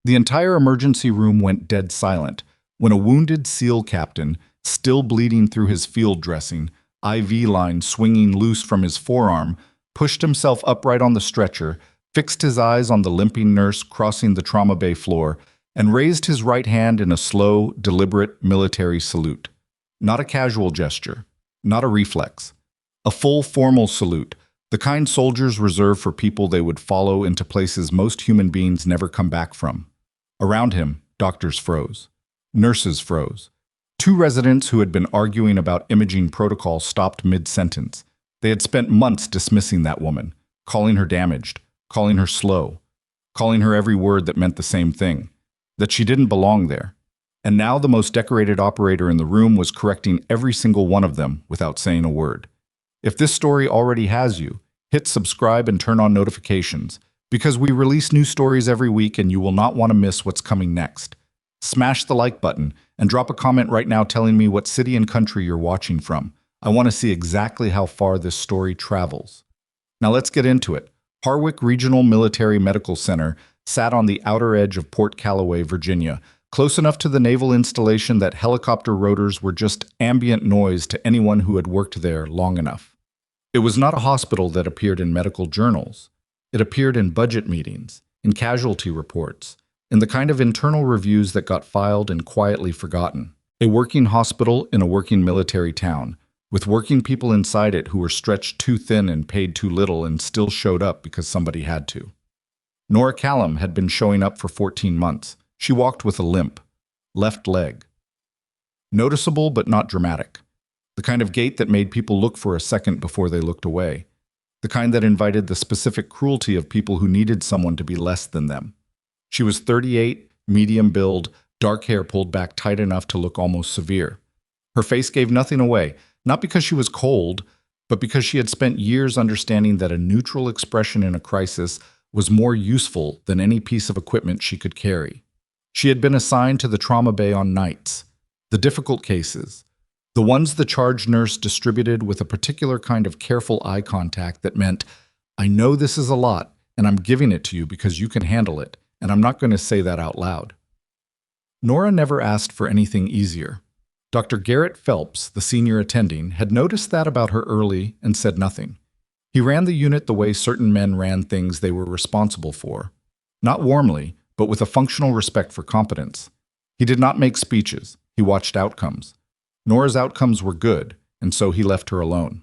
The entire emergency room went dead silent when a wounded SEAL captain, still bleeding through his field dressing, IV line swinging loose from his forearm, pushed himself upright on the stretcher, fixed his eyes on the limping nurse crossing the trauma bay floor, and raised his right hand in a slow, deliberate military salute. Not a casual gesture, not a reflex. A full, formal salute, the kind soldiers reserve for people they would follow into places most human beings never come back from. Around him, doctors froze. Nurses froze. Two residents who had been arguing about imaging protocol stopped mid-sentence. They had spent months dismissing that woman, calling her damaged, calling her slow, calling her every word that meant the same thing, that she didn't belong there. And now the most decorated operator in the room was correcting every single one of them without saying a word. If this story already has you, hit subscribe and turn on notifications, because we release new stories every week and you will not want to miss what's coming next. Smash the like button and drop a comment right now telling me what city and country you're watching from. I want to see exactly how far this story travels. Now let's get into it. Harwick Regional Military Medical Center sat on the outer edge of Port Callaway, Virginia, close enough to the naval installation that helicopter rotors were just ambient noise to anyone who had worked there long enough. It was not a hospital that appeared in medical journals. It appeared in budget meetings, in casualty reports, in the kind of internal reviews that got filed and quietly forgotten. A working hospital in a working military town, with working people inside it who were stretched too thin and paid too little and still showed up because somebody had to. Nora Callum had been showing up for 14 months. She walked with a limp, left leg. Noticeable but not dramatic. The kind of gait that made people look for a second before they looked away. The kind that invited the specific cruelty of people who needed someone to be less than them. She was 38, medium build, dark hair pulled back tight enough to look almost severe. Her face gave nothing away, not because she was cold, but because she had spent years understanding that a neutral expression in a crisis was more useful than any piece of equipment she could carry. She had been assigned to the trauma bay on nights, the difficult cases, the ones the charge nurse distributed with a particular kind of careful eye contact that meant, I know this is a lot, and I'm giving it to you because you can handle it, and I'm not going to say that out loud. Nora never asked for anything easier. Dr. Garrett Phelps, the senior attending, had noticed that about her early and said nothing. He ran the unit the way certain men ran things they were responsible for. Not warmly, but with a functional respect for competence. He did not make speeches. He watched outcomes. Nora's outcomes were good, and so he left her alone.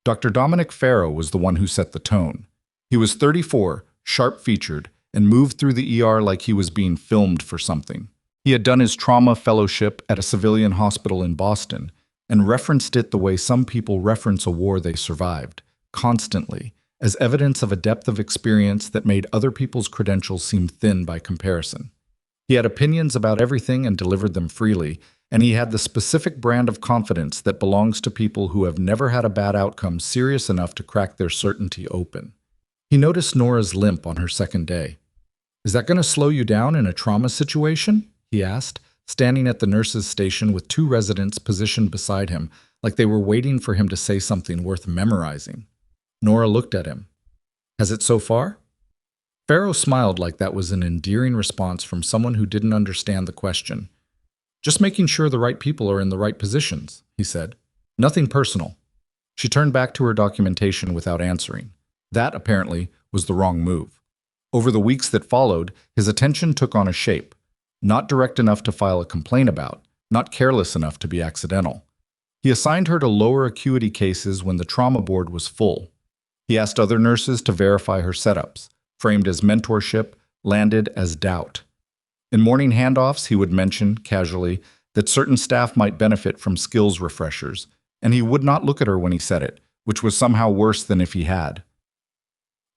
Dr. Dominic Farrow was the one who set the tone. He was 34, sharp-featured, and moved through the ER like he was being filmed for something. He had done his trauma fellowship at a civilian hospital in Boston and referenced it the way some people reference a war they survived, constantly, as evidence of a depth of experience that made other people's credentials seem thin by comparison. He had opinions about everything and delivered them freely, and he had the specific brand of confidence that belongs to people who have never had a bad outcome serious enough to crack their certainty open. He noticed Nora's limp on her second day. Is that going to slow you down in a trauma situation? He asked, standing at the nurse's station with two residents positioned beside him, like they were waiting for him to say something worth memorizing. Nora looked at him. Has it so far? Farrow smiled like that was an endearing response from someone who didn't understand the question. Just making sure the right people are in the right positions, he said. Nothing personal. She turned back to her documentation without answering. That, apparently, was the wrong move. Over the weeks that followed, his attention took on a shape. Not direct enough to file a complaint about, not careless enough to be accidental. He assigned her to lower acuity cases when the trauma board was full. He asked other nurses to verify her setups, framed as mentorship, landed as doubt. In morning handoffs, he would mention, casually, that certain staff might benefit from skills refreshers, and he would not look at her when he said it, which was somehow worse than if he had.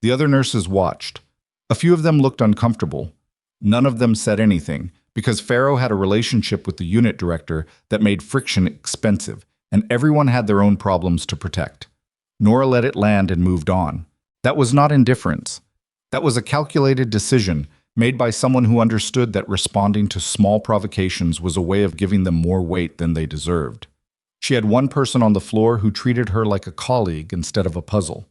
The other nurses watched. A few of them looked uncomfortable. None of them said anything, because Farrow had a relationship with the unit director that made friction expensive, and everyone had their own problems to protect. Nora let it land and moved on. That was not indifference. That was a calculated decision made by someone who understood that responding to small provocations was a way of giving them more weight than they deserved. She had one person on the floor who treated her like a colleague instead of a puzzle.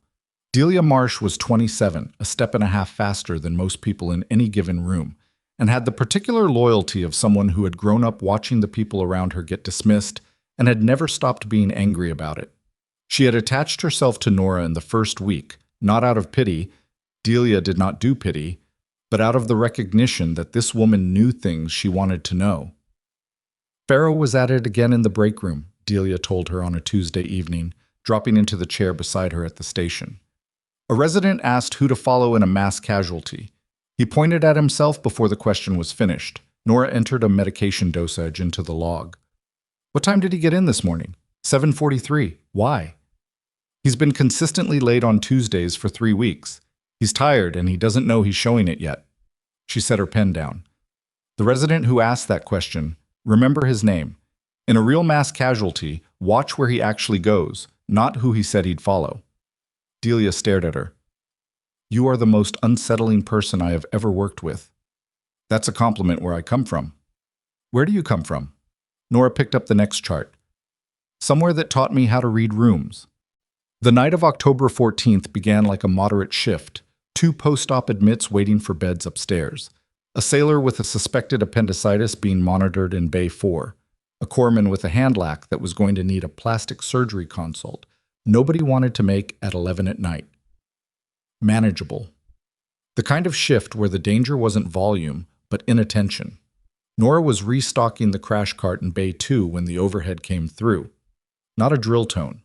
Delia Marsh was 27, a step and a half faster than most people in any given room, and had the particular loyalty of someone who had grown up watching the people around her get dismissed and had never stopped being angry about it. She had attached herself to Nora in the first week, not out of pity. Delia did not do pity, but out of the recognition that this woman knew things she wanted to know. Farrow was at it again in the break room, Delia told her on a Tuesday evening, dropping into the chair beside her at the station. A resident asked who to follow in a mass casualty. He pointed at himself before the question was finished. Nora entered a medication dosage into the log. What time did he get in this morning? 7:43. Why? He's been consistently late on Tuesdays for 3 weeks. He's tired and he doesn't know he's showing it yet. She set her pen down. The resident who asked that question, remember his name. In a real mass casualty, watch where he actually goes, not who he said he'd follow. Delia stared at her. You are the most unsettling person I have ever worked with. That's a compliment where I come from. Where do you come from? Nora picked up the next chart. Somewhere that taught me how to read rooms. The night of October 14th began like a moderate shift. 2 post-op admits waiting for beds upstairs. A sailor with a suspected appendicitis being monitored in Bay 4. A corpsman with a hand lac that was going to need a plastic surgery consult. Nobody wanted to make at 11 at night. Manageable. The kind of shift where the danger wasn't volume, but inattention. Nora was restocking the crash cart in Bay 2 when the overhead came through. Not a drill tone.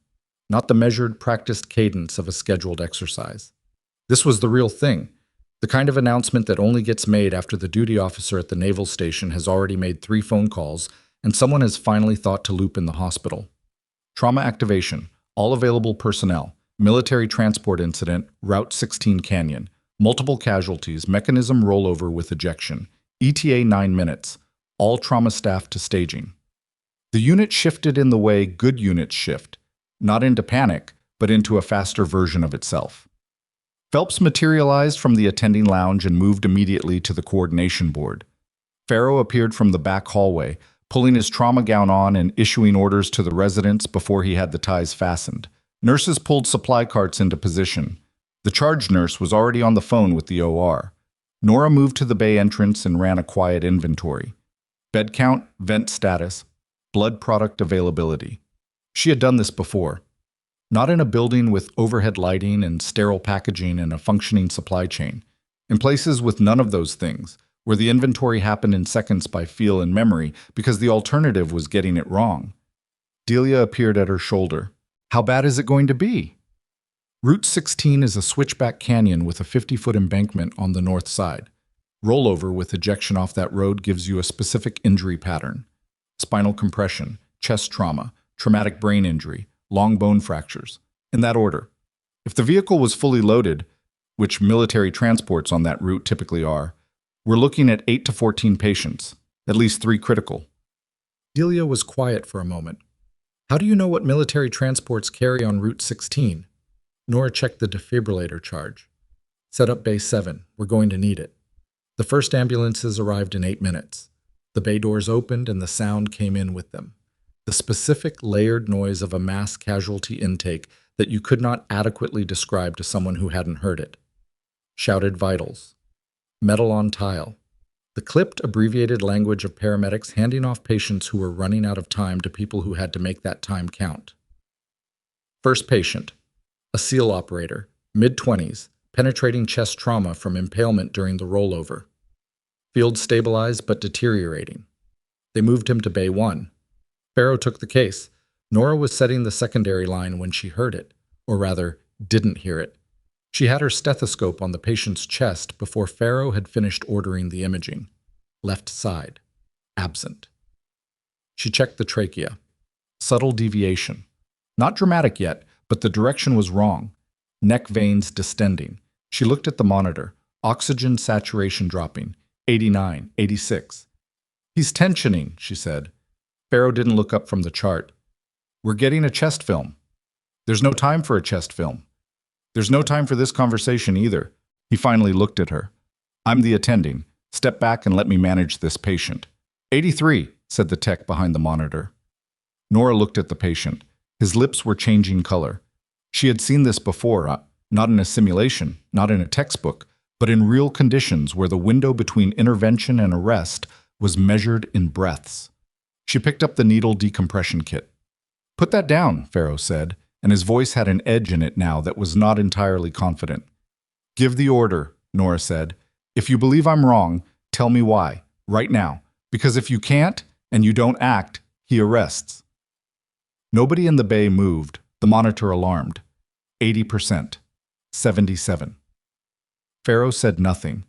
Not the measured, practiced cadence of a scheduled exercise. This was the real thing. The kind of announcement that only gets made after the duty officer at the naval station has already made 3 phone calls and someone has finally thought to loop in the hospital. Trauma activation. All available personnel. Military transport incident, Route 16 Canyon. Multiple casualties, mechanism rollover with ejection. ETA 9 minutes. All trauma staff to staging. The unit shifted in the way good units shift. Not into panic, but into a faster version of itself. Phelps materialized from the attending lounge and moved immediately to the coordination board. Farrow appeared from the back hallway, pulling his trauma gown on and issuing orders to the residents before he had the ties fastened. Nurses pulled supply carts into position. The charge nurse was already on the phone with the OR. Nora moved to the bay entrance and ran a quiet inventory. Bed count, vent status, blood product availability. She had done this before. Not in a building with overhead lighting and sterile packaging and a functioning supply chain. In places with none of those things, where the inventory happened in seconds by feel and memory because the alternative was getting it wrong. Delia appeared at her shoulder. How bad is it going to be? Route 16 is a switchback canyon with a 50-foot embankment on the north side. Rollover with ejection off that road gives you a specific injury pattern. Spinal compression, chest trauma, traumatic brain injury, long bone fractures. In that order. If the vehicle was fully loaded, which military transports on that route typically are, we're looking at 8 to 14 patients, at least 3 critical. Delia was quiet for a moment. How do you know what military transports carry on Route 16? Nora checked the defibrillator charge. Set up Bay 7. We're going to need it. The first ambulances arrived in 8 minutes. The bay doors opened and the sound came in with them. The specific layered noise of a mass casualty intake that you could not adequately describe to someone who hadn't heard it. Shouted vitals. Metal on tile. The clipped, abbreviated language of paramedics handing off patients who were running out of time to people who had to make that time count. First patient. A SEAL operator, mid-20s, penetrating chest trauma from impalement during the rollover. Field stabilized but deteriorating. They moved him to Bay 1. Farrow took the case. Nora was setting the secondary line when she heard it, or rather, didn't hear it. She had her stethoscope on the patient's chest before Farrow had finished ordering the imaging. Left side. Absent. She checked the trachea. Subtle deviation. Not dramatic yet, but the direction was wrong. Neck veins distending. She looked at the monitor. Oxygen saturation dropping. 89, 86. He's tensioning, she said. Farrow didn't look up from the chart. We're getting a chest film. There's no time for a chest film. There's no time for this conversation either. He finally looked at her. I'm the attending. Step back and let me manage this patient. 83, said the tech behind the monitor. Nora looked at the patient. His lips were changing color. She had seen this before. Not in a simulation, not in a textbook, but in real conditions where the window between intervention and arrest was measured in breaths. She picked up the needle decompression kit. "Put that down," Pharaoh said, and his voice had an edge in it now that was not entirely confident. "Give the order," Nora said. "If you believe I'm wrong, tell me why, right now. Because if you can't, and you don't act, he arrests." Nobody in the bay moved, the monitor alarmed. 80%. 77. Pharaoh said nothing,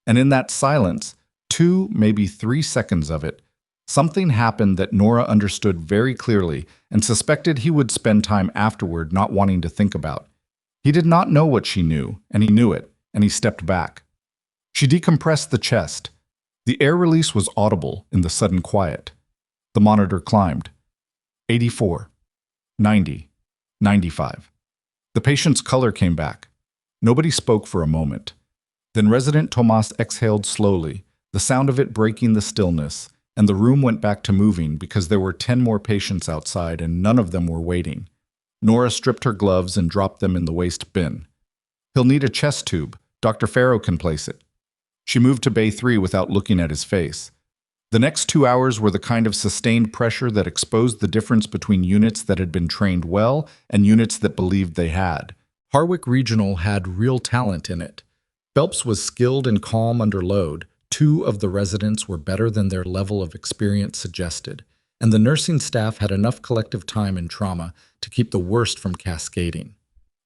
and in that silence, 2, maybe 3 seconds of it, something happened that Nora understood very clearly and suspected he would spend time afterward not wanting to think about. He did not know what she knew, and he knew it, and he stepped back. She decompressed the chest. The air release was audible in the sudden quiet. The monitor climbed. 84. 90. 95. The patient's color came back. Nobody spoke for a moment. Then Resident Tomas exhaled slowly, the sound of it breaking the stillness, and the room went back to moving because there were 10 more patients outside and none of them were waiting. Nora stripped her gloves and dropped them in the waste bin. "He'll need a chest tube. Dr. Pharaoh can place it." She moved to Bay 3 without looking at his face. The next 2 hours were the kind of sustained pressure that exposed the difference between units that had been trained well and units that believed they had. Harwick Regional had real talent in it. Phelps was skilled and calm under load. 2 of the residents were better than their level of experience suggested, and the nursing staff had enough collective time in trauma to keep the worst from cascading.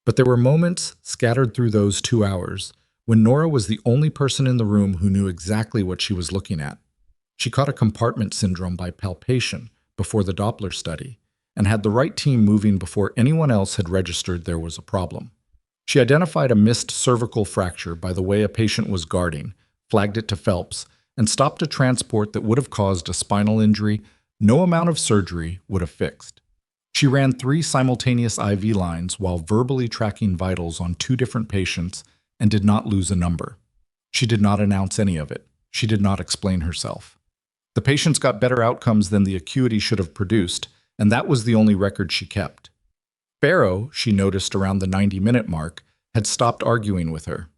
But there were moments scattered through those 2 hours when Nora was the only person in the room who knew exactly what she was looking at. She caught a compartment syndrome by palpation before the Doppler study and had the right team moving before anyone else had registered there was a problem. She identified a missed cervical fracture by the way a patient was guarding, flagged it to Phelps, and stopped a transport that would have caused a spinal injury no amount of surgery would have fixed. She ran 3 simultaneous IV lines while verbally tracking vitals on 2 different patients and did not lose a number. She did not announce any of it. She did not explain herself. The patients got better outcomes than the acuity should have produced, and that was the only record she kept. Pharaoh, she noticed around the 90-minute mark, had stopped arguing with her.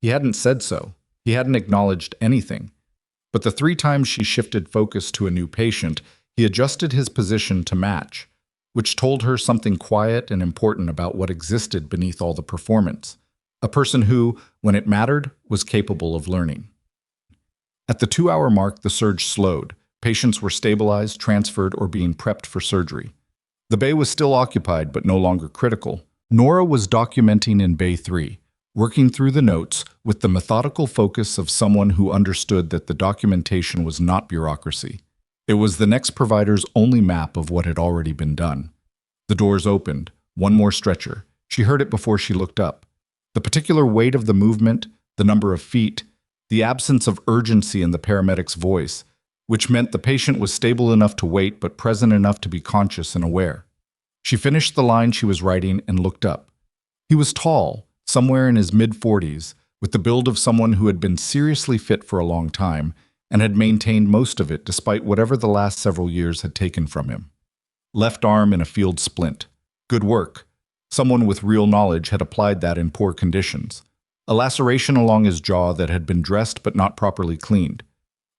He hadn't said so. He hadn't acknowledged anything. But the 3 times she shifted focus to a new patient, he adjusted his position to match, which told her something quiet and important about what existed beneath all the performance. A person who, when it mattered, was capable of learning. At the 2-hour mark, the surge slowed. Patients were stabilized, transferred, or being prepped for surgery. The bay was still occupied, but no longer critical. Nora was documenting in Bay 3, working through the notes with the methodical focus of someone who understood that the documentation was not bureaucracy. It was the next provider's only map of what had already been done. The doors opened. One more stretcher. She heard it before she looked up. The particular weight of the movement, the number of feet, the absence of urgency in the paramedic's voice, which meant the patient was stable enough to wait but present enough to be conscious and aware. She finished the line she was writing and looked up. He was tall, somewhere in his mid-40s, with the build of someone who had been seriously fit for a long time and had maintained most of it despite whatever the last several years had taken from him. Left arm in a field splint. Good work. Someone with real knowledge had applied that in poor conditions. A laceration along his jaw that had been dressed but not properly cleaned.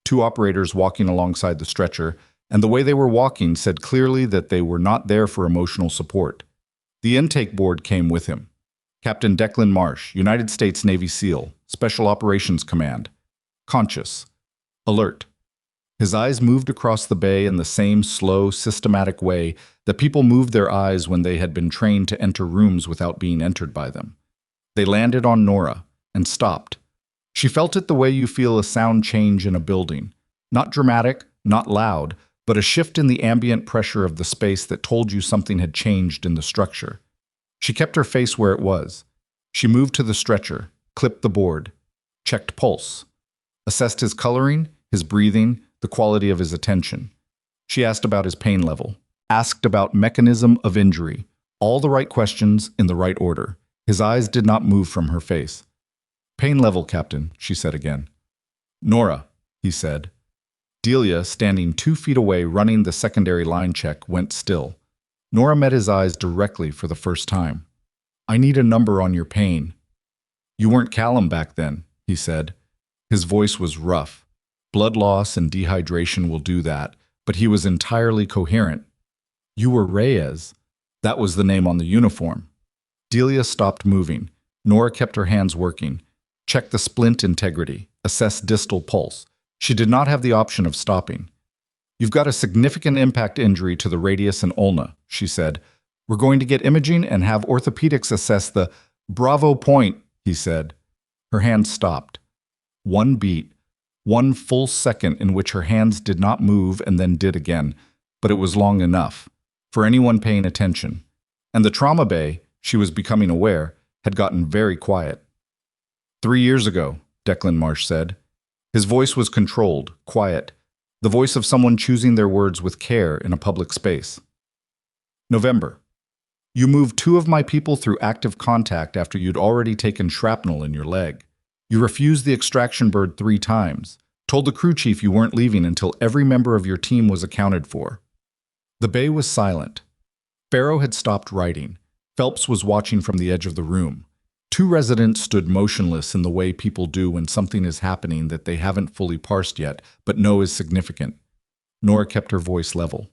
2 operators walking alongside the stretcher, and the way they were walking said clearly that they were not there for emotional support. The intake board came with him. Captain Declan Marsh, United States Navy SEAL, Special Operations Command. Conscious. Alert. His eyes moved across the bay in the same slow, systematic way that people moved their eyes when they had been trained to enter rooms without being entered by them. They landed on Nora and stopped. She felt it the way you feel a sound change in a building. Not dramatic, not loud, but a shift in the ambient pressure of the space that told you something had changed in the structure. She kept her face where it was. She moved to the stretcher, clipped the board, checked pulse, assessed his coloring, his breathing, the quality of his attention. She asked about his pain level, asked about mechanism of injury, all the right questions in the right order. His eyes did not move from her face. "Pain level, Captain," she said again. "Nora," he said. Delia, standing 2 feet away running the secondary line check, went still. Nora met his eyes directly for the first time. I need a number on your pain. You weren't Callum back then, he said. His voice was rough. Blood loss and dehydration will do that, but he was entirely coherent. You were Reyes. That was the name on the uniform. Delia stopped moving. Nora kept her hands working. Checked the splint integrity. Assessed distal pulse. She did not have the option of stopping. You've got a significant impact injury to the radius and ulna, she said. We're going to get imaging and have orthopedics assess the Bravo point, he said. Her hands stopped. One beat, one full second in which her hands did not move and then did again, but it was long enough for anyone paying attention. And the trauma bay, she was becoming aware, had gotten very quiet. 3 years ago, Declan Marsh said. His voice was controlled, quiet, the voice of someone choosing their words with care in a public space. November. You moved 2 of my people through active contact after you'd already taken shrapnel in your leg. You refused the extraction bird 3 times, told the crew chief you weren't leaving until every member of your team was accounted for. The bay was silent. Farrow had stopped writing. Phelps was watching from the edge of the room. 2 residents stood motionless in the way people do when something is happening that they haven't fully parsed yet, but know is significant. Nora kept her voice level.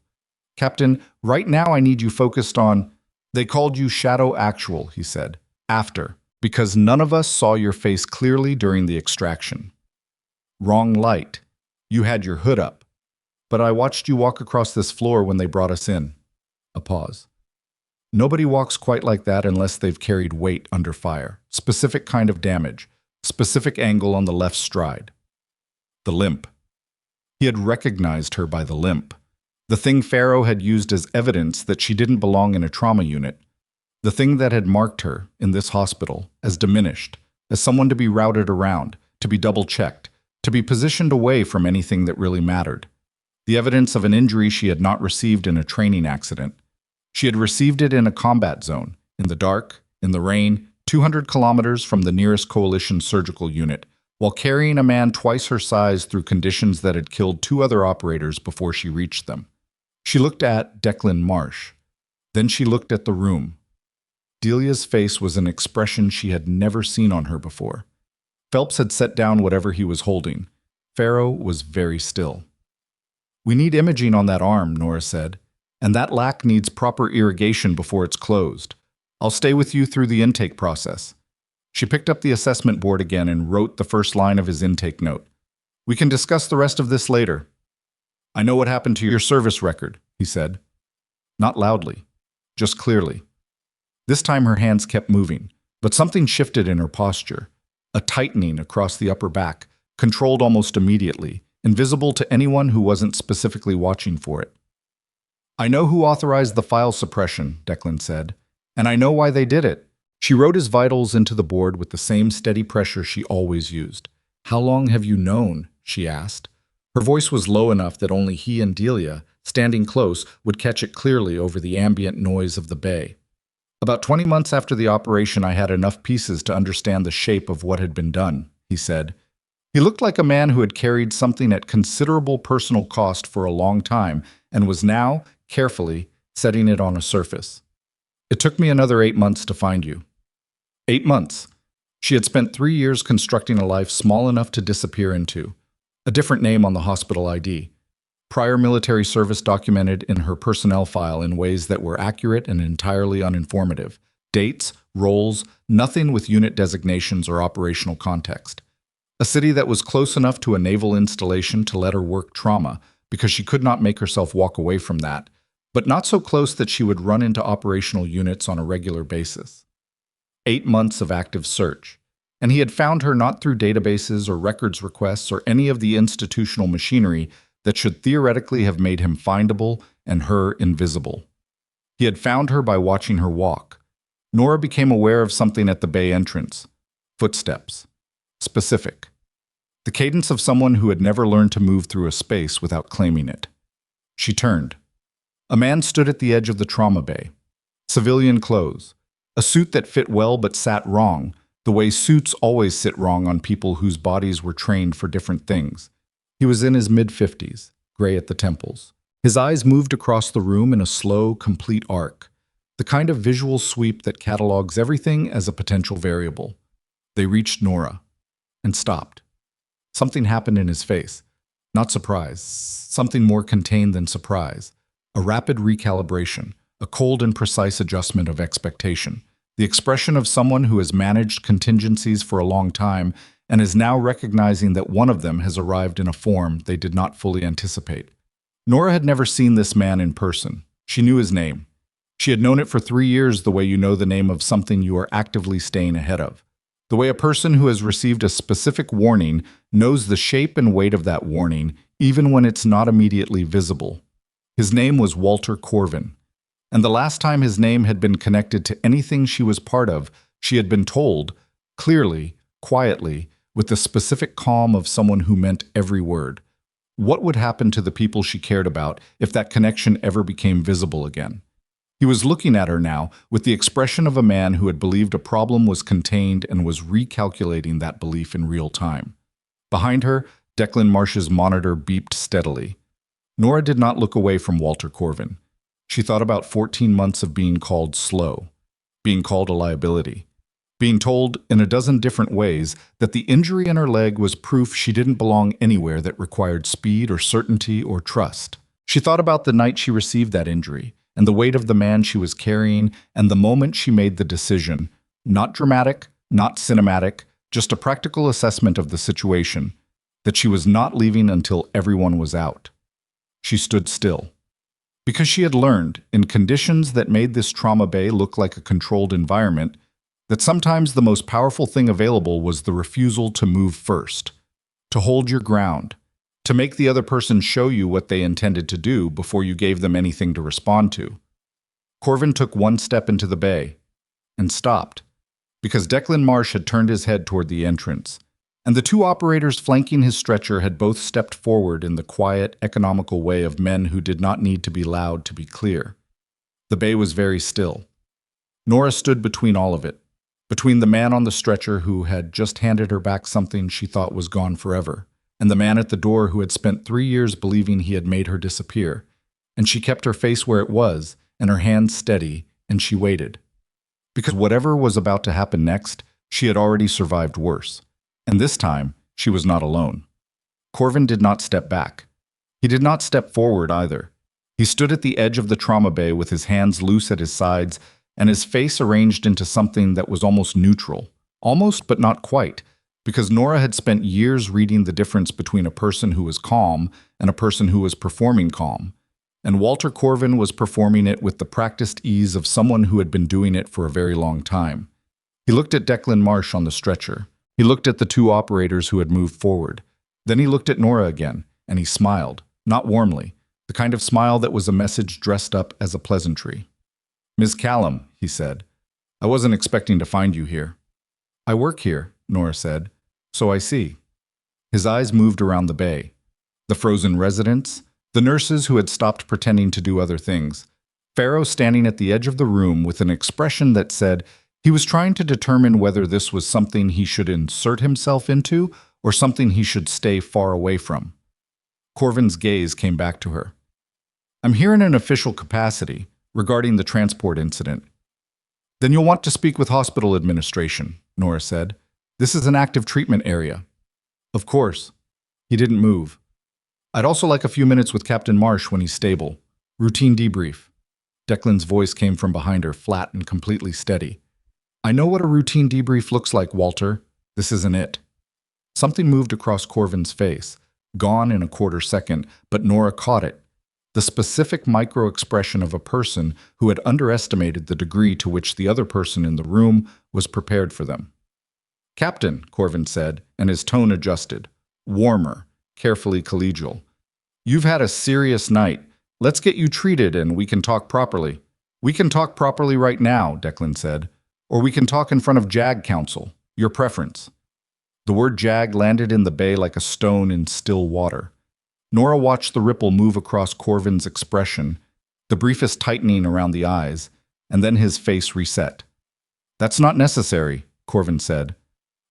Captain, right now I need you focused on... They called you Shadow Actual, he said. After, because none of us saw your face clearly during the extraction. Wrong light. You had your hood up. But I watched you walk across this floor when they brought us in. A pause. Nobody walks quite like that unless they've carried weight under fire. Specific kind of damage. Specific angle on the left stride. The limp. He had recognized her by the limp. The thing Farrow had used as evidence that she didn't belong in a trauma unit. The thing that had marked her, in this hospital, as diminished, as someone to be routed around, to be double-checked, to be positioned away from anything that really mattered. The evidence of an injury she had not received in a training accident. She had received it in a combat zone, in the dark, in the rain, 200 kilometers from the nearest coalition surgical unit, while carrying a man twice her size through conditions that had killed 2 other operators before she reached them. She looked at Declan Marsh. Then she looked at the room. Delia's face was an expression she had never seen on her before. Phelps had set down whatever he was holding. Farrow was very still. We need imaging on that arm, Nora said, and that lac needs proper irrigation before it's closed. I'll stay with you through the intake process. She picked up the assessment board again and wrote the first line of his intake note. We can discuss the rest of this later. I know what happened to your service record, he said. Not loudly, just clearly. This time her hands kept moving, but something shifted in her posture. A tightening across the upper back, controlled almost immediately, invisible to anyone who wasn't specifically watching for it. I know who authorized the file suppression, Declan said, and I know why they did it. She wrote his vitals into the board with the same steady pressure she always used. How long have you known? She asked. Her voice was low enough that only he and Delia, standing close, would catch it clearly over the ambient noise of the bay. About 20 months after the operation, I had enough pieces to understand the shape of what had been done, he said. He looked like a man who had carried something at considerable personal cost for a long time and was now, carefully, setting it on a surface. It took me another 8 months to find you. 8 months. She had spent 3 years constructing a life small enough to disappear into. A different name on the hospital ID. Prior military service documented in her personnel file in ways that were accurate and entirely uninformative. Dates, roles, nothing with unit designations or operational context. A city that was close enough to a naval installation to let her work trauma because she could not make herself walk away from that, but not so close that she would run into operational units on a regular basis. 8 months of active search. And he had found her not through databases or records requests or any of the institutional machinery that should theoretically have made him findable and her invisible. He had found her by watching her walk. Nora became aware of something at the bay entrance. Footsteps. Specific. The cadence of someone who had never learned to move through a space without claiming it. She turned. A man stood at the edge of the trauma bay. Civilian clothes. A suit that fit well but sat wrong, the way suits always sit wrong on people whose bodies were trained for different things. He was in his mid-50s, gray at the temples. His eyes moved across the room in a slow, complete arc. The kind of visual sweep that catalogs everything as a potential variable. They reached Nora and stopped. Something happened in his face. Not surprise, something more contained than surprise. A rapid recalibration, a cold and precise adjustment of expectation. The expression of someone who has managed contingencies for a long time and is now recognizing that one of them has arrived in a form they did not fully anticipate. Nora had never seen this man in person. She knew his name. She had known it for 3 years the way you know the name of something you are actively staying ahead of. The way a person who has received a specific warning knows the shape and weight of that warning, even when it's not immediately visible. His name was Walter Corvin. And the last time his name had been connected to anything she was part of, she had been told, clearly, quietly, with the specific calm of someone who meant every word. What would happen to the people she cared about if that connection ever became visible again? He was looking at her now with the expression of a man who had believed a problem was contained and was recalculating that belief in real time. Behind her, Declan Marsh's monitor beeped steadily. Nora did not look away from Walter Corvin. She thought about 14 months of being called slow, being called a liability, being told in a dozen different ways that the injury in her leg was proof she didn't belong anywhere that required speed or certainty or trust. She thought about the night she received that injury, and the weight of the man she was carrying, and the moment she made the decision. Not dramatic, not cinematic, just a practical assessment of the situation, that she was not leaving until everyone was out. She stood still. Because she had learned, in conditions that made this trauma bay look like a controlled environment, that sometimes the most powerful thing available was the refusal to move first, to hold your ground, to make the other person show you what they intended to do before you gave them anything to respond to. Corvin took one step into the bay and stopped, because Declan Marsh had turned his head toward the entrance, and the 2 operators flanking his stretcher had both stepped forward in the quiet, economical way of men who did not need to be loud to be clear. The bay was very still. Nora stood between all of it, between the man on the stretcher who had just handed her back something she thought was gone forever, and the man at the door who had spent 3 years believing he had made her disappear. And she kept her face where it was, and her hands steady, and she waited. Because whatever was about to happen next, she had already survived worse. And this time, she was not alone. Corvin did not step back. He did not step forward either. He stood at the edge of the trauma bay with his hands loose at his sides and his face arranged into something that was almost neutral. Almost, but not quite. Because Nora had spent years reading the difference between a person who was calm and a person who was performing calm. And Walter Corvin was performing it with the practiced ease of someone who had been doing it for a very long time. He looked at Declan Marsh on the stretcher. He looked at the 2 operators who had moved forward. Then he looked at Nora again, and he smiled, not warmly, the kind of smile that was a message dressed up as a pleasantry. "Ms. Callum," he said, "I wasn't expecting to find you here." "I work here," Nora said. "So I see." His eyes moved around the bay. The frozen residents, the nurses who had stopped pretending to do other things. Pharaoh standing at the edge of the room with an expression that said he was trying to determine whether this was something he should insert himself into or something he should stay far away from. Corvin's gaze came back to her. "I'm here in an official capacity regarding the transport incident." "Then you'll want to speak with hospital administration," Nora said. "This is an active treatment area." "Of course." He didn't move. "I'd also like a few minutes with Captain Marsh when he's stable. Routine debrief." Declan's voice came from behind her, flat and completely steady. "I know what a routine debrief looks like, Walter. This isn't it." Something moved across Corvin's face, gone in a quarter second, but Nora caught it. The specific micro-expression of a person who had underestimated the degree to which the other person in the room was prepared for them. "Captain," Corvin said, and his tone adjusted. Warmer, carefully collegial. "You've had a serious night. Let's get you treated and we can talk properly." "We can talk properly right now," Declan said. "Or we can talk in front of JAG Council. Your preference." The word JAG landed in the bay like a stone in still water. Nora watched the ripple move across Corvin's expression, the briefest tightening around the eyes, and then his face reset. "That's not necessary," Corvin said.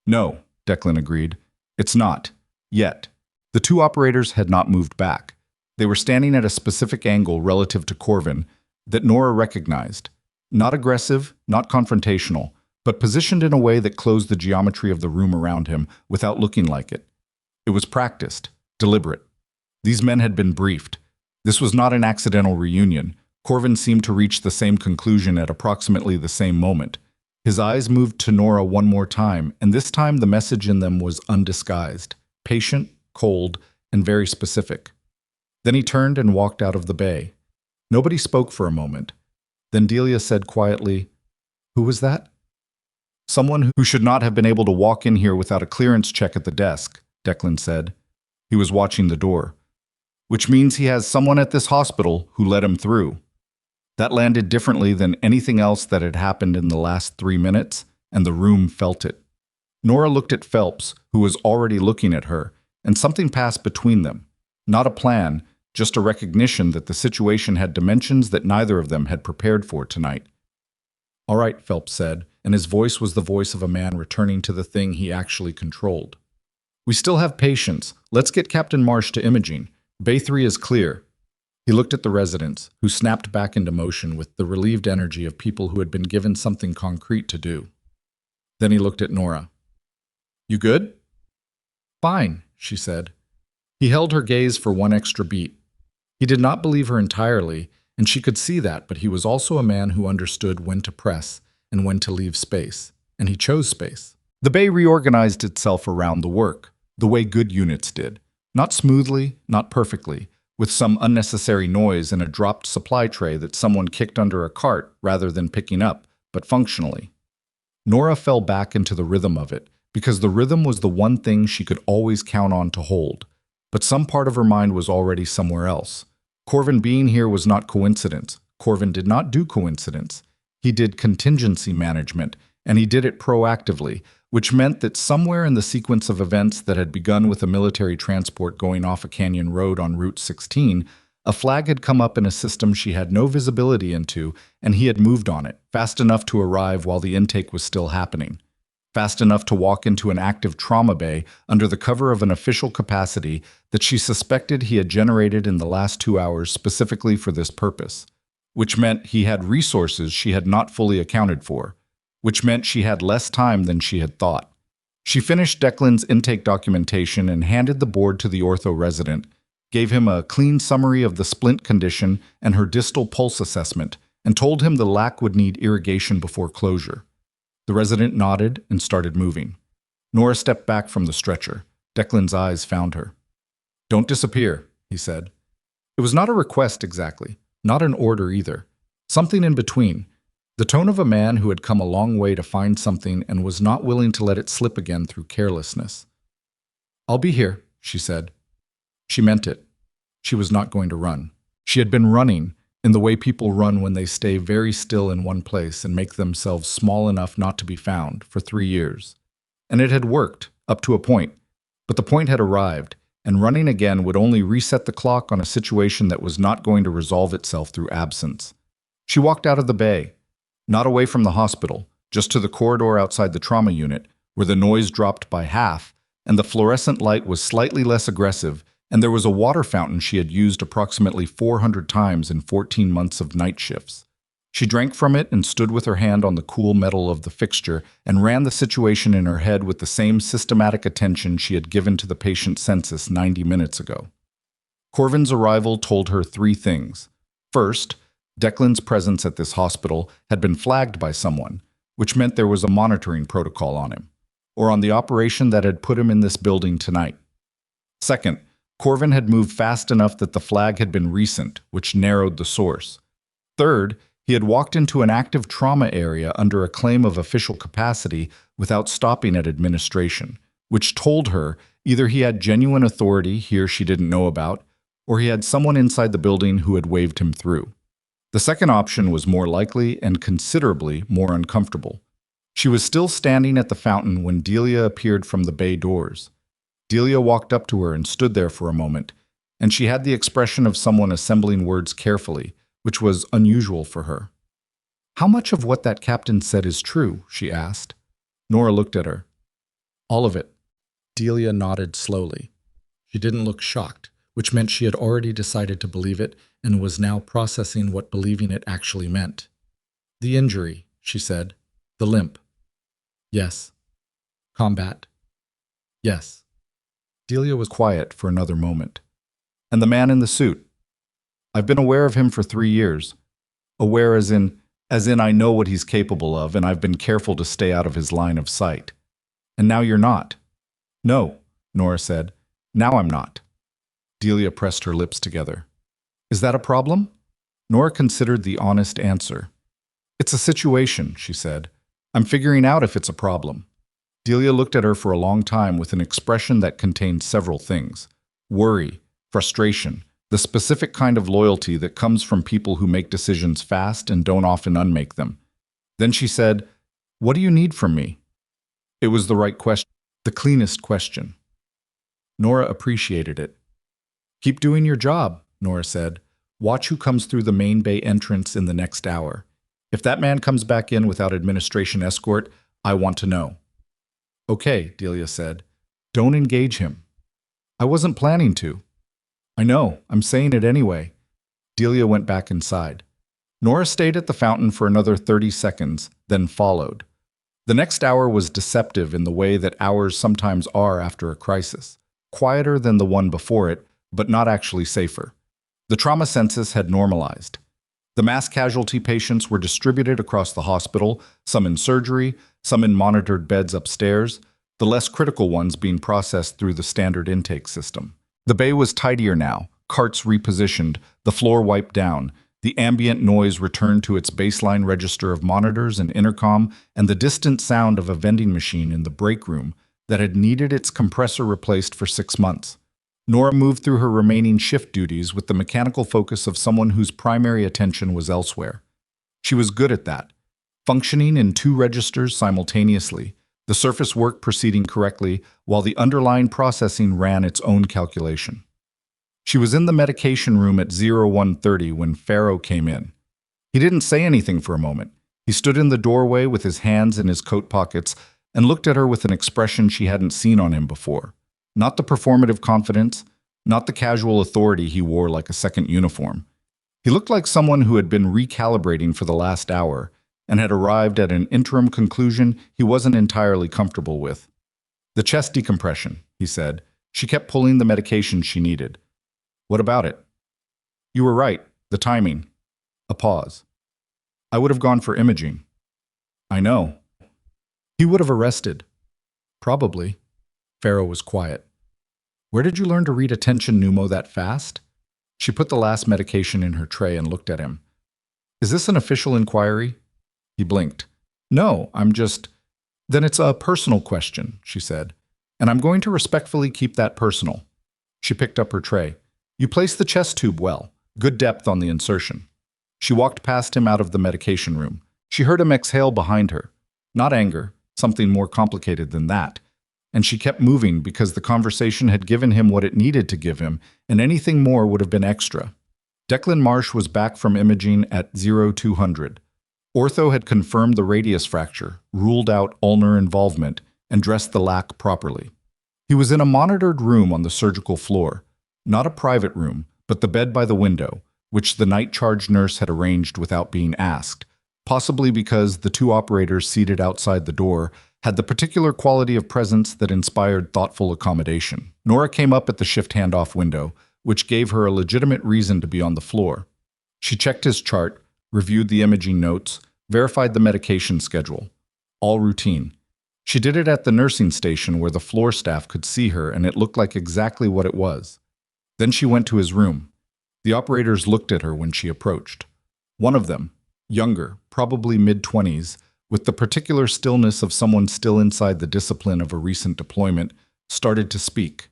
"No," Declan agreed. "It's not. Yet." The 2 operators had not moved back. They were standing at a specific angle relative to Corvin that Nora recognized. Not aggressive, not confrontational, but positioned in a way that closed the geometry of the room around him without looking like it. It was practiced, deliberate. These men had been briefed. This was not an accidental reunion. Corvin seemed to reach the same conclusion at approximately the same moment. His eyes moved to Nora one more time, and this time the message in them was undisguised, patient, cold, and very specific. Then he turned and walked out of the bay. Nobody spoke for a moment. Then Delia said quietly, "Who was that?" "Someone who should not have been able to walk in here without a clearance check at the desk," Declan said. He was watching the door. "Which means he has someone at this hospital who let him through." That landed differently than anything else that had happened in the last 3 minutes, and the room felt it. Nora looked at Phelps, who was already looking at her, and something passed between them. Not a plan, just a recognition that the situation had dimensions that neither of them had prepared for tonight. "All right," Phelps said, and his voice was the voice of a man returning to the thing he actually controlled. "We still have patience. Let's get Captain Marsh to imaging. Bay 3 is clear." He looked at the residents, who snapped back into motion with the relieved energy of people who had been given something concrete to do. Then he looked at Nora. "You good?" "Fine," she said. He held her gaze for one extra beat. He did not believe her entirely, and she could see that, but he was also a man who understood when to press and when to leave space, and he chose space. The bay reorganized itself around the work, the way good units did. Not smoothly, not perfectly, with some unnecessary noise and a dropped supply tray that someone kicked under a cart rather than picking up, but functionally. Nora fell back into the rhythm of it, because the rhythm was the one thing she could always count on to hold. But some part of her mind was already somewhere else. Corvin being here was not coincidence. Corvin did not do coincidence. He did contingency management, and he did it proactively, which meant that somewhere in the sequence of events that had begun with a military transport going off a canyon road on Route 16, a flag had come up in a system she had no visibility into, and he had moved on it, fast enough to arrive while the intake was still happening. Fast enough to walk into an active trauma bay under the cover of an official capacity that she suspected he had generated in the last 2 hours specifically for this purpose, which meant he had resources she had not fully accounted for, which meant she had less time than she had thought. She finished Declan's intake documentation and handed the board to the ortho resident, gave him a clean summary of the splint condition and her distal pulse assessment, and told him the lac would need irrigation before closure. The resident nodded and started moving. Nora stepped back from the stretcher. Declan's eyes found her. "Don't disappear," he said. It was not a request exactly, not an order either. Something in between. The tone of a man who had come a long way to find something and was not willing to let it slip again through carelessness. "I'll be here," she said. She meant it. She was not going to run. She had been running, in the way people run when they stay very still in one place and make themselves small enough not to be found, for 3 years. And it had worked, up to a point. But the point had arrived, and running again would only reset the clock on a situation that was not going to resolve itself through absence. She walked out of the bay. Not away from the hospital, just to the corridor outside the trauma unit, where the noise dropped by half, and the fluorescent light was slightly less aggressive, and there was a water fountain she had used approximately 400 times in 14 months of night shifts. She drank from it and stood with her hand on the cool metal of the fixture and ran the situation in her head with the same systematic attention she had given to the patient census 90 minutes ago. Corvin's arrival told her 3 things. First, Declan's presence at this hospital had been flagged by someone, which meant there was a monitoring protocol on him, or on the operation that had put him in this building tonight. Second, Corvin had moved fast enough that the flag had been recent, which narrowed the source. Third, he had walked into an active trauma area under a claim of official capacity without stopping at administration, which told her either he had genuine authority here she didn't know about, or he had someone inside the building who had waved him through. The second option was more likely and considerably more uncomfortable. She was still standing at the fountain when Delia appeared from the bay doors. Delia walked up to her and stood there for a moment, and she had the expression of someone assembling words carefully, which was unusual for her. "How much of what that captain said is true?" she asked. Nora looked at her. "All of it." Delia nodded slowly. She didn't look shocked, which meant she had already decided to believe it and was now processing what believing it actually meant. The injury, she said. The limp. Yes. Combat. Yes. Delia was quiet for another moment. And the man in the suit. I've been aware of him for 3 years. Aware as in I know what he's capable of, and I've been careful to stay out of his line of sight. And now you're not. No, Nora said. Now I'm not. Delia pressed her lips together. Is that a problem? Nora considered the honest answer. It's a situation, she said. I'm figuring out if it's a problem. Delia looked at her for a long time with an expression that contained several things. Worry, frustration, the specific kind of loyalty that comes from people who make decisions fast and don't often unmake them. Then she said, "What do you need from me?" It was the right question, the cleanest question. Nora appreciated it. Keep doing your job, Nora said. Watch who comes through the main bay entrance in the next hour. If that man comes back in without administration escort, I want to know. Okay, Delia said. Don't engage him. I wasn't planning to. I know, I'm saying it anyway. Delia went back inside. Nora stayed at the fountain for another 30 seconds, then followed. The next hour was deceptive in the way that hours sometimes are after a crisis. Quieter than the one before it, but not actually safer. The trauma census had normalized. The mass casualty patients were distributed across the hospital, some in surgery, some in monitored beds upstairs, the less critical ones being processed through the standard intake system. The bay was tidier now, carts repositioned, the floor wiped down, the ambient noise returned to its baseline register of monitors and intercom, and the distant sound of a vending machine in the break room that had needed its compressor replaced for 6 months. Nora moved through her remaining shift duties with the mechanical focus of someone whose primary attention was elsewhere. She was good at that, functioning in 2 registers simultaneously, the surface work proceeding correctly while the underlying processing ran its own calculation. She was in the medication room at 0130 when Pharaoh came in. He didn't say anything for a moment. He stood in the doorway with his hands in his coat pockets and looked at her with an expression she hadn't seen on him before. Not the performative confidence, not the casual authority he wore like a second uniform. He looked like someone who had been recalibrating for the last hour and had arrived at an interim conclusion he wasn't entirely comfortable with. The chest decompression, he said. She kept pulling the medication she needed. What about it? You were right, the timing. A pause. I would have gone for imaging. I know. He would have arrested. Probably. Pharaoh was quiet. Where did you learn to read attention pneumo that fast? She put the last medication in her tray and looked at him. Is this an official inquiry? He blinked. No, I'm just... Then it's a personal question, she said. And I'm going to respectfully keep that personal. She picked up her tray. You placed the chest tube well. Good depth on the insertion. She walked past him out of the medication room. She heard him exhale behind her. Not anger, something more complicated than that. And she kept moving because the conversation had given him what it needed to give him, and anything more would have been extra. Declan Marsh was back from imaging at 0200. Ortho had confirmed the radius fracture, ruled out ulnar involvement, and dressed the lac properly. He was in a monitored room on the surgical floor. Not a private room, but the bed by the window, which the night charge nurse had arranged without being asked, possibly because the 2 operators seated outside the door had the particular quality of presence that inspired thoughtful accommodation. Nora came up at the shift handoff window, which gave her a legitimate reason to be on the floor. She checked his chart, reviewed the imaging notes, verified the medication schedule. All routine. She did it at the nursing station where the floor staff could see her, and it looked like exactly what it was. Then she went to his room. The operators looked at her when she approached. One of them, younger, probably mid-20s, with the particular stillness of someone still inside the discipline of a recent deployment, started to speak.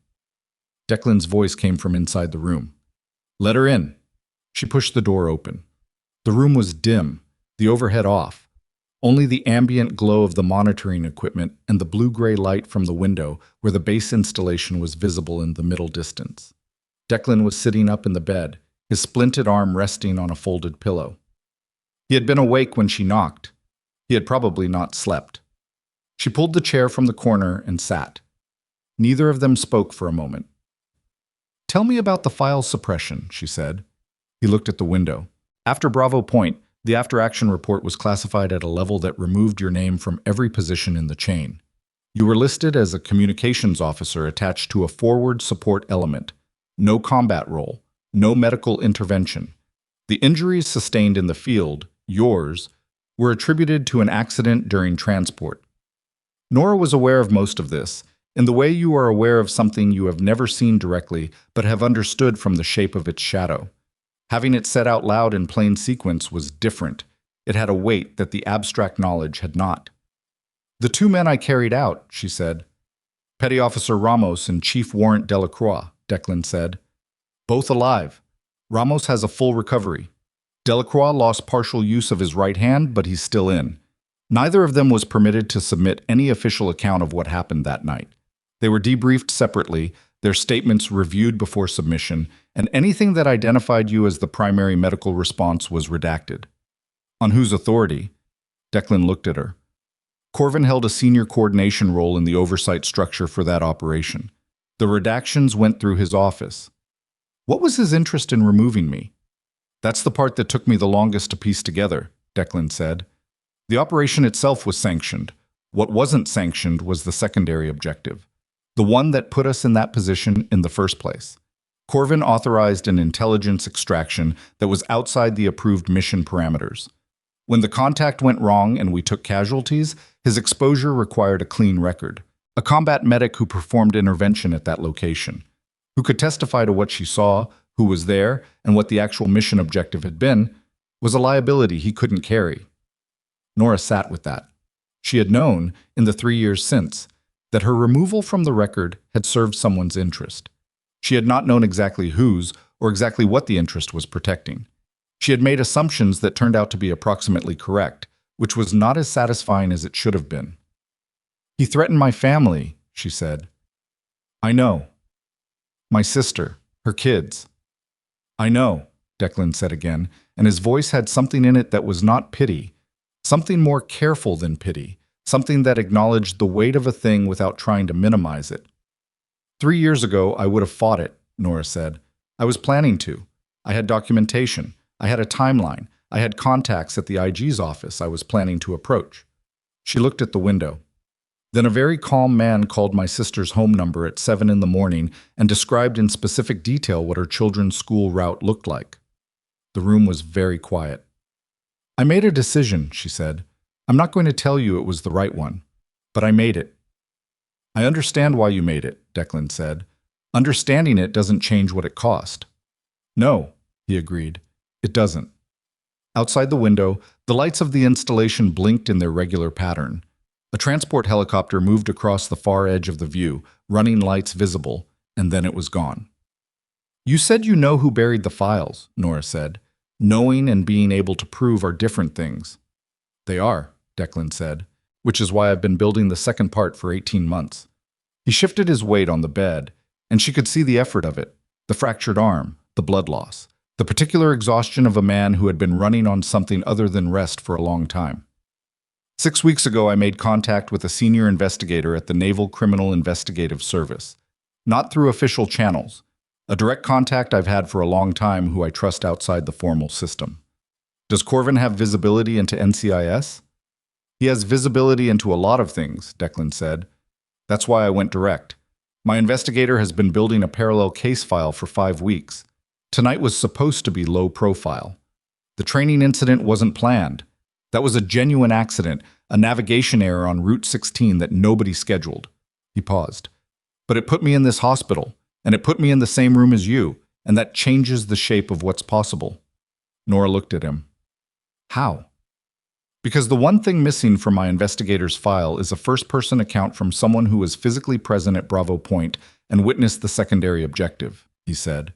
Declan's voice came from inside the room. Let her in. She pushed the door open. The room was dim, the overhead off. Only the ambient glow of the monitoring equipment and the blue-gray light from the window where the base installation was visible in the middle distance. Declan was sitting up in the bed, his splinted arm resting on a folded pillow. He had been awake when she knocked. He had probably not slept. She pulled the chair from the corner and sat. Neither of them spoke for a moment. Tell me about the file suppression, she said. He looked at the window. After Bravo Point, The after-action report was classified at a level that removed your name from every position in the chain. You were listed as a communications officer attached to a forward support element. No combat role, no medical intervention. The injuries sustained in the field, yours, were attributed to an accident during transport. Nora was aware of most of this, in the way you are aware of something you have never seen directly but have understood from the shape of its shadow. Having it said out loud in plain sequence was different. It had a weight that the abstract knowledge had not. "The two men I carried out," she said. "Petty Officer Ramos and Chief Warrant Delacroix," Declan said. "Both alive. Ramos has a full recovery. Delacroix lost partial use of his right hand, but he's still in. Neither of them was permitted to submit any official account of what happened that night. They were debriefed separately, their statements reviewed before submission, and anything that identified you as the primary medical response was redacted." "On whose authority?" Declan looked at her. Corvin held a senior coordination role in the oversight structure for that operation. The redactions went through his office. "What was his interest in removing me?" "That's the part that took me the longest to piece together," Declan said. "The operation itself was sanctioned. What wasn't sanctioned was the secondary objective, the one that put us in that position in the first place. Corvin authorized an intelligence extraction that was outside the approved mission parameters. When the contact went wrong and we took casualties, his exposure required a clean record. A combat medic who performed intervention at that location, who could testify to what she saw, who was there, and what the actual mission objective had been, was a liability he couldn't carry." Nora sat with that. She had known, in the 3 years since, that her removal from the record had served someone's interest. She had not known exactly whose or exactly what the interest was protecting. She had made assumptions that turned out to be approximately correct, which was not as satisfying as it should have been. "He threatened my family," she said. "I know. My sister, her kids." "I know," Declan said again, and his voice had something in it that was not pity, something more careful than pity, something that acknowledged the weight of a thing without trying to minimize it. "3 years ago, I would have fought it," Nora said. "I was planning to. I had documentation. I had a timeline. I had contacts at the IG's office I was planning to approach." She looked at the window. "Then a very calm man called my sister's home number at 7 in the morning and described in specific detail what her children's school route looked like." The room was very quiet. "I made a decision," she said. "I'm not going to tell you it was the right one, but I made it." "I understand why you made it," Declan said. "Understanding it doesn't change what it cost." "No," he agreed. "It doesn't." Outside the window, the lights of the installation blinked in their regular pattern. A transport helicopter moved across the far edge of the view, running lights visible, and then it was gone. "You said you know who buried the files," Nora said. "Knowing and being able to prove are different things." "They are," Declan said, "which is why I've been building the second part for 18 months. He shifted his weight on the bed, and she could see the effort of it, the fractured arm, the blood loss, the particular exhaustion of a man who had been running on something other than rest for a long time. 6 weeks ago, I made contact with a senior investigator at the Naval Criminal Investigative Service. Not through official channels. A direct contact I've had for a long time who I trust outside the formal system. Does Corvin have visibility into NCIS? He has visibility into a lot of things, Declan said. That's why I went direct. My investigator has been building a parallel case file for 5 weeks. Tonight was supposed to be low profile. The training incident wasn't planned. That was a genuine accident, a navigation error on Route 16 that nobody scheduled. He paused. But it put me in this hospital, and it put me in the same room as you, and that changes the shape of what's possible. Nora looked at him. How? Because the one thing missing from my investigator's file is a first-person account from someone who was physically present at Bravo Point and witnessed the secondary objective, he said.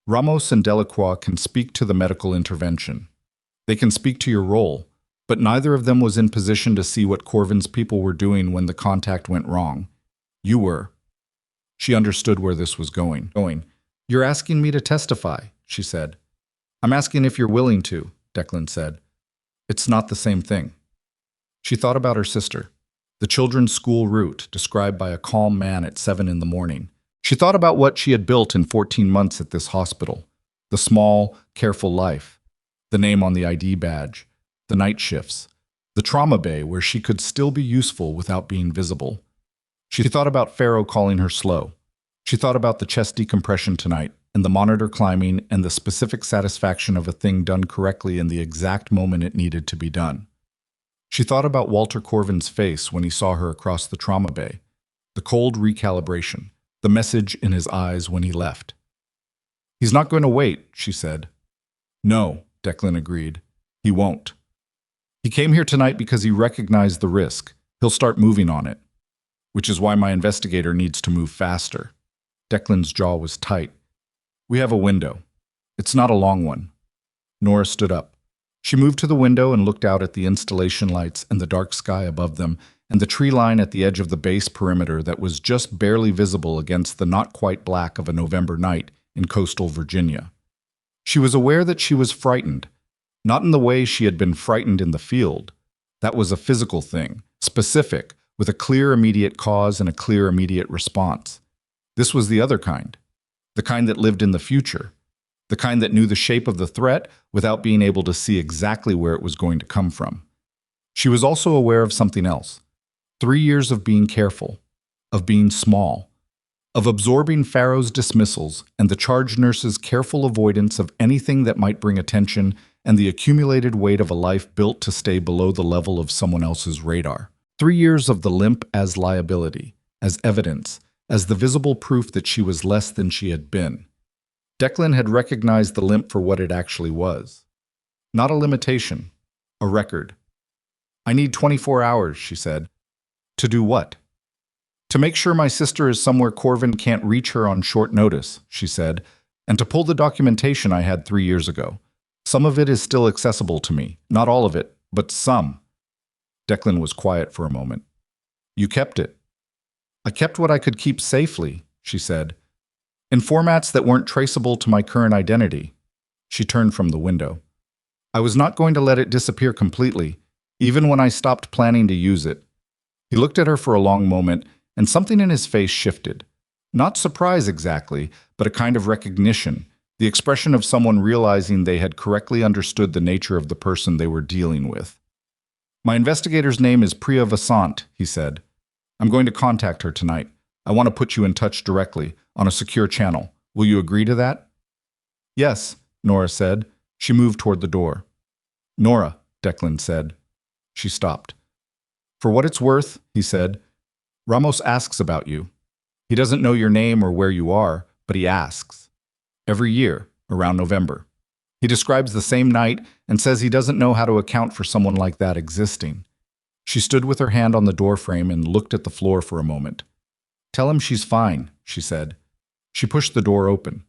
Ramos and Delacroix can speak to the medical intervention. They can speak to your role, but neither of them was in position to see what Corvin's people were doing when the contact went wrong. You were. She understood where this was going. You're asking me to testify, she said. I'm asking if you're willing to, Declan said. It's not the same thing. She thought about her sister, the children's school route described by a calm man at 7 in the morning. She thought about what she had built in 14 months at this hospital, the small, careful life. the name on the ID badge, the night shifts, the trauma bay where she could still be useful without being visible. She thought about Pharaoh calling her slow. She thought about the chest decompression tonight, and the monitor climbing, and the specific satisfaction of a thing done correctly in the exact moment it needed to be done. She thought about Walter Corvin's face when he saw her across the trauma bay, the cold recalibration, the message in his eyes when he left. "He's not going to wait," she said. "No," Declan agreed. "He won't. He came here tonight because he recognized the risk. He'll start moving on it. Which is why my investigator needs to move faster." Declan's jaw was tight. "We have a window. It's not a long one." Nora stood up. She moved to the window and looked out at the installation lights and the dark sky above them and the tree line at the edge of the base perimeter that was just barely visible against the not quite black of a November night in coastal Virginia. She was aware that she was frightened, not in the way she had been frightened in the field. That was a physical thing, specific, with a clear immediate cause and a clear immediate response. This was the other kind, the kind that lived in the future, the kind that knew the shape of the threat without being able to see exactly where it was going to come from. She was also aware of something else. 3 years of being careful, of being small, of absorbing Pharaoh's dismissals and the charge nurse's careful avoidance of anything that might bring attention and the accumulated weight of a life built to stay below the level of someone else's radar. 3 years of the limp as liability, as evidence, as the visible proof that she was less than she had been. Declan had recognized the limp for what it actually was. Not a limitation, a record. "I need 24 hours, she said. "To do what?" "To make sure my sister is somewhere Corvin can't reach her on short notice," she said, "and to pull the documentation I had 3 years ago. Some of it is still accessible to me. Not all of it, but some." Declan was quiet for a moment. "You kept it." "I kept what I could keep safely," she said, "in formats that weren't traceable to my current identity." She turned from the window. "I was not going to let it disappear completely, even when I stopped planning to use it." He looked at her for a long moment, and something in his face shifted. Not surprise exactly, but a kind of recognition, the expression of someone realizing they had correctly understood the nature of the person they were dealing with. "My investigator's name is Priya Vasant," he said. "I'm going to contact her tonight. I want to put you in touch directly, on a secure channel. Will you agree to that?" "Yes," Nora said. She moved toward the door. "Nora," Declan said. She stopped. "For what it's worth," he said, "Ramos asks about you. He doesn't know your name or where you are, but he asks. Every year, around November. He describes the same night and says he doesn't know how to account for someone like that existing." She stood with her hand on the doorframe and looked at the floor for a moment. "Tell him she's fine," she said. She pushed the door open.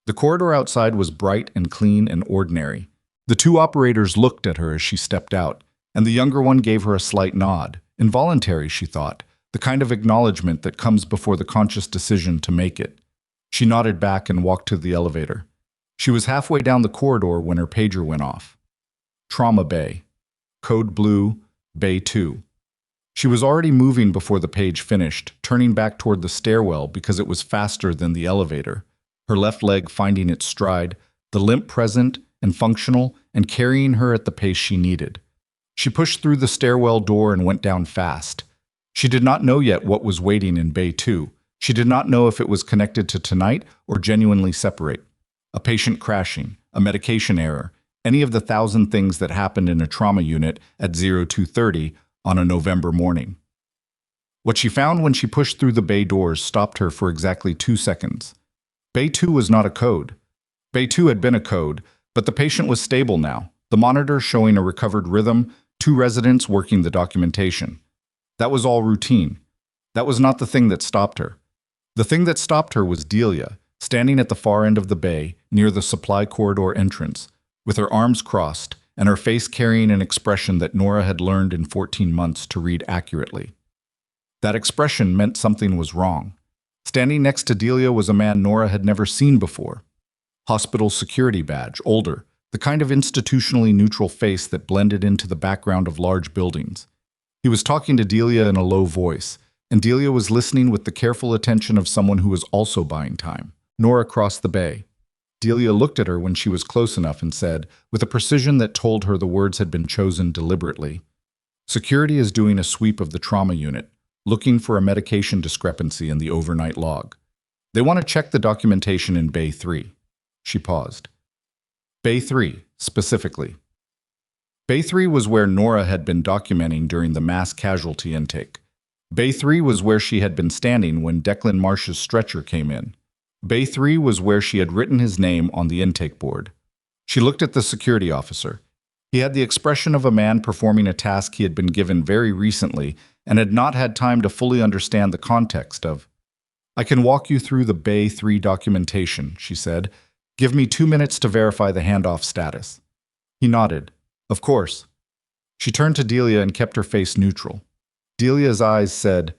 The corridor outside was bright and clean and ordinary. The 2 operators looked at her as she stepped out, and the younger one gave her a slight nod. Involuntary, she thought, the kind of acknowledgement that comes before the conscious decision to make it. She nodded back and walked to the elevator. She was halfway down the corridor when her pager went off. Trauma Bay. Code Blue, Bay 2. She was already moving before the page finished, turning back toward the stairwell because it was faster than the elevator, her left leg finding its stride, the limp present and functional and carrying her at the pace she needed. She pushed through the stairwell door and went down fast. She did not know yet what was waiting in Bay 2. She did not know if it was connected to tonight or genuinely separate. A patient crashing, a medication error, any of the 1,000 things that happened in a trauma unit at 02:30 on a November morning. What she found when she pushed through the bay doors stopped her for exactly 2 seconds. Bay 2 was not a code. Bay 2 had been a code, but the patient was stable now, the monitor showing a recovered rhythm, 2 residents working the documentation. That was all routine. That was not the thing that stopped her. The thing that stopped her was Delia, standing at the far end of the bay, near the supply corridor entrance, with her arms crossed, and her face carrying an expression that Nora had learned in 14 months to read accurately. That expression meant something was wrong. Standing next to Delia was a man Nora had never seen before. Hospital security badge, older, the kind of institutionally neutral face that blended into the background of large buildings. He was talking to Delia in a low voice, and Delia was listening with the careful attention of someone who was also buying time. Nora crossed the bay. Delia looked at her when she was close enough and said, with a precision that told her the words had been chosen deliberately, "Security is doing a sweep of the trauma unit, looking for a medication discrepancy in the overnight log. They want to check the documentation in Bay 3. She paused. Bay 3, specifically. Bay 3 was where Nora had been documenting during the mass casualty intake. Bay 3 was where she had been standing when Declan Marsh's stretcher came in. Bay 3 was where she had written his name on the intake board. She looked at the security officer. He had the expression of a man performing a task he had been given very recently and had not had time to fully understand the context of. "I can walk you through the Bay 3 documentation," she said. "Give me 2 minutes to verify the handoff status." He nodded. "Of course." She turned to Delia and kept her face neutral. Delia's eyes said,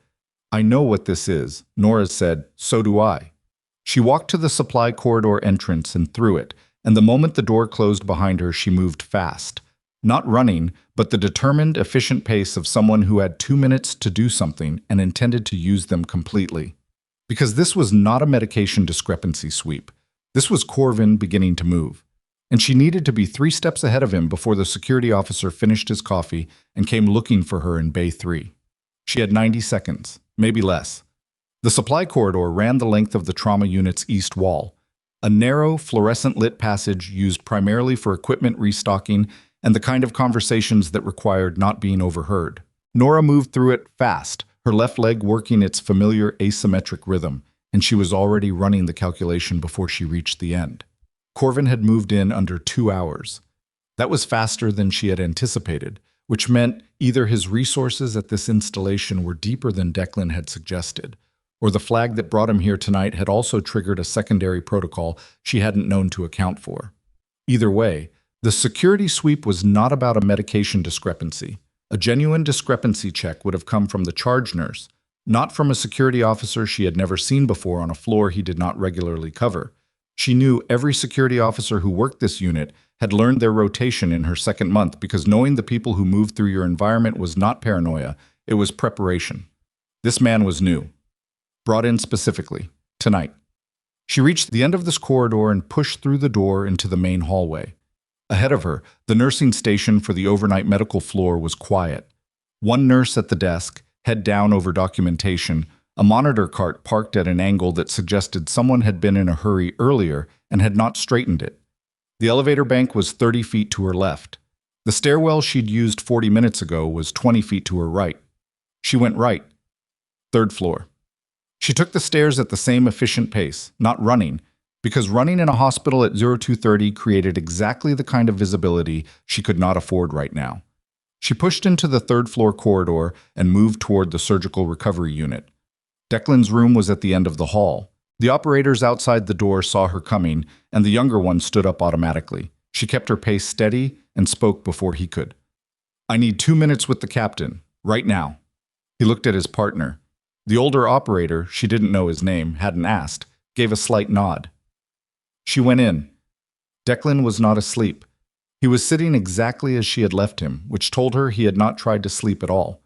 "I know what this is." Nora's said, "So do I." She walked to the supply corridor entrance and through it, and the moment the door closed behind her, she moved fast. Not running, but the determined, efficient pace of someone who had 2 minutes to do something and intended to use them completely. Because this was not a medication discrepancy sweep. This was Corvin beginning to move. And she needed to be 3 steps ahead of him before the security officer finished his coffee and came looking for her in Bay 3. She had 90 seconds, maybe less. The supply corridor ran the length of the trauma unit's east wall, a narrow, fluorescent-lit passage used primarily for equipment restocking and the kind of conversations that required not being overheard. Nora moved through it fast, her left leg working its familiar asymmetric rhythm, and she was already running the calculation before she reached the end. Corvin had moved in under 2 hours. That was faster than she had anticipated, which meant either his resources at this installation were deeper than Declan had suggested, or the flag that brought him here tonight had also triggered a secondary protocol she hadn't known to account for. Either way, the security sweep was not about a medication discrepancy. A genuine discrepancy check would have come from the charge nurse, not from a security officer she had never seen before on a floor he did not regularly cover. She knew every security officer who worked this unit had learned their rotation in her second month because knowing the people who moved through your environment was not paranoia, it was preparation. This man was new. Brought in specifically, tonight. She reached the end of this corridor and pushed through the door into the main hallway. Ahead of her, the nursing station for the overnight medical floor was quiet. One nurse at the desk, head down over documentation, a monitor cart parked at an angle that suggested someone had been in a hurry earlier and had not straightened it. The elevator bank was 30 feet to her left. The stairwell she'd used 40 minutes ago was 20 feet to her right. She went right. 3rd floor. She took the stairs at the same efficient pace, not running, because running in a hospital at 0230 created exactly the kind of visibility she could not afford right now. She pushed into the 3rd floor corridor and moved toward the surgical recovery unit. Declan's room was at the end of the hall. The operators outside the door saw her coming, and the younger one stood up automatically. She kept her pace steady and spoke before he could. "I need 2 minutes with the captain, right now." He looked at his partner. The older operator, she didn't know his name, hadn't asked, gave a slight nod. She went in. Declan was not asleep. He was sitting exactly as she had left him, which told her he had not tried to sleep at all.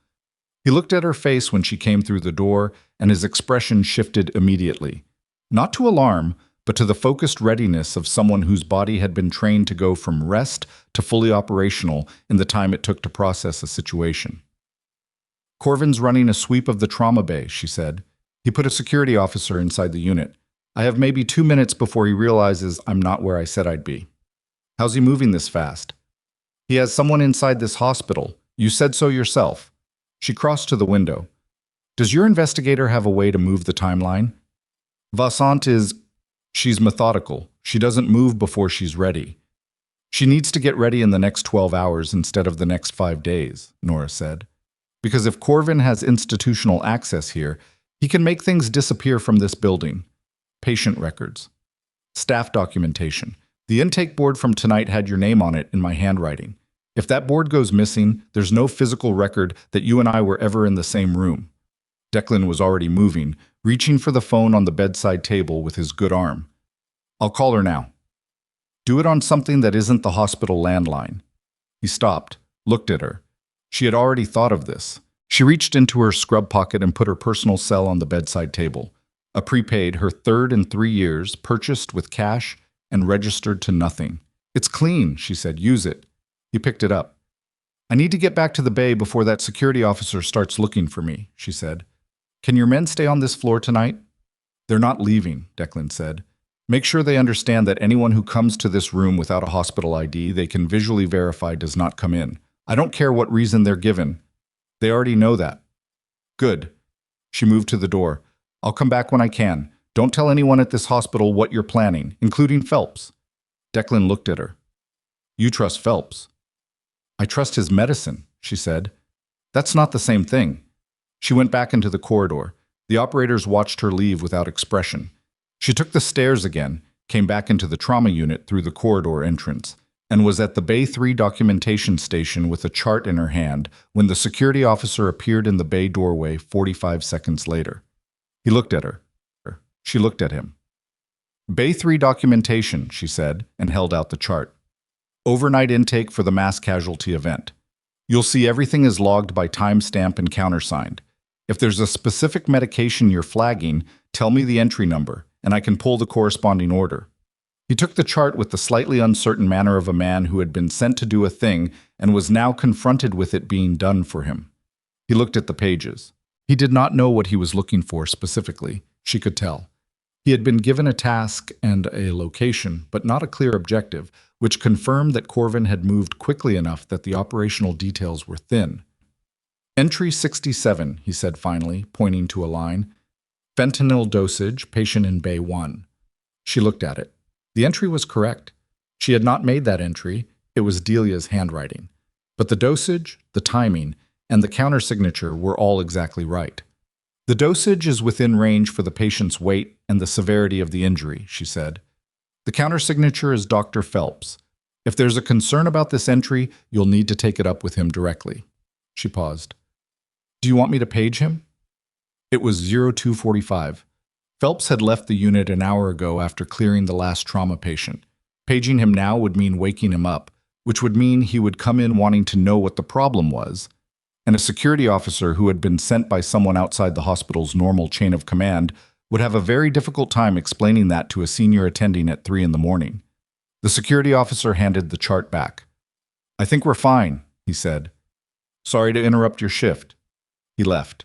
He looked at her face when she came through the door, and his expression shifted immediately. Not to alarm, but to the focused readiness of someone whose body had been trained to go from rest to fully operational in the time it took to process a situation. "Corvin's running a sweep of the trauma bay," she said. "He put a security officer inside the unit. I have maybe 2 minutes before he realizes I'm not where I said I'd be." "How's he moving this fast?" "He has someone inside this hospital. You said so yourself." She crossed to the window. "Does your investigator have a way to move the timeline?" "Vasant is..." "She's methodical. She doesn't move before she's ready." "She needs to get ready in the next 12 hours instead of the next 5 days, Nora said. "Because if Corvin has institutional access here, he can make things disappear from this building. Patient records. Staff documentation. The intake board from tonight had your name on it in my handwriting. If that board goes missing, there's no physical record that you and I were ever in the same room." Declan was already moving, reaching for the phone on the bedside table with his good arm. "I'll call her now." "Do it on something that isn't the hospital landline." He stopped, looked at her. She had already thought of this. She reached into her scrub pocket and put her personal cell on the bedside table. A prepaid, her 3rd in 3 years, purchased with cash, and registered to nothing. "It's clean," she said. "Use it." He picked it up. "I need to get back to the bay before that security officer starts looking for me," she said. "Can your men stay on this floor tonight?" "They're not leaving," Declan said. "Make sure they understand that anyone who comes to this room without a hospital ID they can visually verify does not come in. I don't care what reason they're given. They already know that." "Good." She moved to the door. "I'll come back when I can. Don't tell anyone at this hospital what you're planning, including Phelps." Declan looked at her. "You trust Phelps?" "I trust his medicine," she said. "That's not the same thing." She went back into the corridor. The operators watched her leave without expression. She took the stairs again, came back into the trauma unit through the corridor entrance, and was at the Bay 3 documentation station with a chart in her hand when the security officer appeared in the bay doorway 45 seconds later. He looked at her. She looked at him. "Bay 3 documentation," she said, and held out the chart. "Overnight intake for the mass casualty event. You'll see everything is logged by timestamp and countersigned. If there's a specific medication you're flagging, tell me the entry number, and I can pull the corresponding order." He took the chart with the slightly uncertain manner of a man who had been sent to do a thing and was now confronted with it being done for him. He looked at the pages. He did not know what he was looking for specifically, she could tell. He had been given a task and a location, but not a clear objective, which confirmed that Corvin had moved quickly enough that the operational details were thin. "Entry 67, he said finally, pointing to a line. "Fentanyl dosage, patient in Bay 1. She looked at it. The entry was correct. She had not made that entry. It was Delia's handwriting. But the dosage, the timing, and the countersignature were all exactly right. "The dosage is within range for the patient's weight and the severity of the injury," she said. "The countersignature is Dr. Phelps. If there's a concern about this entry, you'll need to take it up with him directly." She paused. "Do you want me to page him?" It was 0245. Phelps had left the unit an hour ago after clearing the last trauma patient. Paging him now would mean waking him up, which would mean he would come in wanting to know what the problem was. And a security officer who had been sent by someone outside the hospital's normal chain of command would have a very difficult time explaining that to a senior attending at 3 in the morning. The security officer handed the chart back. "I think we're fine," he said. "Sorry to interrupt your shift." He left.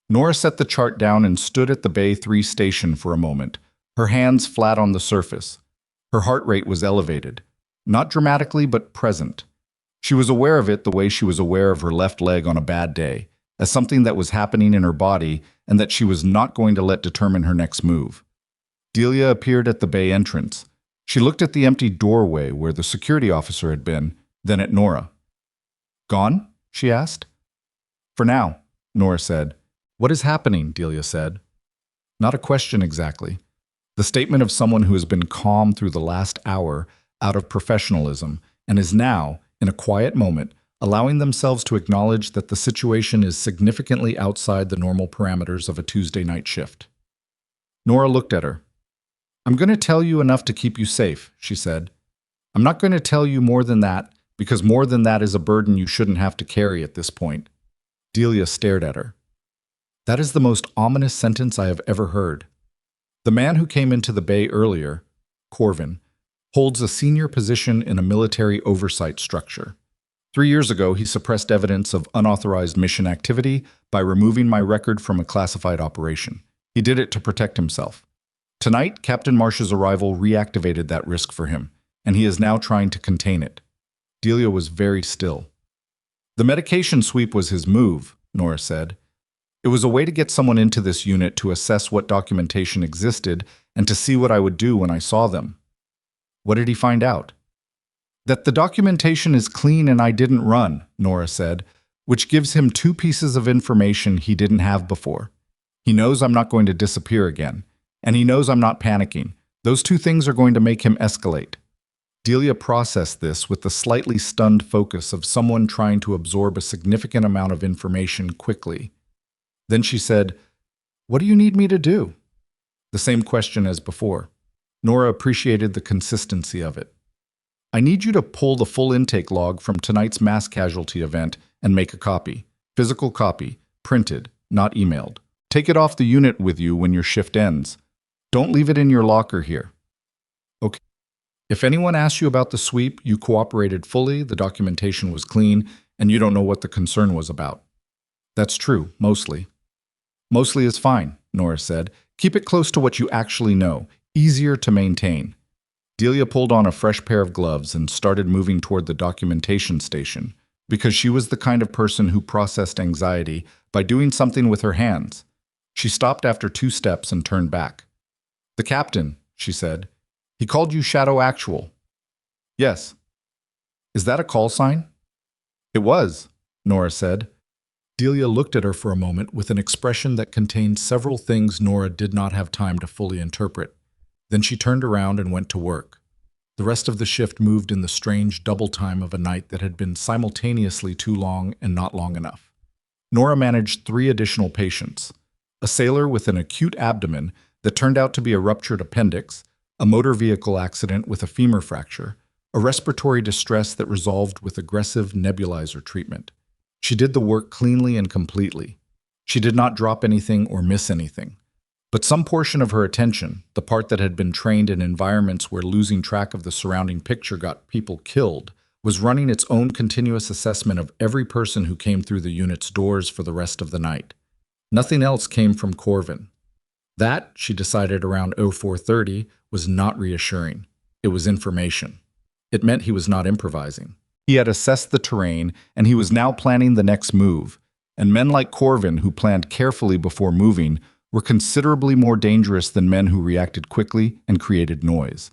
Nora set the chart down and stood at the Bay 3 station for a moment, her hands flat on the surface. Her heart rate was elevated, not dramatically but present. She was aware of it the way she was aware of her left leg on a bad day, as something that was happening in her body and that she was not going to let determine her next move. Delia appeared at the bay entrance. She looked at the empty doorway where the security officer had been, then at Nora. "Gone?" she asked. "For now," Nora said. "What is happening?" Delia said. Not a question exactly. The statement of someone who has been calm through the last hour out of professionalism and is now, in a quiet moment, allowing themselves to acknowledge that the situation is significantly outside the normal parameters of a Tuesday night shift. Nora looked at her. "I'm going to tell you enough to keep you safe," she said. "I'm not going to tell you more than that, because more than that is a burden you shouldn't have to carry at this point." Delia stared at her. "That is the most ominous sentence I have ever heard. The man who came into the bay earlier, Corvin, holds a senior position in a military oversight structure. 3 years ago, he suppressed evidence of unauthorized mission activity by removing my record from a classified operation. He did it to protect himself. Tonight, Captain Marsh's arrival reactivated that risk for him, and he is now trying to contain it." Delia was very still. "The medication sweep was his move," Nora said. "It was a way to get someone into this unit to assess what documentation existed and to see what I would do when I saw them." "What did he find out?" "That the documentation is clean and I didn't run," Nora said, "which gives him 2 pieces of information he didn't have before. He knows I'm not going to disappear again, and he knows I'm not panicking. Those 2 things are going to make him escalate." Delia processed this with the slightly stunned focus of someone trying to absorb a significant amount of information quickly. Then she said, "What do you need me to do?" The same question as before. Nora appreciated the consistency of it. "I need you to pull the full intake log from tonight's mass casualty event and make a copy. Physical copy, printed, not emailed. Take it off the unit with you when your shift ends. Don't leave it in your locker here." "Okay." If anyone asks you about the sweep, you cooperated fully, the documentation was clean, and you don't know what the concern was about. That's true, mostly. Mostly is fine, Nora said. Keep it close to what you actually know. Easier to maintain. Delia pulled on a fresh pair of gloves and started moving toward the documentation station, because she was the kind of person who processed anxiety by doing something with her hands. She stopped after 2 steps and turned back. "The captain," she said. "He called you Shadow Actual." "Yes." "Is that a call sign?" "It was," Nora said. Delia looked at her for a moment with an expression that contained several things Nora did not have time to fully interpret. Then she turned around and went to work. The rest of the shift moved in the strange double time of a night that had been simultaneously too long and not long enough. Nora managed 3 additional patients: a sailor with an acute abdomen that turned out to be a ruptured appendix, a motor vehicle accident with a femur fracture, a respiratory distress that resolved with aggressive nebulizer treatment. She did the work cleanly and completely. She did not drop anything or miss anything. But some portion of her attention, the part that had been trained in environments where losing track of the surrounding picture got people killed, was running its own continuous assessment of every person who came through the unit's doors for the rest of the night. Nothing else came from Corvin. That, she decided around 0430, was not reassuring. It was information. It meant he was not improvising. He had assessed the terrain, and he was now planning the next move. And men like Corvin, who planned carefully before moving, were considerably more dangerous than men who reacted quickly and created noise.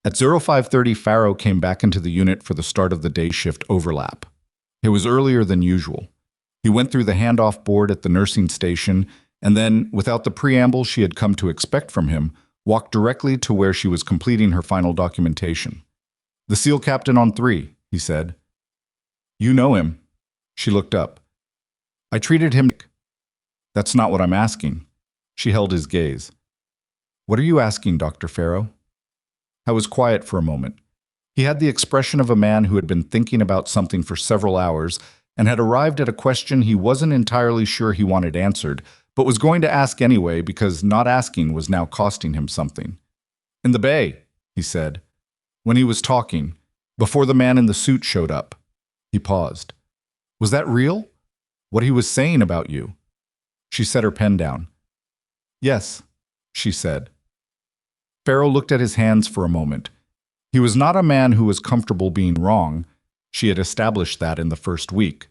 At 0530, Farrow came back into the unit for the start of the day shift overlap. It was earlier than usual. He went through the handoff board at the nursing station, and then, without the preamble she had come to expect from him, walked directly to where she was completing her final documentation. "The SEAL captain on 3, he said. "You know him." She looked up. "I treated him." "That's not what I'm asking." She held his gaze. "What are you asking, Dr. Farrow?" I was quiet for a moment. He had the expression of a man who had been thinking about something for several hours and had arrived at a question he wasn't entirely sure he wanted answered, but was going to ask anyway because not asking was now costing him something. "In the bay," he said. When he was talking, before the man in the suit showed up. He paused. "Was that real? What he was saying about you?" She set her pen down. "Yes," she said. Farrow looked at his hands for a moment. He was not a man who was comfortable being wrong. She had established that in the first week.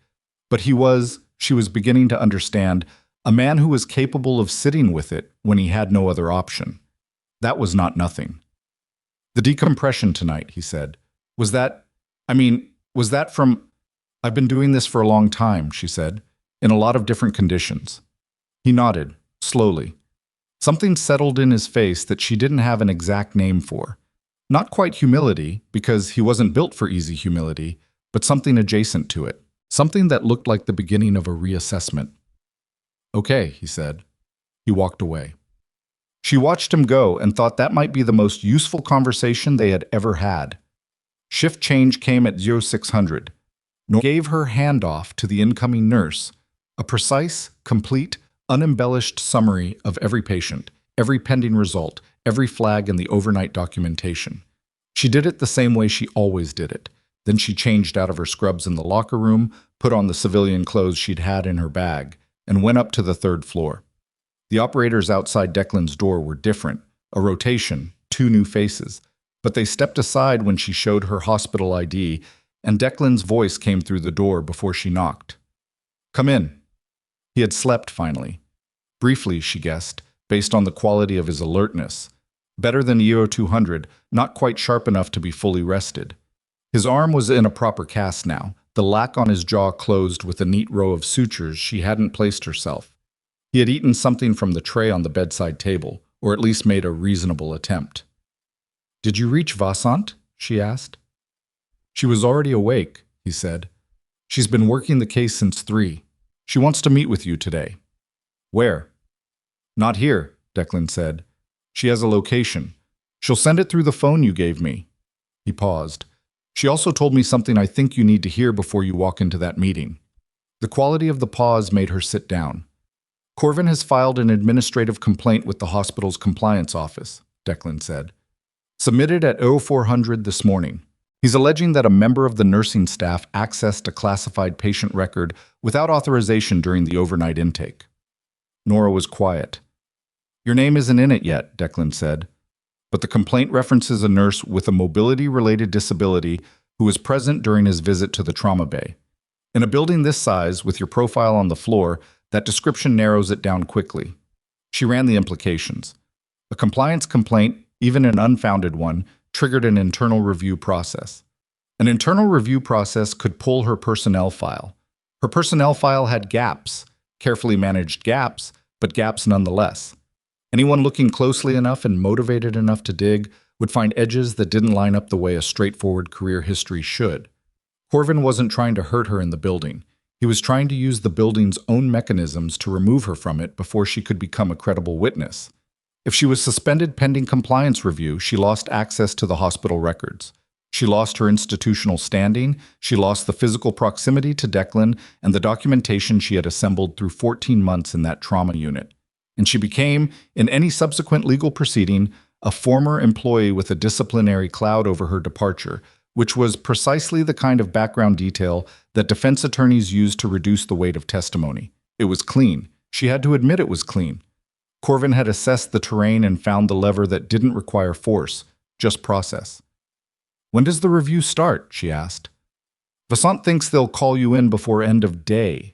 But he was, she was beginning to understand, a man who was capable of sitting with it when he had no other option. That was not nothing. "The decompression tonight," he said. Was that from... "I've been doing this for a long time," she said, "in a lot of different conditions." He nodded, slowly. Something settled in his face that she didn't have an exact name for. Not quite humility, because he wasn't built for easy humility, but something adjacent to it. Something that looked like the beginning of a reassessment. "Okay," he said. He walked away. She watched him go and thought that might be the most useful conversation they had ever had. Shift change came at 0600. Nora gave her handoff to the incoming nurse, a precise, complete, unembellished summary of every patient, every pending result, every flag in the overnight documentation. She did it the same way she always did it. Then she changed out of her scrubs in the locker room, put on the civilian clothes she'd had in her bag, and went up to the 3rd floor. The operators outside Declan's door were different, a rotation, 2 new faces, but they stepped aside when she showed her hospital ID, and Declan's voice came through the door before she knocked. "Come in." He had slept finally. Briefly, she guessed, based on the quality of his alertness. Better than Euro 200, not quite sharp enough to be fully rested. His arm was in a proper cast now, the lac on his jaw closed with a neat row of sutures she hadn't placed herself. He had eaten something from the tray on the bedside table, or at least made a reasonable attempt. "Did you reach Vasant?" she asked. "She was already awake," he said. "She's been working the case since 3. She wants to meet with you today." "Where?" "Not here," Declan said. "She has a location. She'll send it through the phone you gave me." He paused. "She also told me something I think you need to hear before you walk into that meeting." The quality of the pause made her sit down. "Corvin has filed an administrative complaint with the hospital's compliance office," Declan said. Submitted at 0400 this morning. He's alleging that a member of the nursing staff accessed a classified patient record without authorization during the overnight intake. Nora was quiet. Your name isn't in it yet, Declan said, but the complaint references a nurse with a mobility-related disability who was present during his visit to the trauma bay. In a building this size, with your profile on the floor, that description narrows it down quickly. She ran the implications. A compliance complaint, even an unfounded one, triggered an internal review process. An internal review process could pull her personnel file. Her personnel file had gaps, carefully managed gaps, but gaps nonetheless. Anyone looking closely enough and motivated enough to dig would find edges that didn't line up the way a straightforward career history should. Corvin wasn't trying to hurt her in the building. He was trying to use the building's own mechanisms to remove her from it before she could become a credible witness. If she was suspended pending compliance review, she lost access to the hospital records. She lost her institutional standing, she lost the physical proximity to Declan and the documentation she had assembled through 14 months in that trauma unit. And she became, in any subsequent legal proceeding, a former employee with a disciplinary cloud over her departure, which was precisely the kind of background detail that defense attorneys used to reduce the weight of testimony. It was clean. She had to admit it was clean. Corvin had assessed the terrain and found the lever that didn't require force, just process. When does the review start? She asked. Vasant thinks they'll call you in before end of day.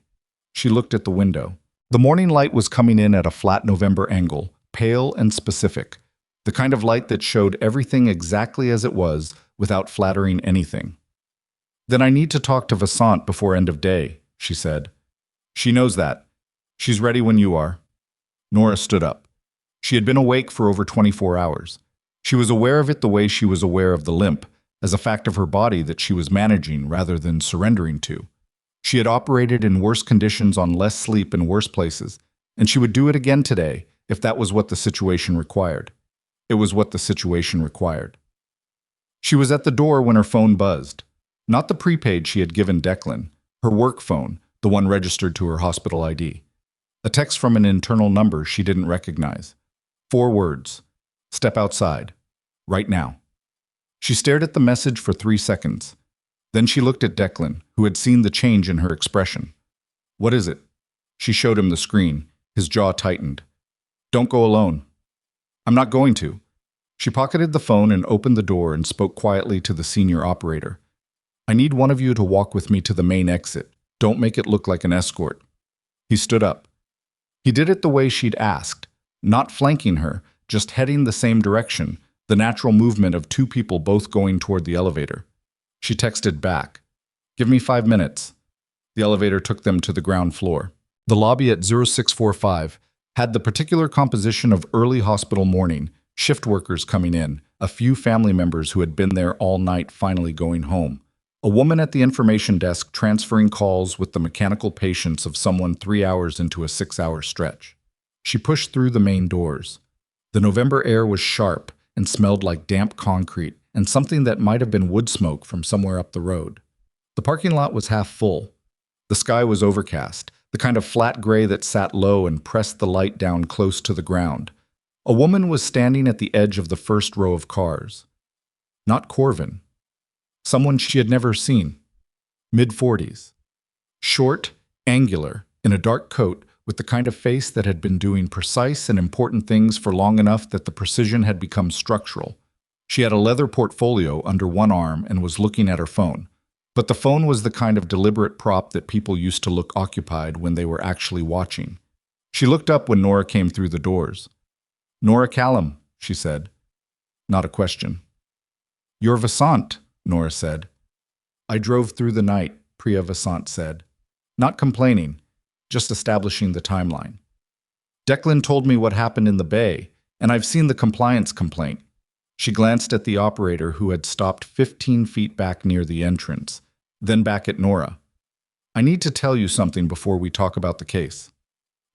She looked at the window. The morning light was coming in at a flat November angle, pale and specific, the kind of light that showed everything exactly as it was without flattering anything. Then I need to talk to Vasant before end of day, she said. She knows that. She's ready when you are. Nora stood up. She had been awake for over 24 hours. She was aware of it the way she was aware of the limp, as a fact of her body that she was managing rather than surrendering to. She had operated in worse conditions on less sleep in worse places, and she would do it again today if that was what the situation required. It was what the situation required. She was at the door when her phone buzzed. Not the prepaid she had given Declan, her work phone, the one registered to her hospital ID. A text from an internal number she didn't recognize. 4 words. Step outside. Right now. She stared at the message for 3 seconds. Then she looked at Declan, who had seen the change in her expression. What is it? She showed him the screen. His jaw tightened. Don't go alone. I'm not going to. She pocketed the phone and opened the door and spoke quietly to the senior operator. I need one of you to walk with me to the main exit. Don't make it look like an escort. He stood up. He did it the way she'd asked, not flanking her, just heading the same direction, the natural movement of 2 people both going toward the elevator. She texted back. Give me 5 minutes. The elevator took them to the ground floor. The lobby at 0645 had the particular composition of early hospital morning, shift workers coming in, a few family members who had been there all night finally going home, a woman at the information desk transferring calls with the mechanical patience of someone 3 hours into a 6-hour stretch. She pushed through the main doors. The November air was sharp and smelled like damp concrete and something that might have been wood smoke from somewhere up the road. The parking lot was half full. The sky was overcast, the kind of flat gray that sat low and pressed the light down close to the ground. A woman was standing at the edge of the first row of cars. Not Corvin. Someone she had never seen. Mid-40s. Short, angular, in a dark coat, with the kind of face that had been doing precise and important things for long enough that the precision had become structural. She had a leather portfolio under one arm and was looking at her phone. But the phone was the kind of deliberate prop that people used to look occupied when they were actually watching. She looked up when Nora came through the doors. Nora Callum, she said. Not a question. You're Vasant, Nora said. I drove through the night, Priya Vasant said. Not complaining, just establishing the timeline. Declan told me what happened in the bay, and I've seen the compliance complaint. She glanced at the operator who had stopped 15 feet back near the entrance, then back at Nora. I need to tell you something before we talk about the case.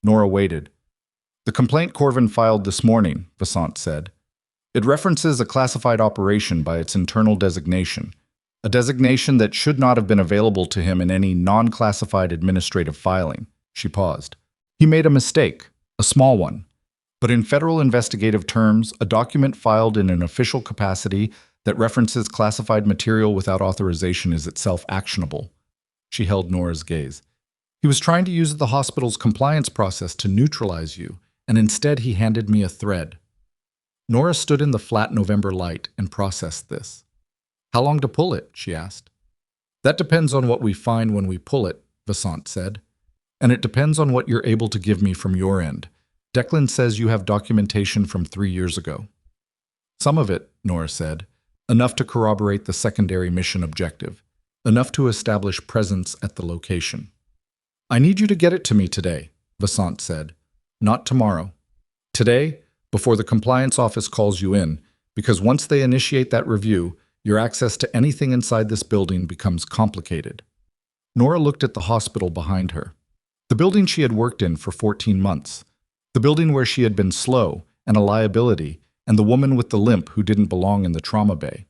Nora waited. The complaint Corvin filed this morning, Vasant said. It references a classified operation by its internal designation, a designation that should not have been available to him in any non-classified administrative filing. She paused. He made a mistake, a small one. But in federal investigative terms, a document filed in an official capacity that references classified material without authorization is itself actionable. She held Nora's gaze. He was trying to use the hospital's compliance process to neutralize you, and instead he handed me a thread. Nora stood in the flat November light and processed this. How long to pull it? She asked. That depends on what we find when we pull it, Vasant said. And it depends on what you're able to give me from your end. Declan says you have documentation from 3 years ago. Some of it, Nora said, enough to corroborate the secondary mission objective, enough to establish presence at the location. I need you to get it to me today, Vasant said. Not tomorrow. Today, before the compliance office calls you in, because once they initiate that review, your access to anything inside this building becomes complicated. Nora looked at the hospital behind her. The building she had worked in for 14 months. The building where she had been slow and a liability, and the woman with the limp who didn't belong in the trauma bay.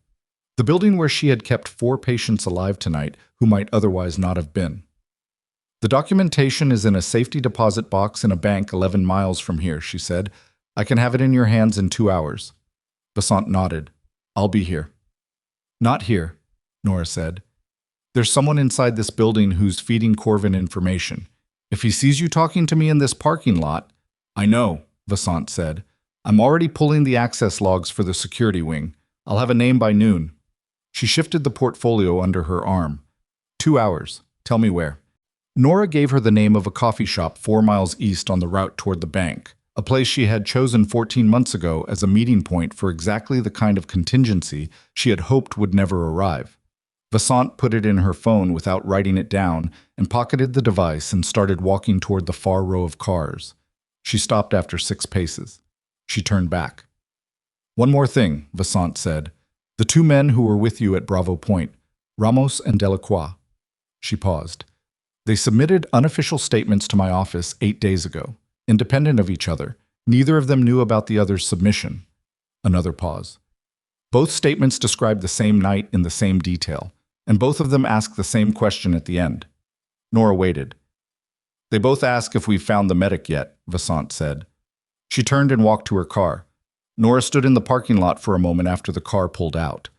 The building where she had kept 4 patients alive tonight who might otherwise not have been. The documentation is in a safety deposit box in a bank 11 miles from here, she said. I can have it in your hands in 2 hours. Vasant nodded. I'll be here. Not here, Nora said. There's someone inside this building who's feeding Corvin information. If he sees you talking to me in this parking lot— I know, Vasant said. I'm already pulling the access logs for the security wing. I'll have a name by noon. She shifted the portfolio under her arm. 2 hours. Tell me where. Nora gave her the name of a coffee shop 4 miles east on the route toward the bank, a place she had chosen 14 months ago as a meeting point for exactly the kind of contingency she had hoped would never arrive. Vasant put it in her phone without writing it down and pocketed the device and started walking toward the far row of cars. She stopped after 6 paces. She turned back. One more thing, Vasant said. The 2 men who were with you at Bravo Point, Ramos and Delacroix. She paused. They submitted unofficial statements to my office 8 days ago, independent of each other. Neither of them knew about the other's submission. Another pause. Both statements describe the same night in the same detail, and both of them ask the same question at the end. Nora waited. They both ask if we've found the medic yet, Vasant said. She turned and walked to her car. Nora stood in the parking lot for a moment after the car pulled out.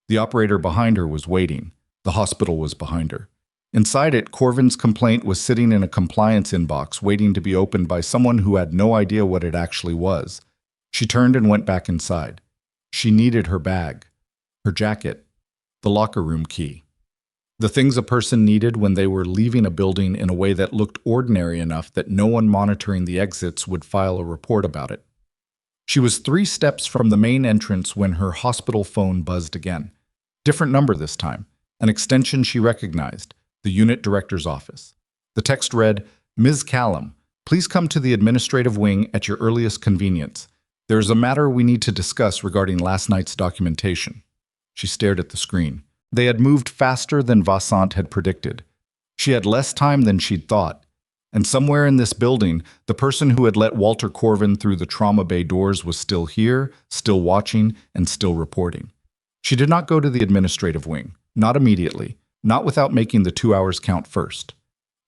The operator behind her was waiting. The hospital was behind her. Inside it, Corvin's complaint was sitting in a compliance inbox waiting to be opened by someone who had no idea what it actually was. She turned and went back inside. She needed her bag, her jacket, the locker room key. The things a person needed when they were leaving a building in a way that looked ordinary enough that no one monitoring the exits would file a report about it. She was 3 steps from the main entrance when her hospital phone buzzed again. Different number this time, an extension she recognized, the unit director's office. The text read, Ms. Callum, please come to the administrative wing at your earliest convenience. There is a matter we need to discuss regarding last night's documentation. She stared at the screen. They had moved faster than Vasant had predicted. She had less time than she'd thought. And somewhere in this building, the person who had let Walter Corvin through the trauma bay doors was still here, still watching, and still reporting. She did not go to the administrative wing, not immediately, not without making the 2 hours count first.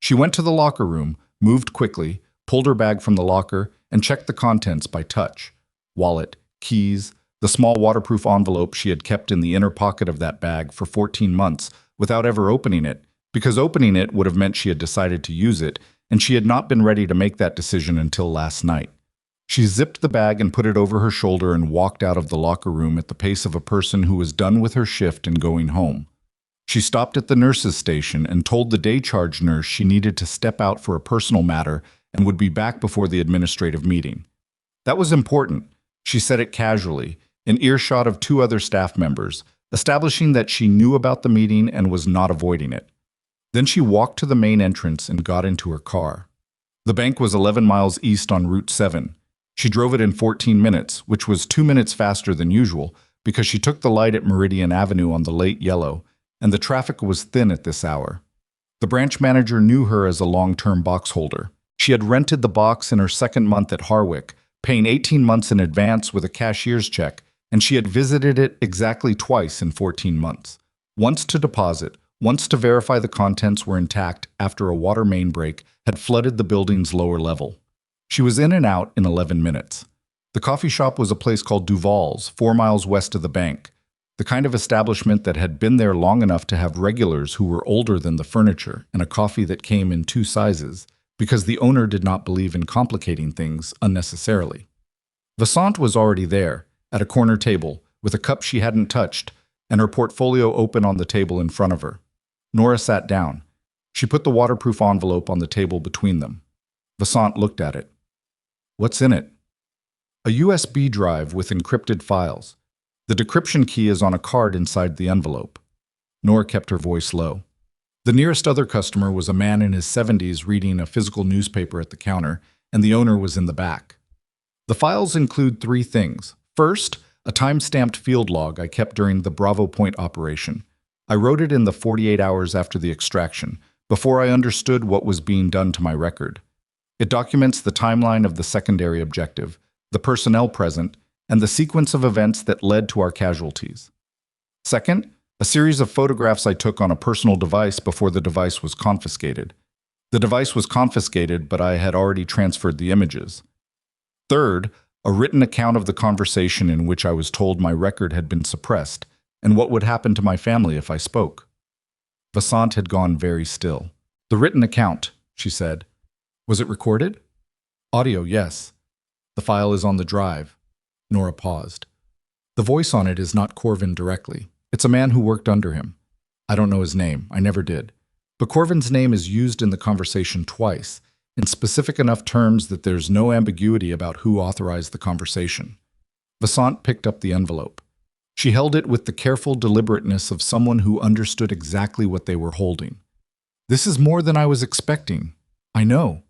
She went to the locker room, moved quickly, pulled her bag from the locker, and checked the contents by touch. Wallet, keys, the small waterproof envelope she had kept in the inner pocket of that bag for 14 months without ever opening it, because opening it would have meant she had decided to use it, and she had not been ready to make that decision until last night. She zipped the bag and put it over her shoulder and walked out of the locker room at the pace of a person who was done with her shift and going home. She stopped at the nurse's station and told the day charge nurse she needed to step out for a personal matter and would be back before the administrative meeting. That was important. She said it casually, in earshot of 2 other staff members, establishing that she knew about the meeting and was not avoiding it. Then she walked to the main entrance and got into her car. The bank was 11 miles east on Route 7. She drove it in 14 minutes, which was 2 minutes faster than usual because she took the light at Meridian Avenue on the late yellow, and the traffic was thin at this hour. The branch manager knew her as a long-term box holder. She had rented the box in her 2nd month at Harwick, paying 18 months in advance with a cashier's check, and she had visited it exactly twice in 14 months. Once to deposit, once to verify the contents were intact after a water main break had flooded the building's lower level. She was in and out in 11 minutes. The coffee shop was a place called Duval's, 4 miles west of the bank, the kind of establishment that had been there long enough to have regulars who were older than the furniture and a coffee that came in 2 sizes, because the owner did not believe in complicating things unnecessarily. Vasant was already there, at a corner table, with a cup she hadn't touched, and her portfolio open on the table in front of her. Nora sat down. She put the waterproof envelope on the table between them. Vasant looked at it. What's in it? A USB drive with encrypted files. The decryption key is on a card inside the envelope. Nora kept her voice low. The nearest other customer was a man in his 70s reading a physical newspaper at the counter, and the owner was in the back. The files include 3 things. First, a time-stamped field log I kept during the Bravo Point operation. I wrote it in the 48 hours after the extraction, before I understood what was being done to my record. It documents the timeline of the secondary objective, the personnel present, and the sequence of events that led to our casualties. Second, a series of photographs I took on a personal device before the device was confiscated. The device was confiscated, but I had already transferred the images. Third, a written account of the conversation in which I was told my record had been suppressed and what would happen to my family if I spoke. Vasant had gone very still. The written account, she said. Was it recorded? Audio, yes. The file is on the drive. Nora paused. The voice on it is not Corvin directly. It's a man who worked under him. I don't know his name. I never did. But Corvin's name is used in the conversation twice, in specific enough terms that there's no ambiguity about who authorized the conversation. Vasant picked up the envelope. She held it with the careful deliberateness of someone who understood exactly what they were holding. This is more than I was expecting. I know.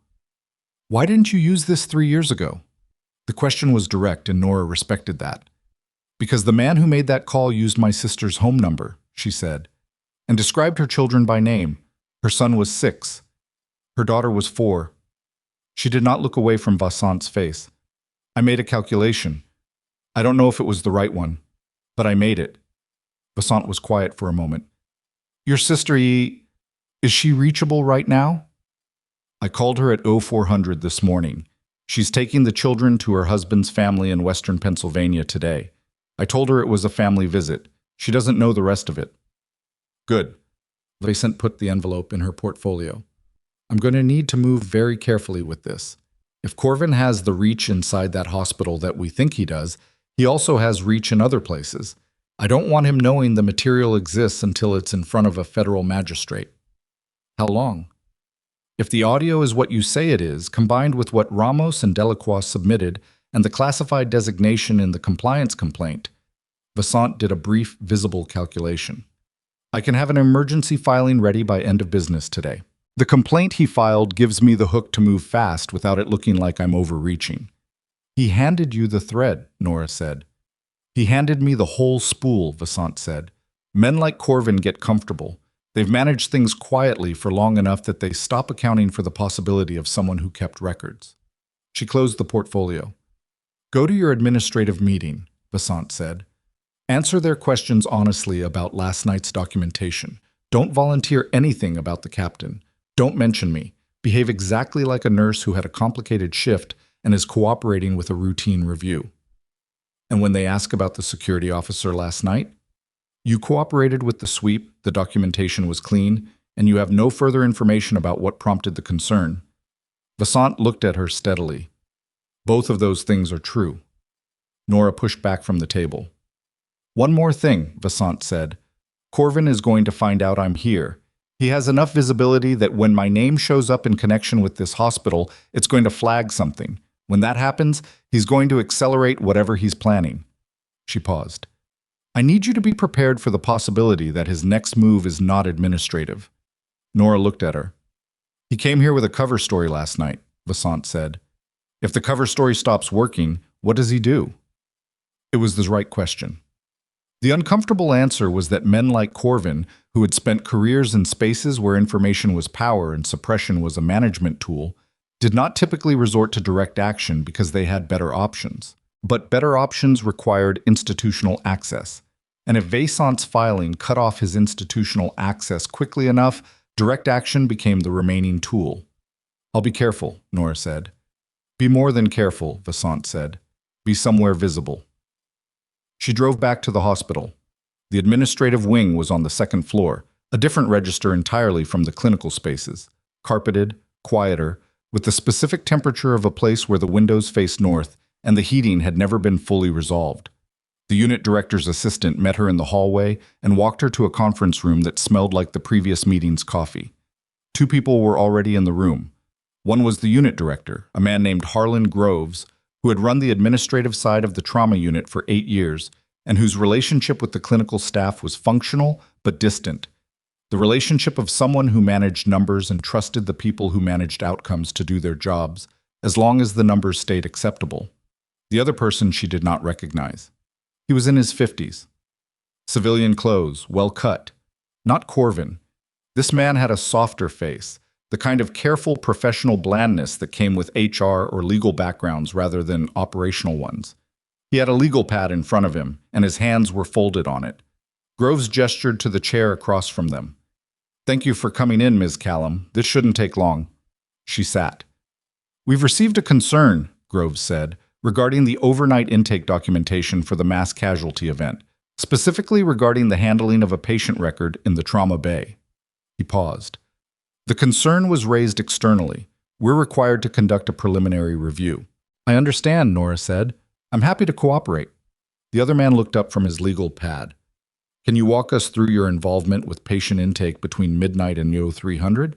Why didn't you use this 3 years ago? The question was direct, and Nora respected that. Because the man who made that call used my sister's home number, she said, and described her children by name. Her son was 6. Her daughter was 4. She did not look away from Vasant's face. I made a calculation. I don't know if it was the right one, but I made it. Vasant was quiet for a moment. Your sister, is she reachable right now? I called her at 0400 this morning. She's taking the children to her husband's family in western Pennsylvania today. I told her it was a family visit. She doesn't know the rest of it. Good. Vasant put the envelope in her portfolio. I'm going to need to move very carefully with this. If Corvin has the reach inside that hospital that we think he does, he also has reach in other places. I don't want him knowing the material exists until it's in front of a federal magistrate. How long? If the audio is what you say it is, combined with what Ramos and Delacroix submitted and the classified designation in the compliance complaint, Vasant did a brief, visible calculation. I can have an emergency filing ready by end of business today. The complaint he filed gives me the hook to move fast without it looking like I'm overreaching. He handed you the thread, Nora said. He handed me the whole spool, Vasant said. Men like Corvin get comfortable. They've managed things quietly for long enough that they stop accounting for the possibility of someone who kept records. She closed the portfolio. Go to your administrative meeting, Vasant said. Answer their questions honestly about last night's documentation. Don't volunteer anything about the captain. Don't mention me. Behave exactly like a nurse who had a complicated shift and is cooperating with a routine review. And when they ask about the security officer last night, you cooperated with the sweep, the documentation was clean, and you have no further information about what prompted the concern. Vasant looked at her steadily. Both of those things are true. Nora pushed back from the table. One more thing, Vasant said. Corvin is going to find out I'm here. He has enough visibility that when my name shows up in connection with this hospital, it's going to flag something. When that happens, he's going to accelerate whatever he's planning. She paused. I need you to be prepared for the possibility that his next move is not administrative. Nora looked at her. He came here with a cover story last night, Vasant said. If the cover story stops working, what does he do? It was the right question. The uncomfortable answer was that men like Corvin, who had spent careers in spaces where information was power and suppression was a management tool, did not typically resort to direct action because they had better options. But better options required institutional access. And if Vasant's filing cut off his institutional access quickly enough, direct action became the remaining tool. I'll be careful, Nora said. Be more than careful, Vasant said. Be somewhere visible. She drove back to the hospital. The administrative wing was on the second floor, a different register entirely from the clinical spaces, carpeted, quieter, with the specific temperature of a place where the windows faced north and the heating had never been fully resolved. The unit director's assistant met her in the hallway and walked her to a conference room that smelled like the previous meeting's coffee. Two people were already in the room. One was the unit director, a man named Harlan Groves, who had run the administrative side of the trauma unit for 8 years and whose relationship with the clinical staff was functional but distant. The relationship of someone who managed numbers and trusted the people who managed outcomes to do their jobs, as long as the numbers stayed acceptable. The other person she did not recognize. He was in his 50s. Civilian clothes, well cut. Not Corvin. This man had a softer face, the kind of careful professional blandness that came with HR or legal backgrounds rather than operational ones. He had a legal pad in front of him, and his hands were folded on it. Groves gestured to the chair across from them. "Thank you for coming in, Ms. Callum. This shouldn't take long." She sat. "We've received a concern," Groves said, regarding the overnight intake documentation for the mass casualty event, specifically regarding the handling of a patient record in the trauma bay. He paused. "The concern was raised externally. We're required to conduct a preliminary review." "I understand," Nora said. "I'm happy to cooperate." The other man looked up from his legal pad. "Can you walk us through your involvement with patient intake between midnight and 0300?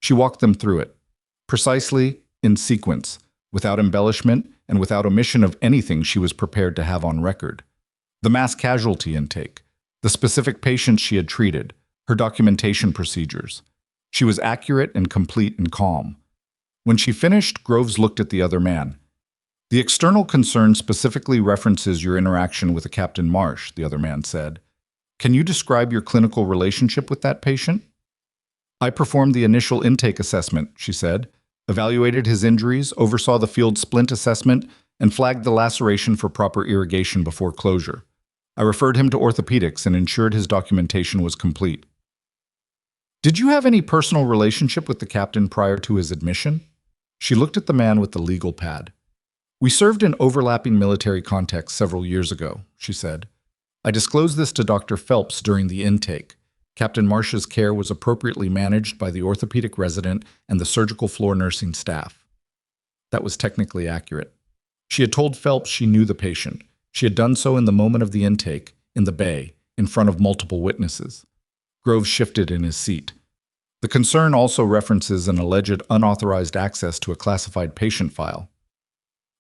She walked them through it. Precisely, in sequence, without embellishment and without omission of anything she was prepared to have on record. The mass casualty intake, the specific patients she had treated, her documentation procedures. She was accurate and complete and calm. When she finished, Groves looked at the other man. "The external concern specifically references your interaction with a Captain Marsh," the other man said. "Can you describe your clinical relationship with that patient?" "I performed the initial intake assessment," she said, "evaluated his injuries, oversaw the field splint assessment, and flagged the laceration for proper irrigation before closure. I referred him to orthopedics and ensured his documentation was complete." "Did you have any personal relationship with the captain prior to his admission?" She looked at the man with the legal pad. "We served in overlapping military contexts several years ago," she said. "I disclosed this to Dr. Phelps during the intake. Captain Marsh's care was appropriately managed by the orthopedic resident and the surgical floor nursing staff." That was technically accurate. She had told Phelps she knew the patient. She had done so in the moment of the intake, in the bay, in front of multiple witnesses. Groves shifted in his seat. "The concern also references an alleged unauthorized access to a classified patient file."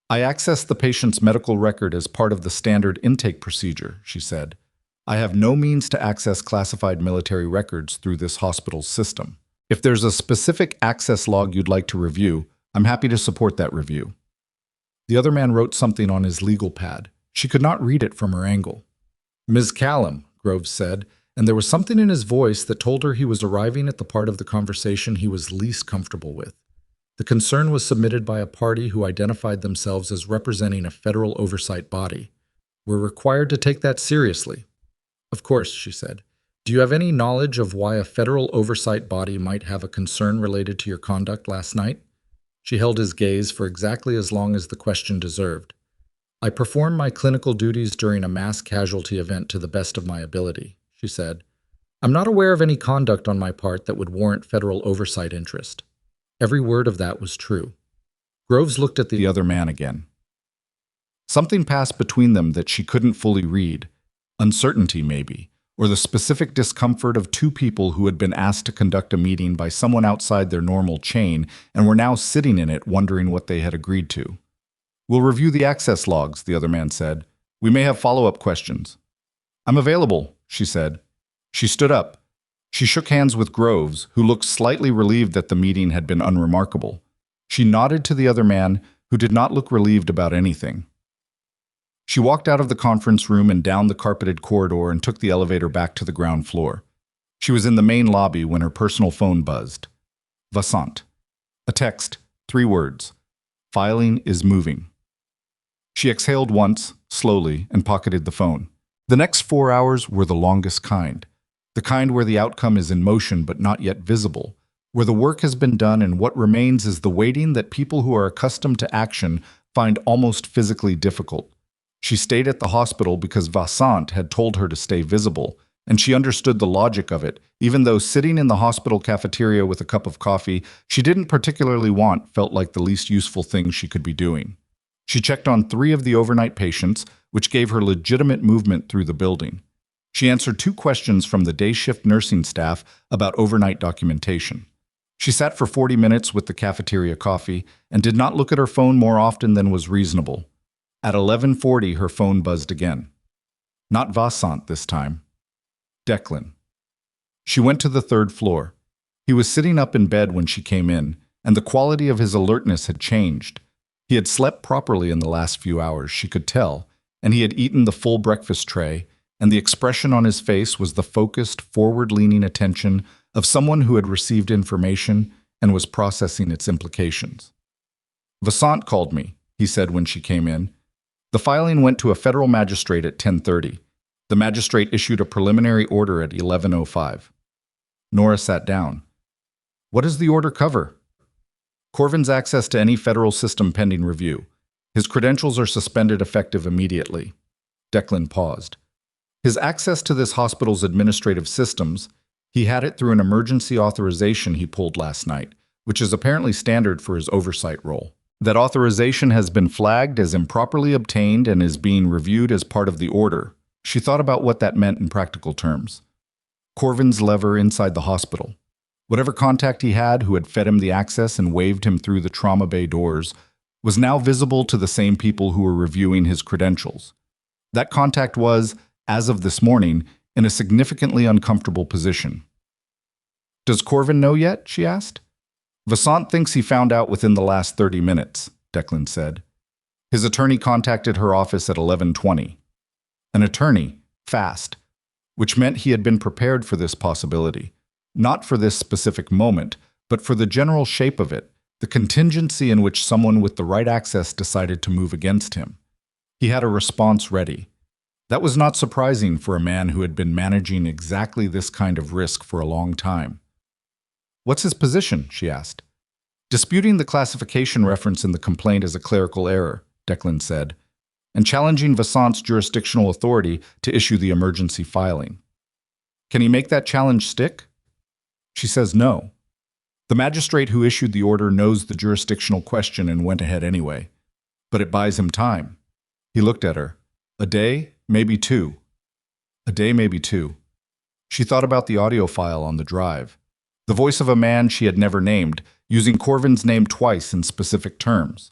"I accessed the patient's medical record as part of the standard intake procedure," she said. "I have no means to access classified military records through this hospital's system. If there's a specific access log you'd like to review, I'm happy to support that review." The other man wrote something on his legal pad. She could not read it from her angle. "Ms. Callum," Groves said, and there was something in his voice that told her he was arriving at the part of the conversation he was least comfortable with. The concern was submitted by a party who identified themselves as representing a federal oversight body. "We're required to take that seriously." "Of course," she said. "Do you have any knowledge of why a federal oversight body might have a concern related to your conduct last night?" She held his gaze for exactly as long as the question deserved. "I performed my clinical duties during a mass casualty event to the best of my ability," she said. "I'm not aware of any conduct on my part that would warrant federal oversight interest." Every word of that was true. Groves looked at the other man again. Something passed between them that she couldn't fully read. Uncertainty, maybe, or the specific discomfort of two people who had been asked to conduct a meeting by someone outside their normal chain and were now sitting in it wondering what they had agreed to. "We'll review the access logs," the other man said. "We may have follow-up questions." "I'm available," she said. She stood up. She shook hands with Groves, who looked slightly relieved that the meeting had been unremarkable. She nodded to the other man, who did not look relieved about anything. She walked out of the conference room and down the carpeted corridor and took the elevator back to the ground floor. She was in the main lobby when her personal phone buzzed. Vasant. A text, 3 words. "Filing is moving." She exhaled once, slowly, and pocketed the phone. The next 4 hours were the longest kind. The kind where the outcome is in motion but not yet visible, where the work has been done and what remains is the waiting that people who are accustomed to action find almost physically difficult. She stayed at the hospital because Vasant had told her to stay visible, and she understood the logic of it, even though sitting in the hospital cafeteria with a cup of coffee she didn't particularly want felt like the least useful thing she could be doing. She checked on 3 of the overnight patients, which gave her legitimate movement through the building. She answered 2 questions from the day shift nursing staff about overnight documentation. She sat for 40 minutes with the cafeteria coffee and did not look at her phone more often than was reasonable. At 11:40, her phone buzzed again. Not Vasant this time. Declan. She went to the 3rd floor. He was sitting up in bed when she came in, and the quality of his alertness had changed. He had slept properly in the last few hours, she could tell, and he had eaten the full breakfast tray, and the expression on his face was the focused, forward-leaning attention of someone who had received information and was processing its implications. Vasant called me, he said when she came in. The filing went to a federal magistrate at 10:30. The magistrate issued a preliminary order at 11:05. Nora sat down. What does the order cover? Corvin's access to any federal system pending review. His credentials are suspended effective immediately. Declan paused. His access to this hospital's administrative systems, he had it through an emergency authorization he pulled last night, which is apparently standard for his oversight role. That authorization has been flagged as improperly obtained and is being reviewed as part of the order. She thought about what that meant in practical terms. Corvin's lever inside the hospital. Whatever contact he had who had fed him the access and waved him through the trauma bay doors was now visible to the same people who were reviewing his credentials. That contact was, as of this morning, in a significantly uncomfortable position. Does Corvin know yet? She asked. Vasant thinks he found out within the last 30 minutes, Declan said. His attorney contacted her office at 11:20. An attorney, fast, which meant he had been prepared for this possibility. Not for this specific moment, but for the general shape of it, the contingency in which someone with the right access decided to move against him. He had a response ready. That was not surprising for a man who had been managing exactly this kind of risk for a long time. What's his position? She asked. Disputing the classification reference in the complaint as a clerical error, Declan said, and challenging Vasant's jurisdictional authority to issue the emergency filing. Can he make that challenge stick? She says no. The magistrate who issued the order knows the jurisdictional question and went ahead anyway. But it buys him time. He looked at her. A day, maybe 2. A day, maybe 2. She thought about the audio file on the drive. The voice of a man she had never named, using Corvin's name twice in specific terms.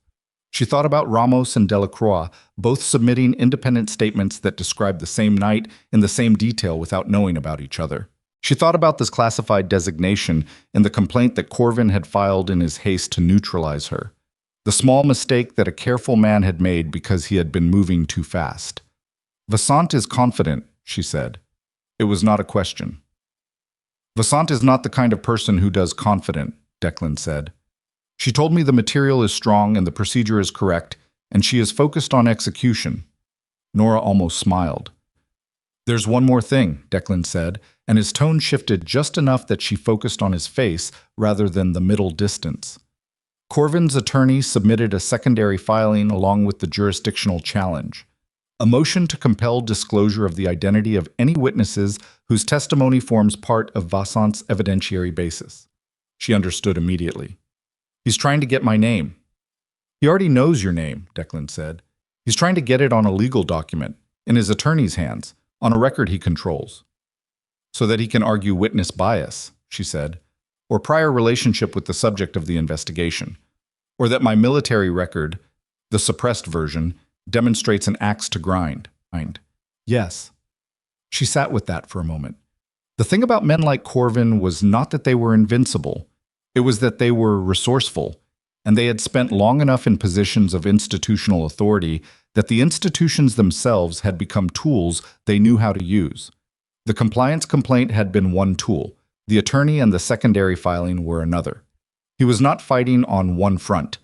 She thought about Ramos and Delacroix, both submitting independent statements that described the same night in the same detail without knowing about each other. She thought about this classified designation in the complaint that Corvin had filed in his haste to neutralize her. The small mistake that a careful man had made because he had been moving too fast. Vasant is confident, she said. It was not a question. Vasant is not the kind of person who does confident, Declan said. She told me the material is strong and the procedure is correct, and she is focused on execution. Nora almost smiled. There's one more thing, Declan said, and his tone shifted just enough that she focused on his face rather than the middle distance. Corvin's attorney submitted a secondary filing along with the jurisdictional challenge. A motion to compel disclosure of the identity of any witnesses whose testimony forms part of Vasant's evidentiary basis. She understood immediately. He's trying to get my name. He already knows your name, Declan said. He's trying to get it on a legal document, in his attorney's hands, on a record he controls. So that he can argue witness bias, she said, or prior relationship with the subject of the investigation, or that my military record, the suppressed version, demonstrates an axe to grind. Yes. She sat with that for a moment. The thing about men like Corvin was not that they were invincible. It was that they were resourceful, and they had spent long enough in positions of institutional authority that the institutions themselves had become tools they knew how to use. The compliance complaint had been one tool. The attorney and the secondary filing were another. He was not fighting on one front.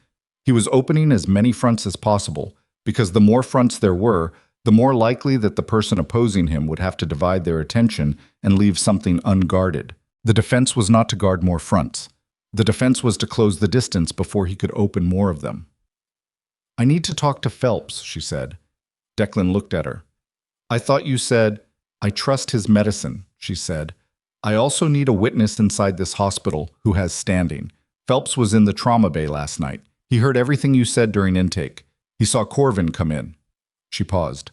He was opening as many fronts as possible, because the more fronts there were, the more likely that the person opposing him would have to divide their attention and leave something unguarded. The defense was not to guard more fronts. The defense was to close the distance before he could open more of them. I need to talk to Phelps, she said. Declan looked at her. I thought you said, I trust his medicine, she said. I also need a witness inside this hospital who has standing. Phelps was in the trauma bay last night. He heard everything you said during intake. He saw Corvin come in. She paused.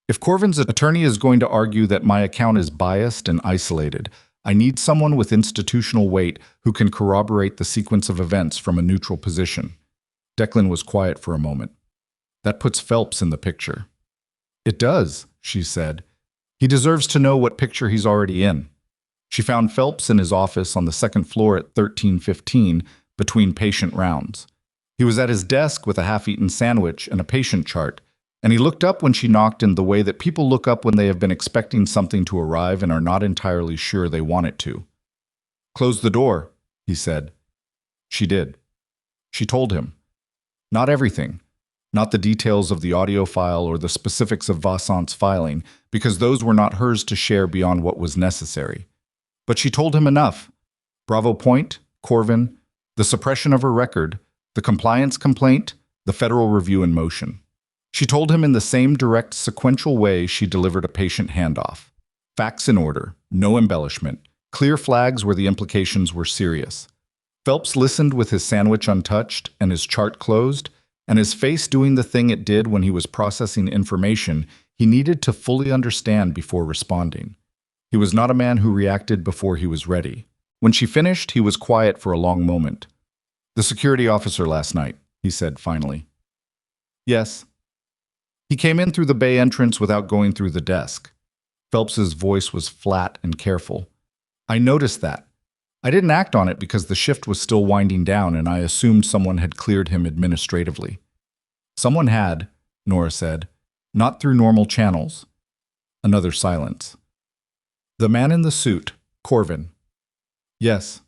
If Corvin's attorney is going to argue that my account is biased and isolated, I need someone with institutional weight who can corroborate the sequence of events from a neutral position. Declan was quiet for a moment. That puts Phelps in the picture. It does, she said. He deserves to know what picture he's already in. She found Phelps in his office on the second floor at 1315 between patient rounds. He was at his desk with a half-eaten sandwich and a patient chart, and he looked up when she knocked in the way that people look up when they have been expecting something to arrive and are not entirely sure they want it to. Close the door, he said. She did. She told him. Not everything. Not the details of the audio file or the specifics of Vassant's filing, because those were not hers to share beyond what was necessary. But she told him enough. Bravo Point, Corvin, the suppression of her record, the compliance complaint, the federal review in motion. She told him in the same direct, sequential way she delivered a patient handoff. Facts in order, no embellishment, clear flags where the implications were serious. Phelps listened with his sandwich untouched and his chart closed, and his face doing the thing it did when he was processing information he needed to fully understand before responding. He was not a man who reacted before he was ready. When she finished, he was quiet for a long moment. The security officer last night, he said finally. Yes. He came in through the bay entrance without going through the desk. Phelps's voice was flat and careful. I noticed that. I didn't act on it because the shift was still winding down and I assumed someone had cleared him administratively. Someone had, Nora said, not through normal channels. Another silence. The man in the suit, Corvin. Yes.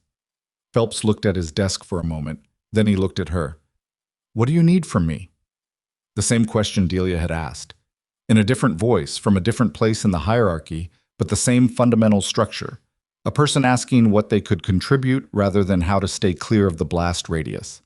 Phelps looked at his desk for a moment. Then he looked at her. What do you need from me? The same question Delia had asked. In a different voice, from a different place in the hierarchy, but the same fundamental structure. A person asking what they could contribute rather than how to stay clear of the blast radius.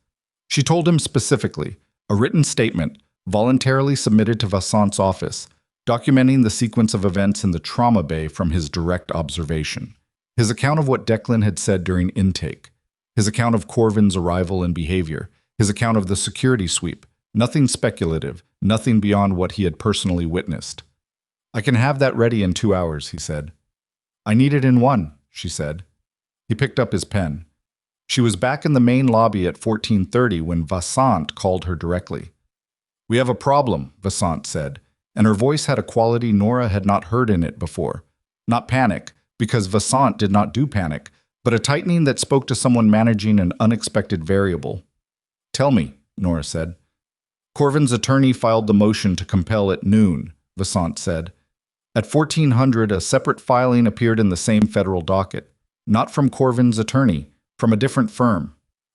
She told him specifically, a written statement, voluntarily submitted to Vassant's office, documenting the sequence of events in the trauma bay from his direct observation. His account of what Declan had said during intake. His account of Corvin's arrival and behavior. His account of the security sweep. Nothing speculative, nothing beyond what he had personally witnessed. I can have that ready in 2 hours, he said. I need it in 1, she said. He picked up his pen. She was back in the main lobby at 14:30 when Vassant called her directly. We have a problem, Vassant said, and her voice had a quality Nora had not heard in it before. Not panic, because Vassant did not do panic, but a tightening that spoke to someone managing an unexpected variable. Tell me, Nora said. Corvin's attorney filed the motion to compel at noon, Vassant said. At 1400, a separate filing appeared in the same federal docket. Not from Corvin's attorney, from a different firm.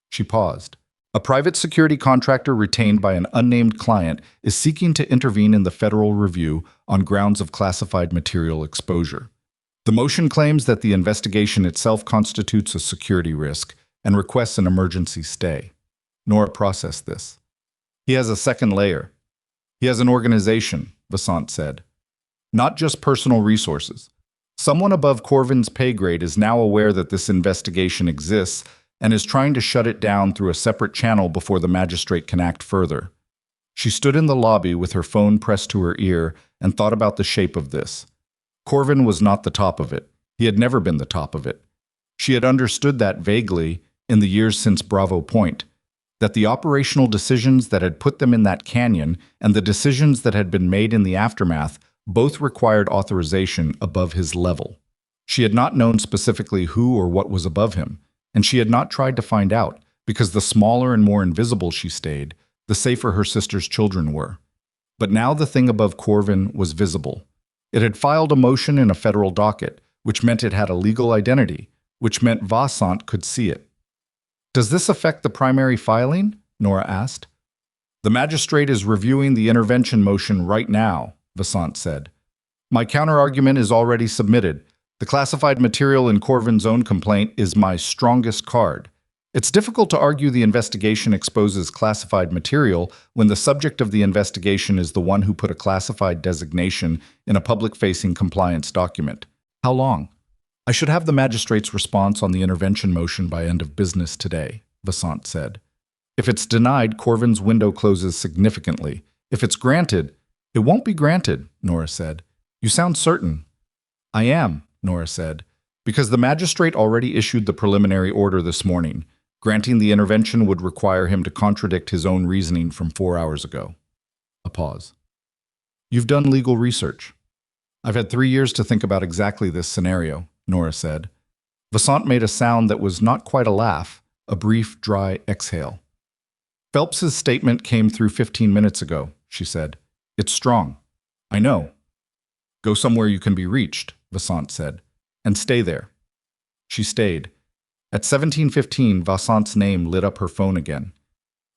She paused. A private security contractor retained by an unnamed client is seeking to intervene in the federal review on grounds of classified material exposure. The motion claims that the investigation itself constitutes a security risk and requests an emergency stay. Nora processed this. He has a second layer. He has an organization, Vassant said. Not just personal resources. Someone above Corvin's pay grade is now aware that this investigation exists and is trying to shut it down through a separate channel before the magistrate can act further. She stood in the lobby with her phone pressed to her ear and thought about the shape of this. Corvin was not the top of it. He had never been the top of it. She had understood that vaguely in the years since Bravo Point, that the operational decisions that had put them in that canyon and the decisions that had been made in the aftermath both required authorization above his level. She had not known specifically who or what was above him, and she had not tried to find out, because the smaller and more invisible she stayed, the safer her sister's children were. But now the thing above Corvin was visible. It had filed a motion in a federal docket, which meant it had a legal identity, which meant Vassant could see it. Does this affect the primary filing? Nora asked. The magistrate is reviewing the intervention motion right now, Vassant said. My counterargument is already submitted. The classified material in Corvin's own complaint is my strongest card. It's difficult to argue the investigation exposes classified material when the subject of the investigation is the one who put a classified designation in a public-facing compliance document. How long? I should have the magistrate's response on the intervention motion by end of business today, Vasant said. If it's denied, Corvin's window closes significantly. If it's granted, it won't be granted, Nora said. You sound certain. I am, Nora said, because the magistrate already issued the preliminary order this morning. Granting the intervention would require him to contradict his own reasoning from 4 hours ago. A pause. You've done legal research. I've had 3 years to think about exactly this scenario, Nora said. Vasant made a sound that was not quite a laugh, a brief, dry exhale. Phelps's statement came through 15 minutes ago, she said. It's strong. I know. Go somewhere you can be reached, Vasant said, and stay there. She stayed. At 17:15, Vasant's name lit up her phone again.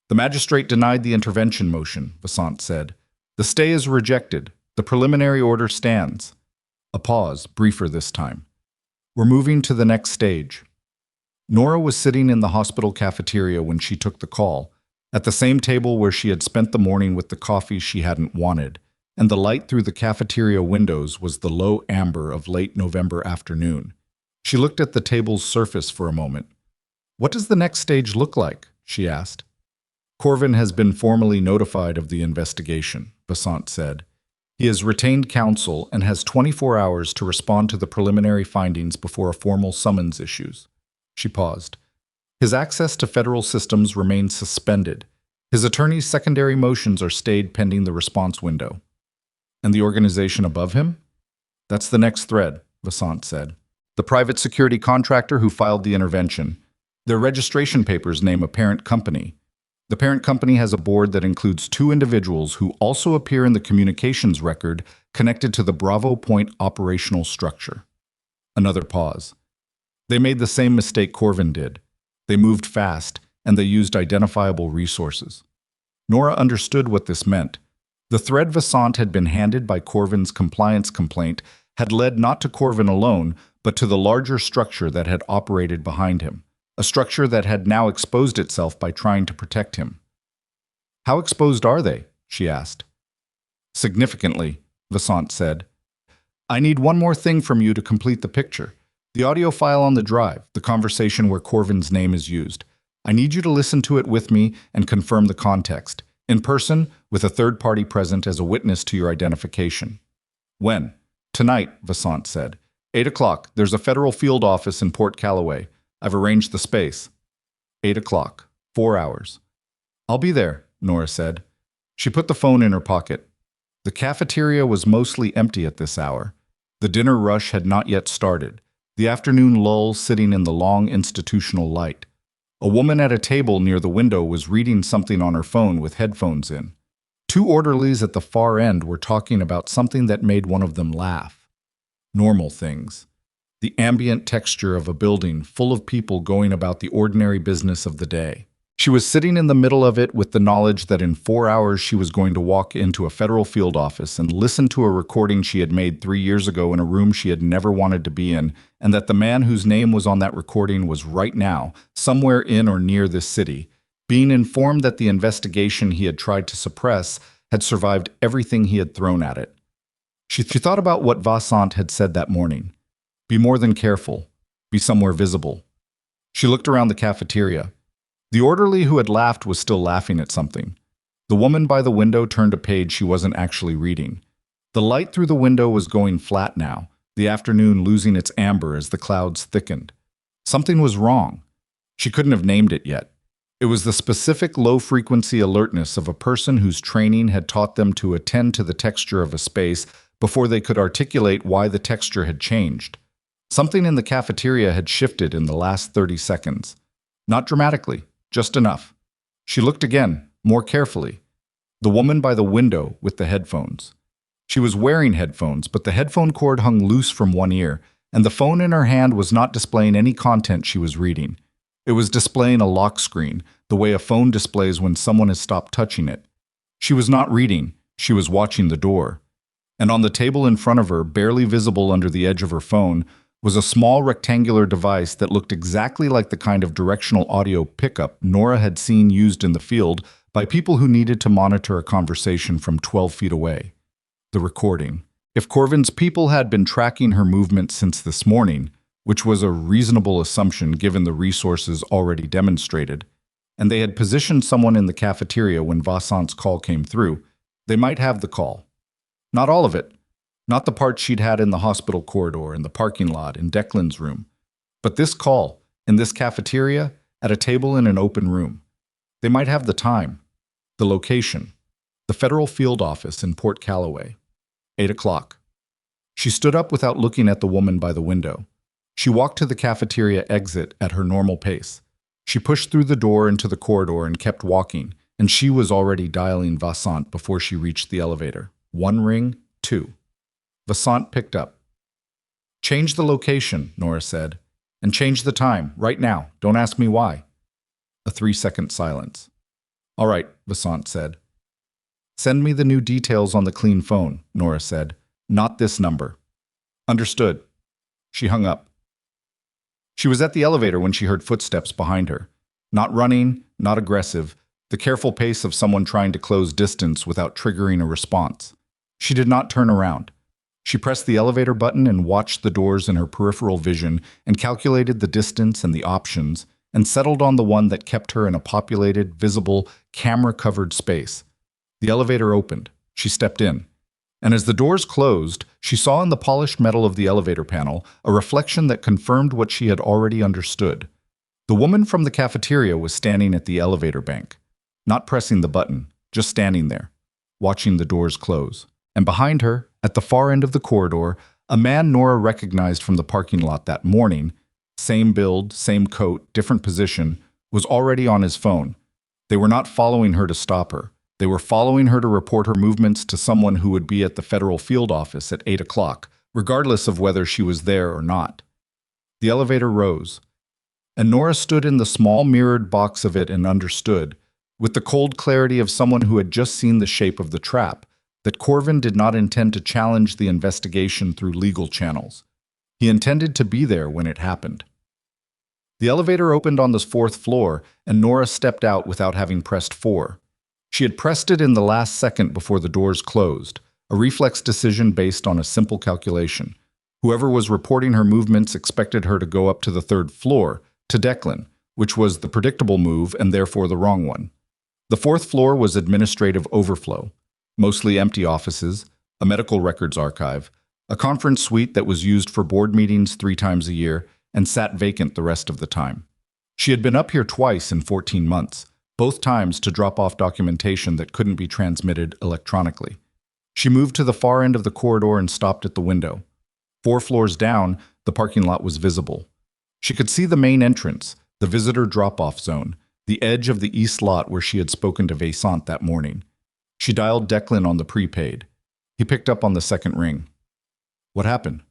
The magistrate denied the intervention motion, Vasant said. The stay is rejected. The preliminary order stands. A pause, briefer this time. We're moving to the next stage. Nora was sitting in the hospital cafeteria when she took the call, at the same table where she had spent the morning with the coffee she hadn't wanted, and the light through the cafeteria windows was the low amber of late November afternoon. She looked at the table's surface for a moment. What does the next stage look like? She asked. Corvin has been formally notified of the investigation, Vasant said. He has retained counsel and has 24 hours to respond to the preliminary findings before a formal summons issues. She paused. His access to federal systems remains suspended. His attorney's secondary motions are stayed pending the response window. And the organization above him? That's the next thread, Vasant said. The private security contractor who filed the intervention. Their registration papers name a parent company. The parent company has a board that includes 2 individuals who also appear in the communications record connected to the Bravo Point operational structure. Another pause. They made the same mistake Corvin did. They moved fast, and they used identifiable resources. Nora understood what this meant. The thread Vasant had been handed by Corvin's compliance complaint had led not to Corvin alone, but to the larger structure that had operated behind him, a structure that had now exposed itself by trying to protect him. How exposed are they? She asked. Significantly, Vasant said. I need one more thing from you to complete the picture. The audio file on the drive, the conversation where Corvin's name is used. I need you to listen to it with me and confirm the context, in person, with a third party present as a witness to your identification. When? Tonight, Vasant said. 8 o'clock. There's a federal field office in Port Callaway. I've arranged the space. 8 o'clock. 4 hours. I'll be there, Nora said. She put the phone in her pocket. The cafeteria was mostly empty at this hour. The dinner rush had not yet started. The afternoon lull sitting in the long institutional light. A woman at a table near the window was reading something on her phone with headphones in. 2 orderlies at the far end were talking about something that made one of them laugh. Normal things. The ambient texture of a building full of people going about the ordinary business of the day. She was sitting in the middle of it with the knowledge that in 4 hours she was going to walk into a federal field office and listen to a recording she had made 3 years ago in a room she had never wanted to be in, and that the man whose name was on that recording was right now, somewhere in or near this city, being informed that the investigation he had tried to suppress had survived everything he had thrown at it. She thought about what Vasant had said that morning. Be more than careful. Be somewhere visible. She looked around the cafeteria. The orderly who had laughed was still laughing at something. The woman by the window turned a page she wasn't actually reading. The light through the window was going flat now, the afternoon losing its amber as the clouds thickened. Something was wrong. She couldn't have named it yet. It was the specific low-frequency alertness of a person whose training had taught them to attend to the texture of a space before they could articulate why the texture had changed. Something in the cafeteria had shifted in the last 30 seconds. Not dramatically, just enough. She looked again, more carefully. The woman by the window with the headphones. She was wearing headphones, but the headphone cord hung loose from one ear, and the phone in her hand was not displaying any content she was reading. It was displaying a lock screen, the way a phone displays when someone has stopped touching it. She was not reading, she was watching the door. And on the table in front of her, barely visible under the edge of her phone, was a small rectangular device that looked exactly like the kind of directional audio pickup Nora had seen used in the field by people who needed to monitor a conversation from 12 feet away. The recording. If Corvin's people had been tracking her movements since this morning, which was a reasonable assumption given the resources already demonstrated, and they had positioned someone in the cafeteria when Vassant's call came through, they might have the call. Not all of it. Not the part she'd had in the hospital corridor, in the parking lot, in Declan's room. But this call, in this cafeteria, at a table in an open room. They might have the time, the location, the federal field office in Port Calloway. 8 o'clock. She stood up without looking at the woman by the window. She walked to the cafeteria exit at her normal pace. She pushed through the door into the corridor and kept walking, and she was already dialing Vassant before she reached the elevator. 1 ring, 2. Vassant picked up. "Change the location," Nora said. "And change the time, right now. Don't ask me why." A 3-second silence. "All right," Vassant said. "Send me the new details on the clean phone," Nora said. "Not this number." "Understood." She hung up. She was at the elevator when she heard footsteps behind her. Not running, not aggressive, the careful pace of someone trying to close distance without triggering a response. She did not turn around. She pressed the elevator button and watched the doors in her peripheral vision and calculated the distance and the options and settled on the one that kept her in a populated, visible, camera-covered space. The elevator opened. She stepped in. And as the doors closed, she saw in the polished metal of the elevator panel a reflection that confirmed what she had already understood. The woman from the cafeteria was standing at the elevator bank, not pressing the button, just standing there, watching the doors close. And behind her, at the far end of the corridor, a man Nora recognized from the parking lot that morning, same build, same coat, different position, was already on his phone. They were not following her to stop her. They were following her to report her movements to someone who would be at the federal field office at 8 o'clock, regardless of whether she was there or not. The elevator rose, and Nora stood in the small mirrored box of it and understood, with the cold clarity of someone who had just seen the shape of the trap, that Corvin did not intend to challenge the investigation through legal channels. He intended to be there when it happened. The elevator opened on the 4th floor, and Nora stepped out without having pressed 4. She had pressed it in the last second before the doors closed, a reflex decision based on a simple calculation. Whoever was reporting her movements expected her to go up to the 3rd floor, to Declan, which was the predictable move and therefore the wrong one. The 4th floor was administrative overflow. Mostly empty offices, a medical records archive, a conference suite that was used for board meetings 3 times a year and sat vacant the rest of the time. She had been up here twice in 14 months, both times to drop off documentation that couldn't be transmitted electronically. She moved to the far end of the corridor and stopped at the window. 4 floors down, the parking lot was visible. She could see the main entrance, the visitor drop-off zone, the edge of the east lot where she had spoken to Vassant that morning. She dialed Declan on the prepaid. He picked up on the 2nd ring. "What happened?"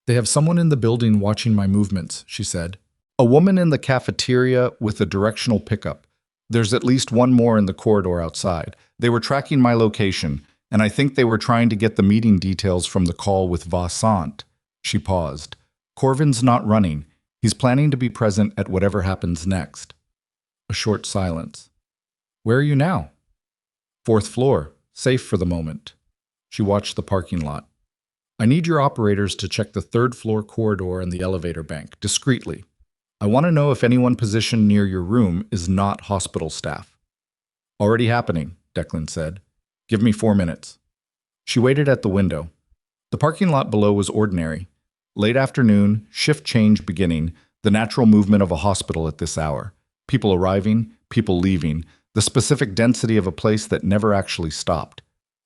"They have someone in the building watching my movements," she said. "A woman in the cafeteria with a directional pickup. There's at least one more in the corridor outside. They were tracking my location, and I think they were trying to get the meeting details from the call with Vassant." She paused. "Corvin's not running. He's planning to be present at whatever happens next." A short silence. "Where are you now?" "4th floor, safe for the moment." She watched the parking lot. "I need your operators to check the 3rd floor corridor and the elevator bank, discreetly. I want to know if anyone positioned near your room is not hospital staff." "Already happening," Declan said. "Give me 4 minutes." She waited at the window. The parking lot below was ordinary. Late afternoon, shift change beginning, the natural movement of a hospital at this hour. People arriving, people leaving, the specific density of a place that never actually stopped.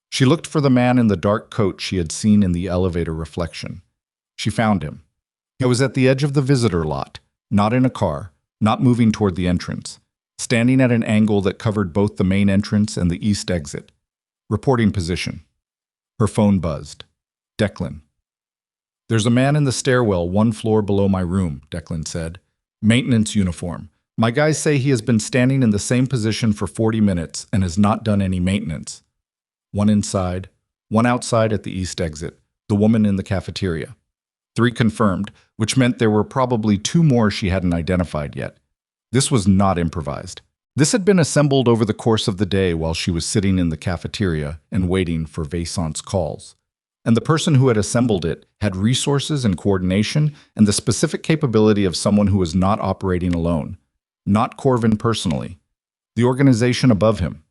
She looked for the man in the dark coat she had seen in the elevator reflection. She found him. He was at the edge of the visitor lot, not in a car, not moving toward the entrance, standing at an angle that covered both the main entrance and the east exit. Reporting position. Her phone buzzed. Declan. "There's a man in the stairwell 1 floor below my room," Declan said. "Maintenance uniform. My guys say he has been standing in the same position for 40 minutes and has not done any maintenance." One inside, one outside at the east exit, the woman in the cafeteria. 3 confirmed, which meant there were probably 2 more she hadn't identified yet. This was not improvised. This had been assembled over the course of the day while she was sitting in the cafeteria and waiting for Vaissant's calls. And the person who had assembled it had resources and coordination and the specific capability of someone who was not operating alone. Not Corvin personally. The organization above him.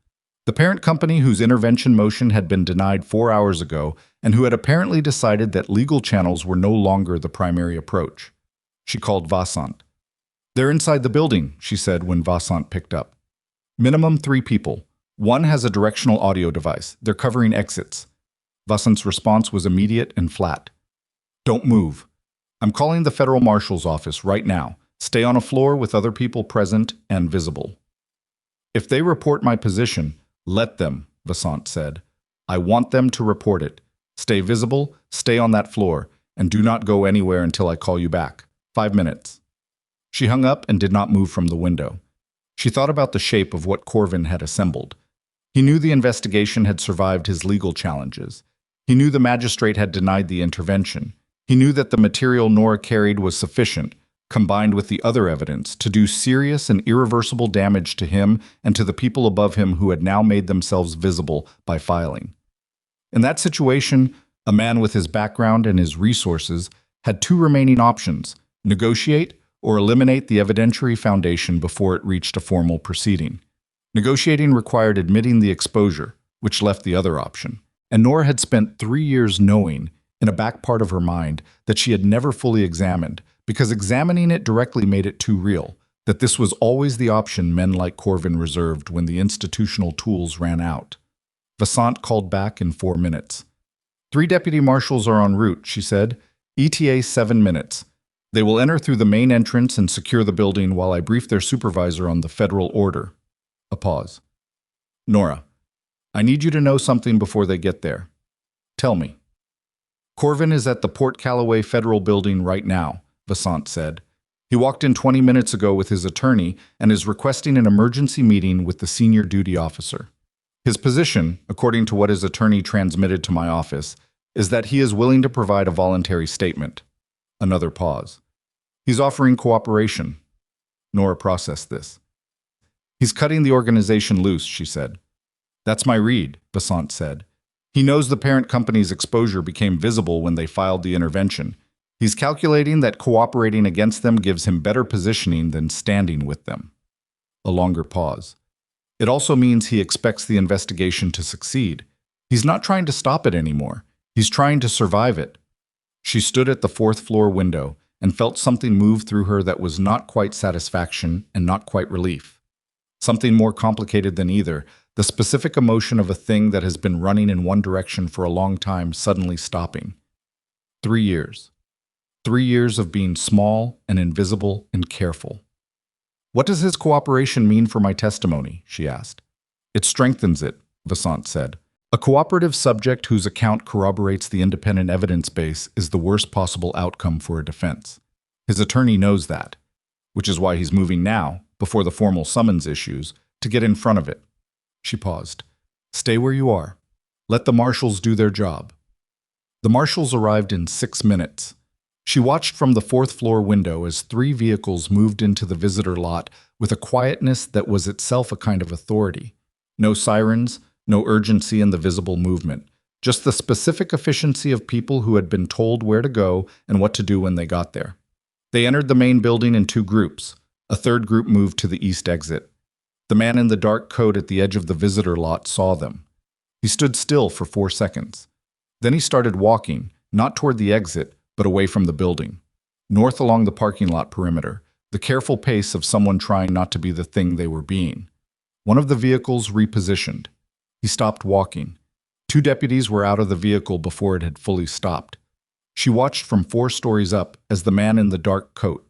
The parent company whose intervention motion had been denied 4 hours ago and who had apparently decided that legal channels were no longer the primary approach. She called Vaissant. "They're inside the building," she said when Vaissant picked up. "Minimum 3 people. One has a directional audio device. They're covering exits." Vaissant's response was immediate and flat. "Don't move. I'm calling the Federal Marshal's office right now. Stay on a floor with other people present and visible." "If they report my position, let them," Vaissant said. "I want them to report it. Stay visible, stay on that floor, and do not go anywhere until I call you back. 5 minutes." She hung up and did not move from the window. She thought about the shape of what Corvin had assembled. He knew the investigation had survived his legal challenges. He knew the magistrate had denied the intervention. He knew that the material Nora carried was sufficient, combined with the other evidence, to do serious and irreversible damage to him and to the people above him who had now made themselves visible by filing. In that situation, a man with his background and his resources had 2 remaining options: negotiate or eliminate the evidentiary foundation before it reached a formal proceeding. Negotiating required admitting the exposure, which left the other option. And Nora had spent 3 years knowing, in a back part of her mind, that she had never fully examined, because examining it directly made it too real, that this was always the option men like Corvin reserved when the institutional tools ran out. Vaissant called back in 4 minutes. 3 deputy marshals are en route, she said. ETA 7 minutes. They will enter through the main entrance and secure the building while I brief their supervisor on the federal order. A pause. "Nora, I need you to know something before they get there. Tell me." "Corvin is at the Port Callaway Federal Building right now," Vaissant said. "He walked in 20 minutes ago with his attorney and is requesting an emergency meeting with the senior duty officer. His position, according to what his attorney transmitted to my office, is that he is willing to provide a voluntary statement." Another pause. "He's offering cooperation." Nora processed this. "He's cutting the organization loose," she said. "That's my read," Vaissant said. "He knows the parent company's exposure became visible when they filed the intervention. He's calculating that cooperating against them gives him better positioning than standing with them." A longer pause. "It also means he expects the investigation to succeed. He's not trying to stop it anymore. He's trying to survive it." She stood at the 4th floor window and felt something move through her that was not quite satisfaction and not quite relief. Something more complicated than either, the specific emotion of a thing that has been running in one direction for a long time suddenly stopping. 3 years. 3 years of being small and invisible and careful. "What does his cooperation mean for my testimony?" she asked. "It strengthens it," Vaissant said. "A cooperative subject whose account corroborates the independent evidence base is the worst possible outcome for a defense. His attorney knows that, which is why he's moving now, before the formal summons issues, to get in front of it." She paused. "Stay where you are. Let the marshals do their job." The marshals arrived in 6 minutes. She watched from the 4th floor window as 3 vehicles moved into the visitor lot with a quietness that was itself a kind of authority. No sirens, no urgency in the visible movement, just the specific efficiency of people who had been told where to go and what to do when they got there. They entered the main building in 2 groups. A 3rd group moved to the east exit. The man in the dark coat at the edge of the visitor lot saw them. He stood still for 4 seconds. Then he started walking, not toward the exit, but away from the building, north along the parking lot perimeter, the careful pace of someone trying not to be the thing they were being. One of the vehicles repositioned. He stopped walking. 2 deputies were out of the vehicle before it had fully stopped. She watched from 4 stories up as the man in the dark coat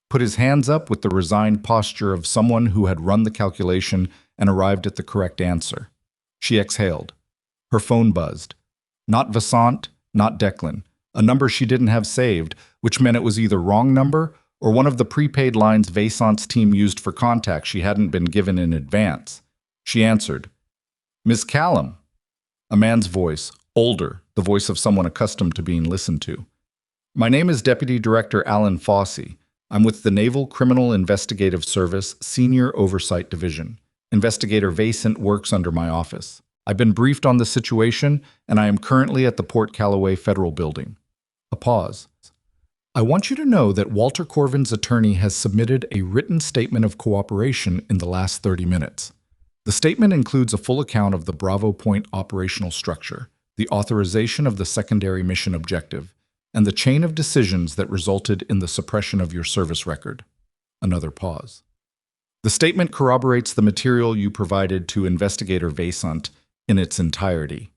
put his hands up with the resigned posture of someone who had run the calculation and arrived at the correct answer. She exhaled. Her phone buzzed. Not Vaissant, not Declan. A number she didn't have saved, which meant it was either wrong number or one of the prepaid lines Vaissant's team used for contact she hadn't been given in advance. She answered. "Miss Callum." A man's voice, older, the voice of someone accustomed to being listened to. My name is Deputy Director Alan Fossey. I'm with the Naval Criminal Investigative Service Senior Oversight Division. Investigator Vasant works under my office. I've been briefed on the situation, and I am currently at the Port Callaway Federal Building. A pause. I want you to know that Walter Corvin's attorney has submitted a written statement of cooperation in the last 30 minutes. The statement includes a full account of the Bravo Point operational structure, the authorization of the secondary mission objective, and the chain of decisions that resulted in the suppression of your service record. Another pause. The statement corroborates the material you provided to Investigator Vasant in its entirety.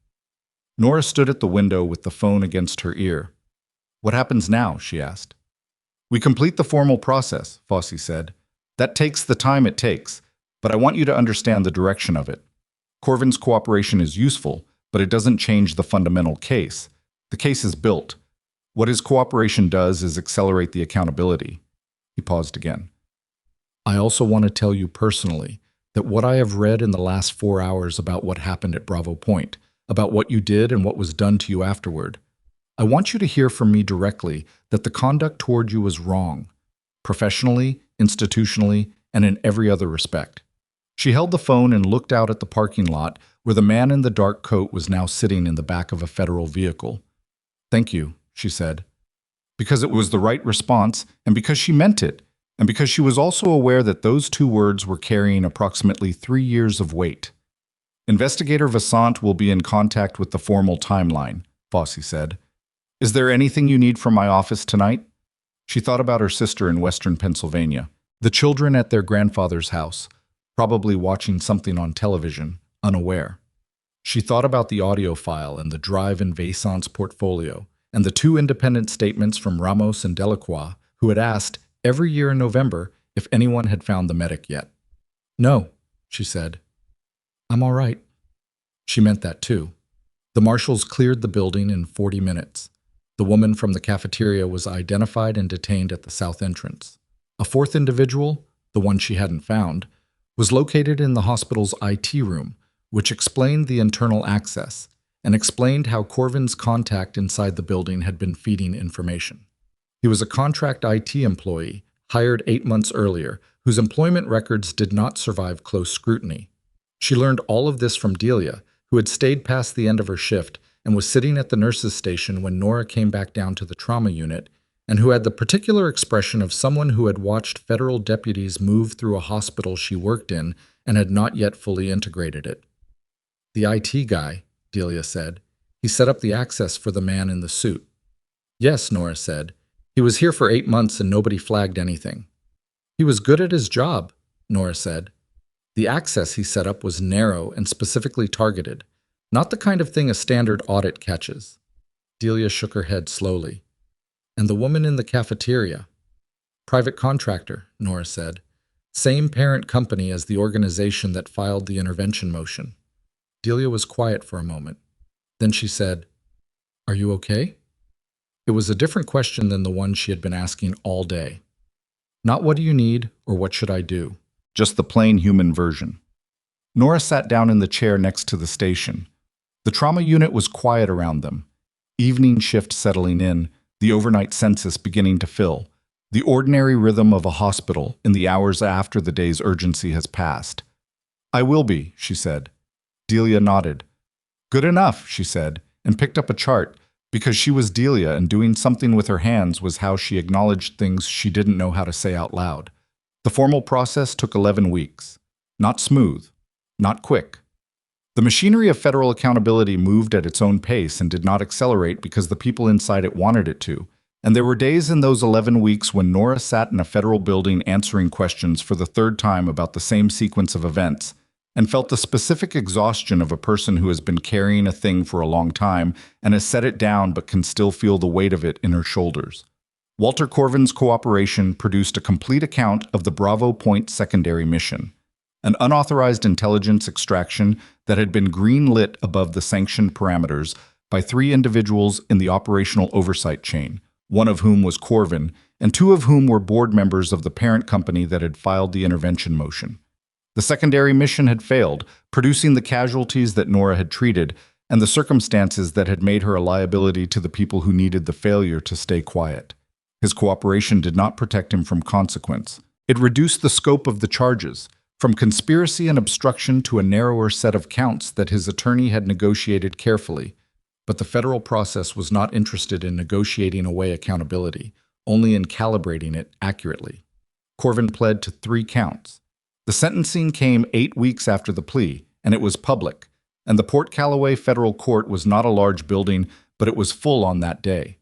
Nora stood at the window with the phone against her ear. What happens now? She asked. We complete the formal process, Fossey said. That takes the time it takes, but I want you to understand the direction of it. Corvin's cooperation is useful, but it doesn't change the fundamental case. The case is built. What his cooperation does is accelerate the accountability. He paused again. I also want to tell you personally that what I have read in the last 4 hours about what happened at Bravo Point, about what you did and what was done to you afterward, I want you to hear from me directly that the conduct toward you was wrong, professionally, institutionally, and in every other respect. She held the phone and looked out at the parking lot where the man in the dark coat was now sitting in the back of a federal vehicle. Thank you, she said, because it was the right response and because she meant it, and because she was also aware that those 2 words were carrying approximately 3 years of weight. Investigator Vasant will be in contact with the formal timeline, Fossey said. Is there anything you need from my office tonight? She thought about her sister in western Pennsylvania, the children at their grandfather's house, probably watching something on television, unaware. She thought about the audio file and the drive in Vasant's portfolio, and the 2 independent statements from Ramos and Delacroix, who had asked every year in November if anyone had found the medic yet. No, she said. I'm all right. She meant that too. The marshals cleared the building in 40 minutes. The woman from the cafeteria was identified and detained at the south entrance. A 4th individual, the one she hadn't found, was located in the hospital's IT room, which explained the internal access and explained how Corvin's contact inside the building had been feeding information. He was a contract IT employee, hired 8 months earlier, whose employment records did not survive close scrutiny. She learned all of this from Delia, who had stayed past the end of her shift and was sitting at the nurse's station when Nora came back down to the trauma unit, and who had the particular expression of someone who had watched federal deputies move through a hospital she worked in and had not yet fully integrated it. The IT guy, Delia said. He set up the access for the man in the suit. Yes, Nora said. He was here for 8 months and nobody flagged anything. He was good at his job, Nora said. The access he set up was narrow and specifically targeted, not the kind of thing a standard audit catches. Delia shook her head slowly. And the woman in the cafeteria? Private contractor, Nora said. Same parent company as the organization that filed the intervention motion. Delia was quiet for a moment. Then she said, Are you okay? It was a different question than the one she had been asking all day. Not what do you need or what should I do? Just the plain human version. Nora sat down in the chair next to the station. The trauma unit was quiet around them. Evening shift settling in, the overnight census beginning to fill, the ordinary rhythm of a hospital in the hours after the day's urgency has passed. I will be, she said. Delia nodded. Good enough, she said, and picked up a chart, because she was Delia and doing something with her hands was how she acknowledged things she didn't know how to say out loud. The formal process took 11 weeks. Not smooth, not quick. The machinery of federal accountability moved at its own pace and did not accelerate because the people inside it wanted it to. And there were days in those 11 weeks when Nora sat in a federal building answering questions for the 3rd time about the same sequence of events, and felt the specific exhaustion of a person who has been carrying a thing for a long time and has set it down but can still feel the weight of it in her shoulders. Walter Corvin's cooperation produced a complete account of the Bravo Point secondary mission, an unauthorized intelligence extraction that had been green-lit above the sanctioned parameters by 3 individuals in the operational oversight chain, one of whom was Corvin, and 2 of whom were board members of the parent company that had filed the intervention motion. The secondary mission had failed, producing the casualties that Nora had treated, and the circumstances that had made her a liability to the people who needed the failure to stay quiet. His cooperation did not protect him from consequence. It reduced the scope of the charges, from conspiracy and obstruction to a narrower set of counts that his attorney had negotiated carefully. But the federal process was not interested in negotiating away accountability, only in calibrating it accurately. Corvin pled to 3 counts. The sentencing came 8 weeks after the plea, and it was public, and the Port Callaway Federal Court was not a large building, but it was full on that day.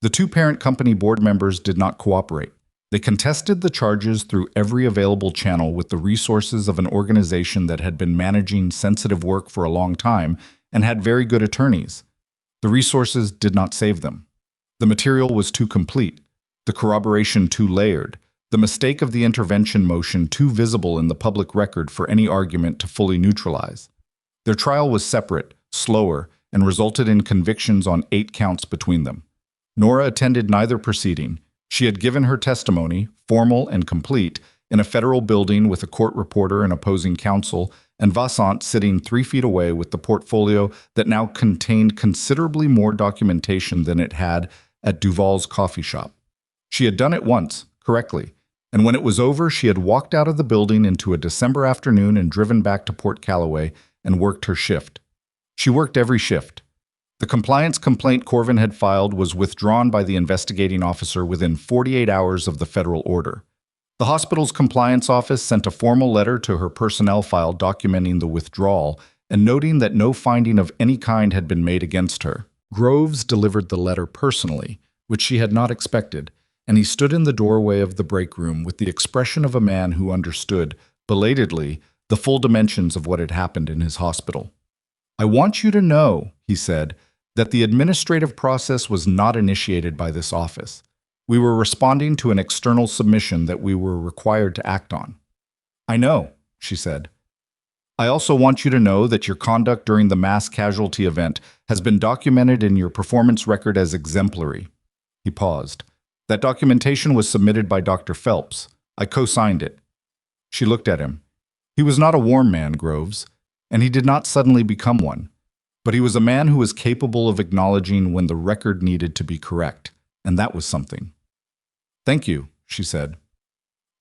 The 2 parent company board members did not cooperate. They contested the charges through every available channel with the resources of an organization that had been managing sensitive work for a long time and had very good attorneys. The resources did not save them. The material was too complete, the corroboration too layered, the mistake of the intervention motion too visible in the public record for any argument to fully neutralize. Their trial was separate, slower, and resulted in convictions on 8 counts between them. Nora attended neither proceeding. She had given her testimony, formal and complete, in a federal building with a court reporter and opposing counsel, and Vassant sitting 3 feet away with the portfolio that now contained considerably more documentation than it had at Duval's coffee shop. She had done it once, correctly, and when it was over, she had walked out of the building into a December afternoon and driven back to Port Callaway and worked her shift. She worked every shift. The compliance complaint Corvin had filed was withdrawn by the investigating officer within 48 hours of the federal order. The hospital's compliance office sent a formal letter to her personnel file documenting the withdrawal and noting that no finding of any kind had been made against her. Groves delivered the letter personally, which she had not expected, and he stood in the doorway of the break room with the expression of a man who understood, belatedly, the full dimensions of what had happened in his hospital. "I want you to know," he said, "that the administrative process was not initiated by this office. We were responding to an external submission that we were required to act on." "I know," she said. "I also want you to know that your conduct during the mass casualty event has been documented in your performance record as exemplary." He paused. "That documentation was submitted by Dr. Phelps. I co-signed it." She looked at him. He was not a warm man, Groves, and he did not suddenly become one. But he was a man who was capable of acknowledging when the record needed to be correct, and that was something. "Thank you," she said.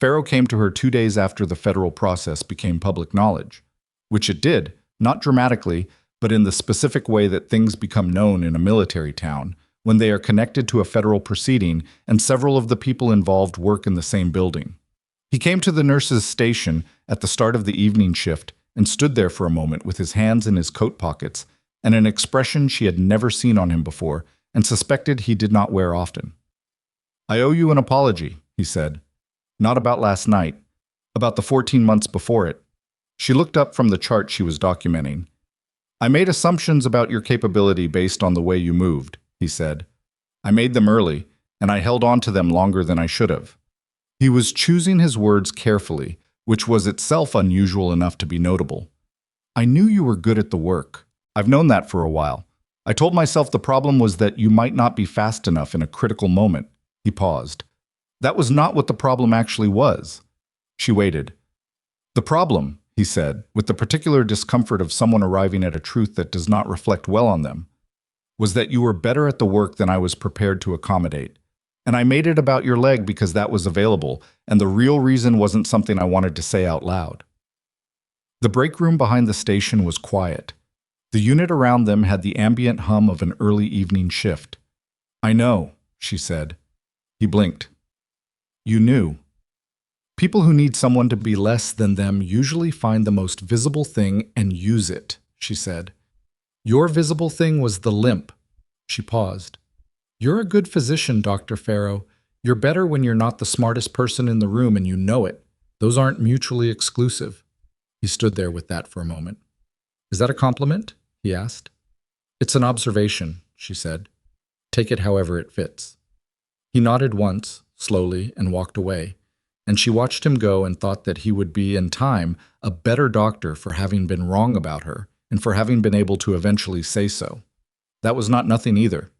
Farrow came to her 2 days after the federal process became public knowledge, which it did, not dramatically, but in the specific way that things become known in a military town, when they are connected to a federal proceeding and several of the people involved work in the same building. He came to the nurse's station at the start of the evening shift and stood there for a moment with his hands in his coat pockets and an expression she had never seen on him before and suspected he did not wear often. "I owe you an apology," he said. "Not about last night, about the 14 months before it." She looked up from the chart she was documenting. "I made assumptions about your capability based on the way you moved," he said. "I made them early, and I held on to them longer than I should have." He was choosing his words carefully, which was itself unusual enough to be notable. "I knew you were good at the work. I've known that for a while. I told myself the problem was that you might not be fast enough in a critical moment." He paused. "That was not what the problem actually was." She waited. "The problem," he said, with the particular discomfort of someone arriving at a truth that does not reflect well on them, "was that you were better at the work than I was prepared to accommodate. And I made it about your leg because that was available, and the real reason wasn't something I wanted to say out loud." The break room behind the station was quiet. The unit around them had the ambient hum of an early evening shift. "I know," she said. He blinked. "You knew." People who need someone to be less than them usually find the most visible thing and use it, she said. "Your visible thing was the limp." She paused. "You're a good physician, Dr. Farrow. You're better when you're not the smartest person in the room and you know it. Those aren't mutually exclusive." He stood there with that for a moment. "Is that a compliment?" he asked. "It's an observation," she said. "Take it however it fits." He nodded once, slowly, and walked away, and she watched him go and thought that he would be, in time, a better doctor for having been wrong about her and for having been able to eventually say so. That was not nothing either.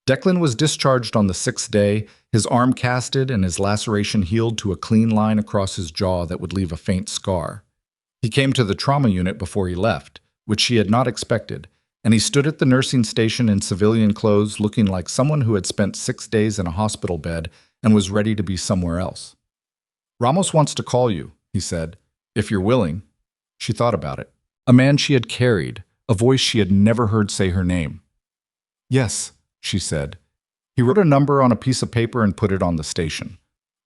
Declan was discharged on the 6th day, his arm casted and his laceration healed to a clean line across his jaw that would leave a faint scar. He came to the trauma unit before he left, which she had not expected, and he stood at the nursing station in civilian clothes looking like someone who had spent 6 days in a hospital bed and was ready to be somewhere else. "Ramos wants to call you," he said, "if you're willing." She thought about it. A man she had carried, a voice she had never heard say her name. "Yes," she said. He wrote a number on a piece of paper and put it on the station.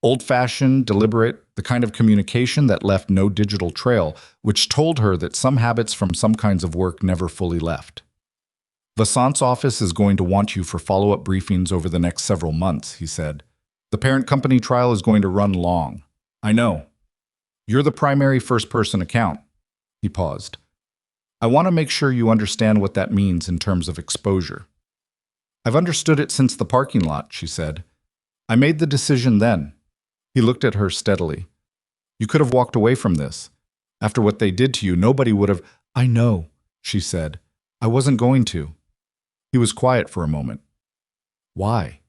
Old-fashioned, deliberate, the kind of communication that left no digital trail, which told her that some habits from some kinds of work never fully left. "Vasant's office is going to want you for follow-up briefings over the next several months," he said. "The parent company trial is going to run long. I know. You're the primary first-person account." He paused. "I want to make sure you understand what that means in terms of exposure." "I've understood it since the parking lot," she said. "I made the decision then." He looked at her steadily. "You could have walked away from this. After what they did to you, nobody would have—" "I know," she said. "I wasn't going to." He was quiet for a moment. "Why?"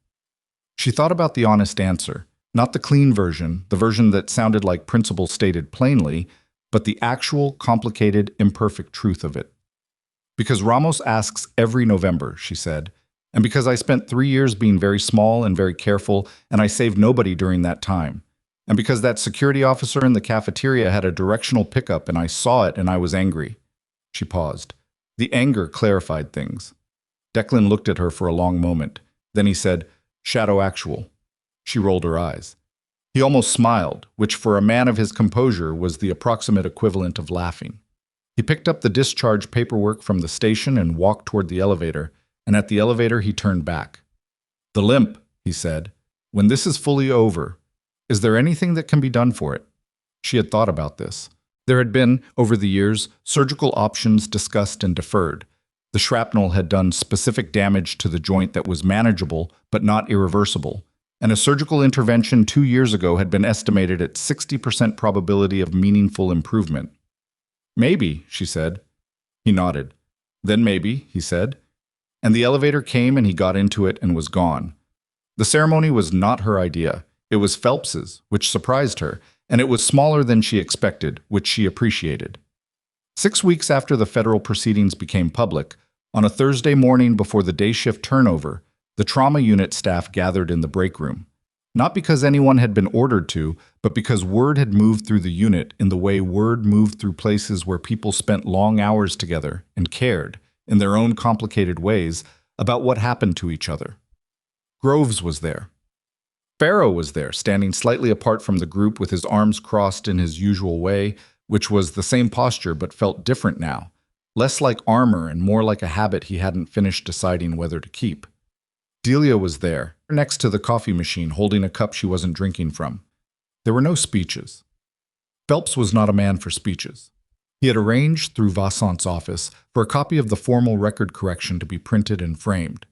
She thought about the honest answer, not the clean version, the version that sounded like principle stated plainly, but the actual, complicated, imperfect truth of it. "Because Ramos asks every November," she said, "and because I spent 3 years being very small and very careful, and I saved nobody during that time. And because that security officer in the cafeteria had a directional pickup and I saw it and I was angry." She paused. The anger clarified things. Declan looked at her for a long moment. Then he said, "Shadow actual." She rolled her eyes. He almost smiled, which for a man of his composure was the approximate equivalent of laughing. He picked up the discharge paperwork from the station and walked toward the elevator, and at the elevator he turned back. "The limp," he said, "when this is fully over, is there anything that can be done for it?" She had thought about this. There had been, over the years, surgical options discussed and deferred. The shrapnel had done specific damage to the joint that was manageable but not irreversible, and a surgical intervention 2 years ago had been estimated at 60% probability of meaningful improvement. "Maybe," she said. He nodded. "Then maybe," he said. And the elevator came and he got into it and was gone. The ceremony was not her idea. It was Phelps's, which surprised her, and it was smaller than she expected, which she appreciated. 6 weeks after the federal proceedings became public, on a Thursday morning before the day shift turnover, the trauma unit staff gathered in the break room. Not because anyone had been ordered to, but because word had moved through the unit in the way word moved through places where people spent long hours together and cared, in their own complicated ways, about what happened to each other. Groves was there. Farrow was there, standing slightly apart from the group with his arms crossed in his usual way, which was the same posture but felt different now, less like armor and more like a habit he hadn't finished deciding whether to keep. Delia was there, next to the coffee machine, holding a cup she wasn't drinking from. There were no speeches. Phelps was not a man for speeches. He had arranged, through Vasant's office, for a copy of the formal record correction to be printed and framed.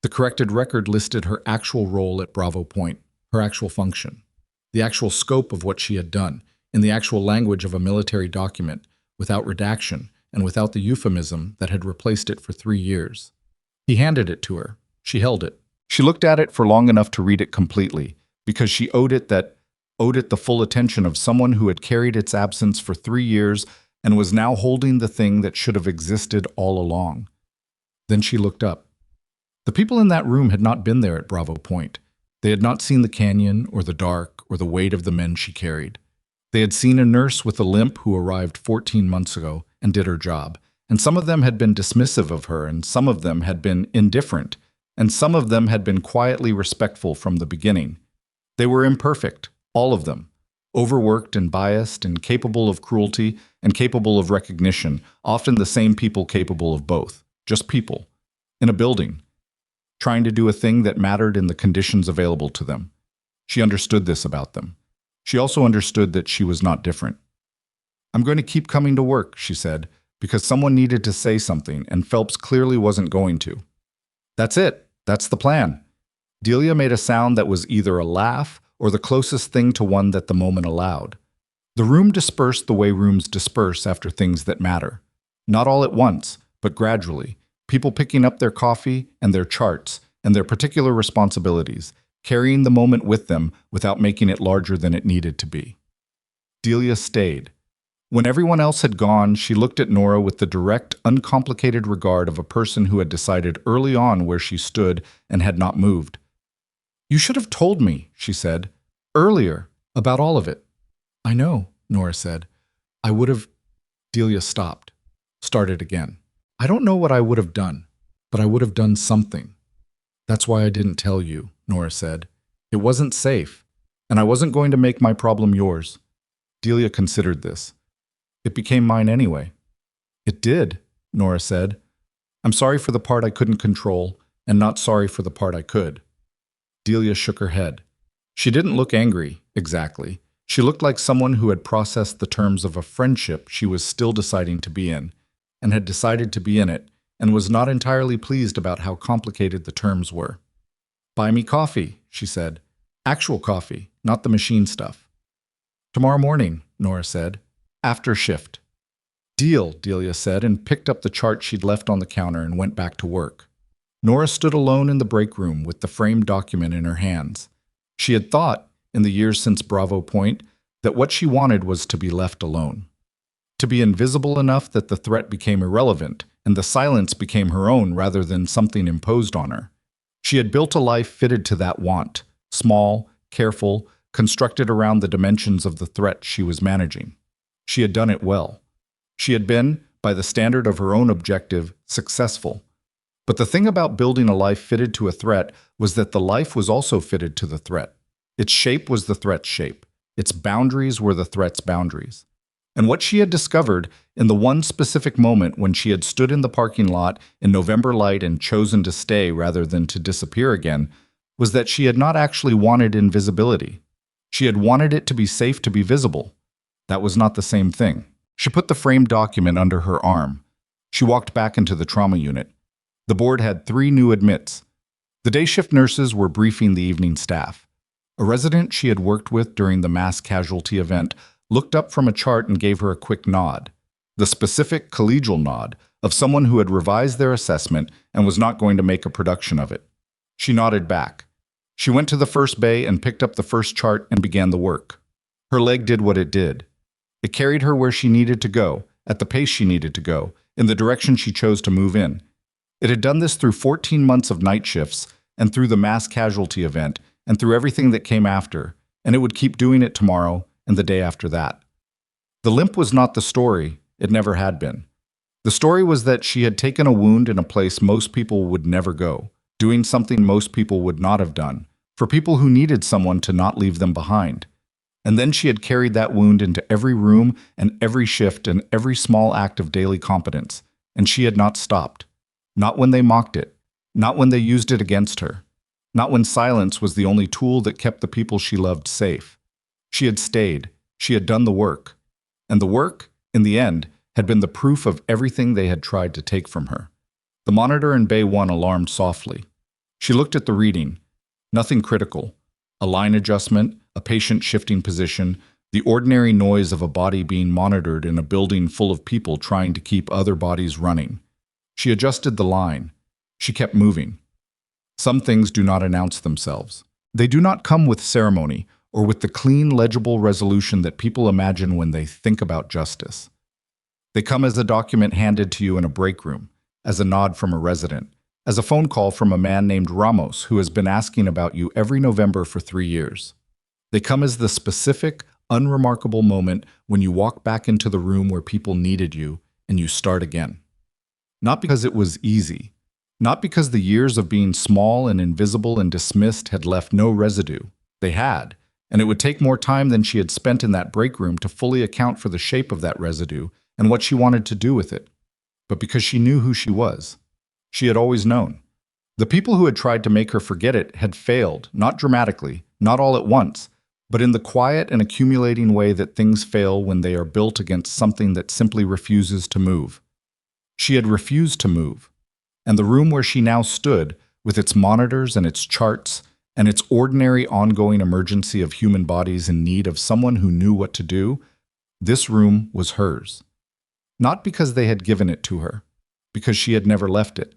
The corrected record listed her actual role at Bravo Point, her actual function, the actual scope of what she had done, in the actual language of a military document, without redaction and without the euphemism that had replaced it for 3 years. He handed it to her. She held it. She looked at it for long enough to read it completely, because she owed it the full attention of someone who had carried its absence for 3 years and was now holding the thing that should have existed all along. Then she looked up. The people in that room had not been there at Bravo Point. They had not seen the canyon or the dark or the weight of the men she carried. They had seen a nurse with a limp who arrived 14 months ago and did her job, and some of them had been dismissive of her, and some of them had been indifferent, and some of them had been quietly respectful from the beginning. They were imperfect, all of them, overworked and biased and capable of cruelty and capable of recognition, often the same people capable of both, just people, in a building, trying to do a thing that mattered in the conditions available to them. She understood this about them. She also understood that she was not different. "I'm going to keep coming to work," she said, because someone needed to say something, and Phelps clearly wasn't going to. "That's it. That's the plan." Delia made a sound that was either a laugh or the closest thing to one that the moment allowed. The room dispersed the way rooms disperse after things that matter. Not all at once, but gradually, people picking up their coffee and their charts and their particular responsibilities, carrying the moment with them without making it larger than it needed to be. Delia stayed. When everyone else had gone, she looked at Nora with the direct, uncomplicated regard of a person who had decided early on where she stood and had not moved. "You should have told me," she said, "earlier, about all of it." "I know," Nora said. "I would have—" Delia stopped, started again. "I don't know what I would have done, but I would have done something. That's why I didn't tell you," Nora said. "It wasn't safe, and I wasn't going to make my problem yours." Delia considered this. "It became mine anyway." "It did," Nora said. "I'm sorry for the part I couldn't control, and not sorry for the part I could." Delia shook her head. She didn't look angry, exactly. She looked like someone who had processed the terms of a friendship she was still deciding to be in, and had decided to be in it, and was not entirely pleased about how complicated the terms were. "Buy me coffee," she said. "Actual coffee, not the machine stuff." "Tomorrow morning," Nora said. "After shift." "Deal," Delia said, and picked up the chart she'd left on the counter and went back to work. Nora stood alone in the break room with the framed document in her hands. She had thought, in the years since Bravo Point, that what she wanted was to be left alone. To be invisible enough that the threat became irrelevant, and the silence became her own rather than something imposed on her. She had built a life fitted to that want, small, careful, constructed around the dimensions of the threat she was managing. She had done it well. She had been, by the standard of her own objective, successful. But the thing about building a life fitted to a threat was that the life was also fitted to the threat. Its shape was the threat's shape. Its boundaries were the threat's boundaries. And what she had discovered in the one specific moment when she had stood in the parking lot in November light and chosen to stay rather than to disappear again was that she had not actually wanted invisibility. She had wanted it to be safe to be visible. That was not the same thing. She put the framed document under her arm. She walked back into the trauma unit. The board had 3 new admits. The day shift nurses were briefing the evening staff. A resident she had worked with during the mass casualty event looked up from a chart and gave her a quick nod. The specific collegial nod of someone who had revised their assessment and was not going to make a production of it. She nodded back. She went to the first bay and picked up the first chart and began the work. Her leg did what it did. It carried her where she needed to go, at the pace she needed to go, in the direction she chose to move in. It had done this through 14 months of night shifts, and through the mass casualty event, and through everything that came after, and it would keep doing it tomorrow and the day after that. The limp was not the story, it never had been. The story was that she had taken a wound in a place most people would never go, doing something most people would not have done, for people who needed someone to not leave them behind. And then she had carried that wound into every room and every shift and every small act of daily competence, and she had not stopped. Not when they mocked it, not when they used it against her, not when silence was the only tool that kept the people she loved safe. She had stayed, she had done the work, and the work, in the end, had been the proof of everything they had tried to take from her. The monitor in Bay 1 alarmed softly. She looked at the reading. Nothing critical. A line adjustment, a patient shifting position, the ordinary noise of a body being monitored in a building full of people trying to keep other bodies running. She adjusted the line. She kept moving. Some things do not announce themselves. They do not come with ceremony or with the clean, legible resolution that people imagine when they think about justice. They come as a document handed to you in a break room, as a nod from a resident, as a phone call from a man named Ramos who has been asking about you every November for 3 years. They come as the specific, unremarkable moment when you walk back into the room where people needed you and you start again. Not because it was easy, not because the years of being small and invisible and dismissed had left no residue. They had, and it would take more time than she had spent in that break room to fully account for the shape of that residue and what she wanted to do with it. But because she knew who she was. She had always known. The people who had tried to make her forget it had failed, not dramatically, not all at once, but in the quiet and accumulating way that things fail when they are built against something that simply refuses to move. She had refused to move, and the room where she now stood, with its monitors and its charts, and its ordinary ongoing emergency of human bodies in need of someone who knew what to do, this room was hers. Not because they had given it to her, because she had never left it.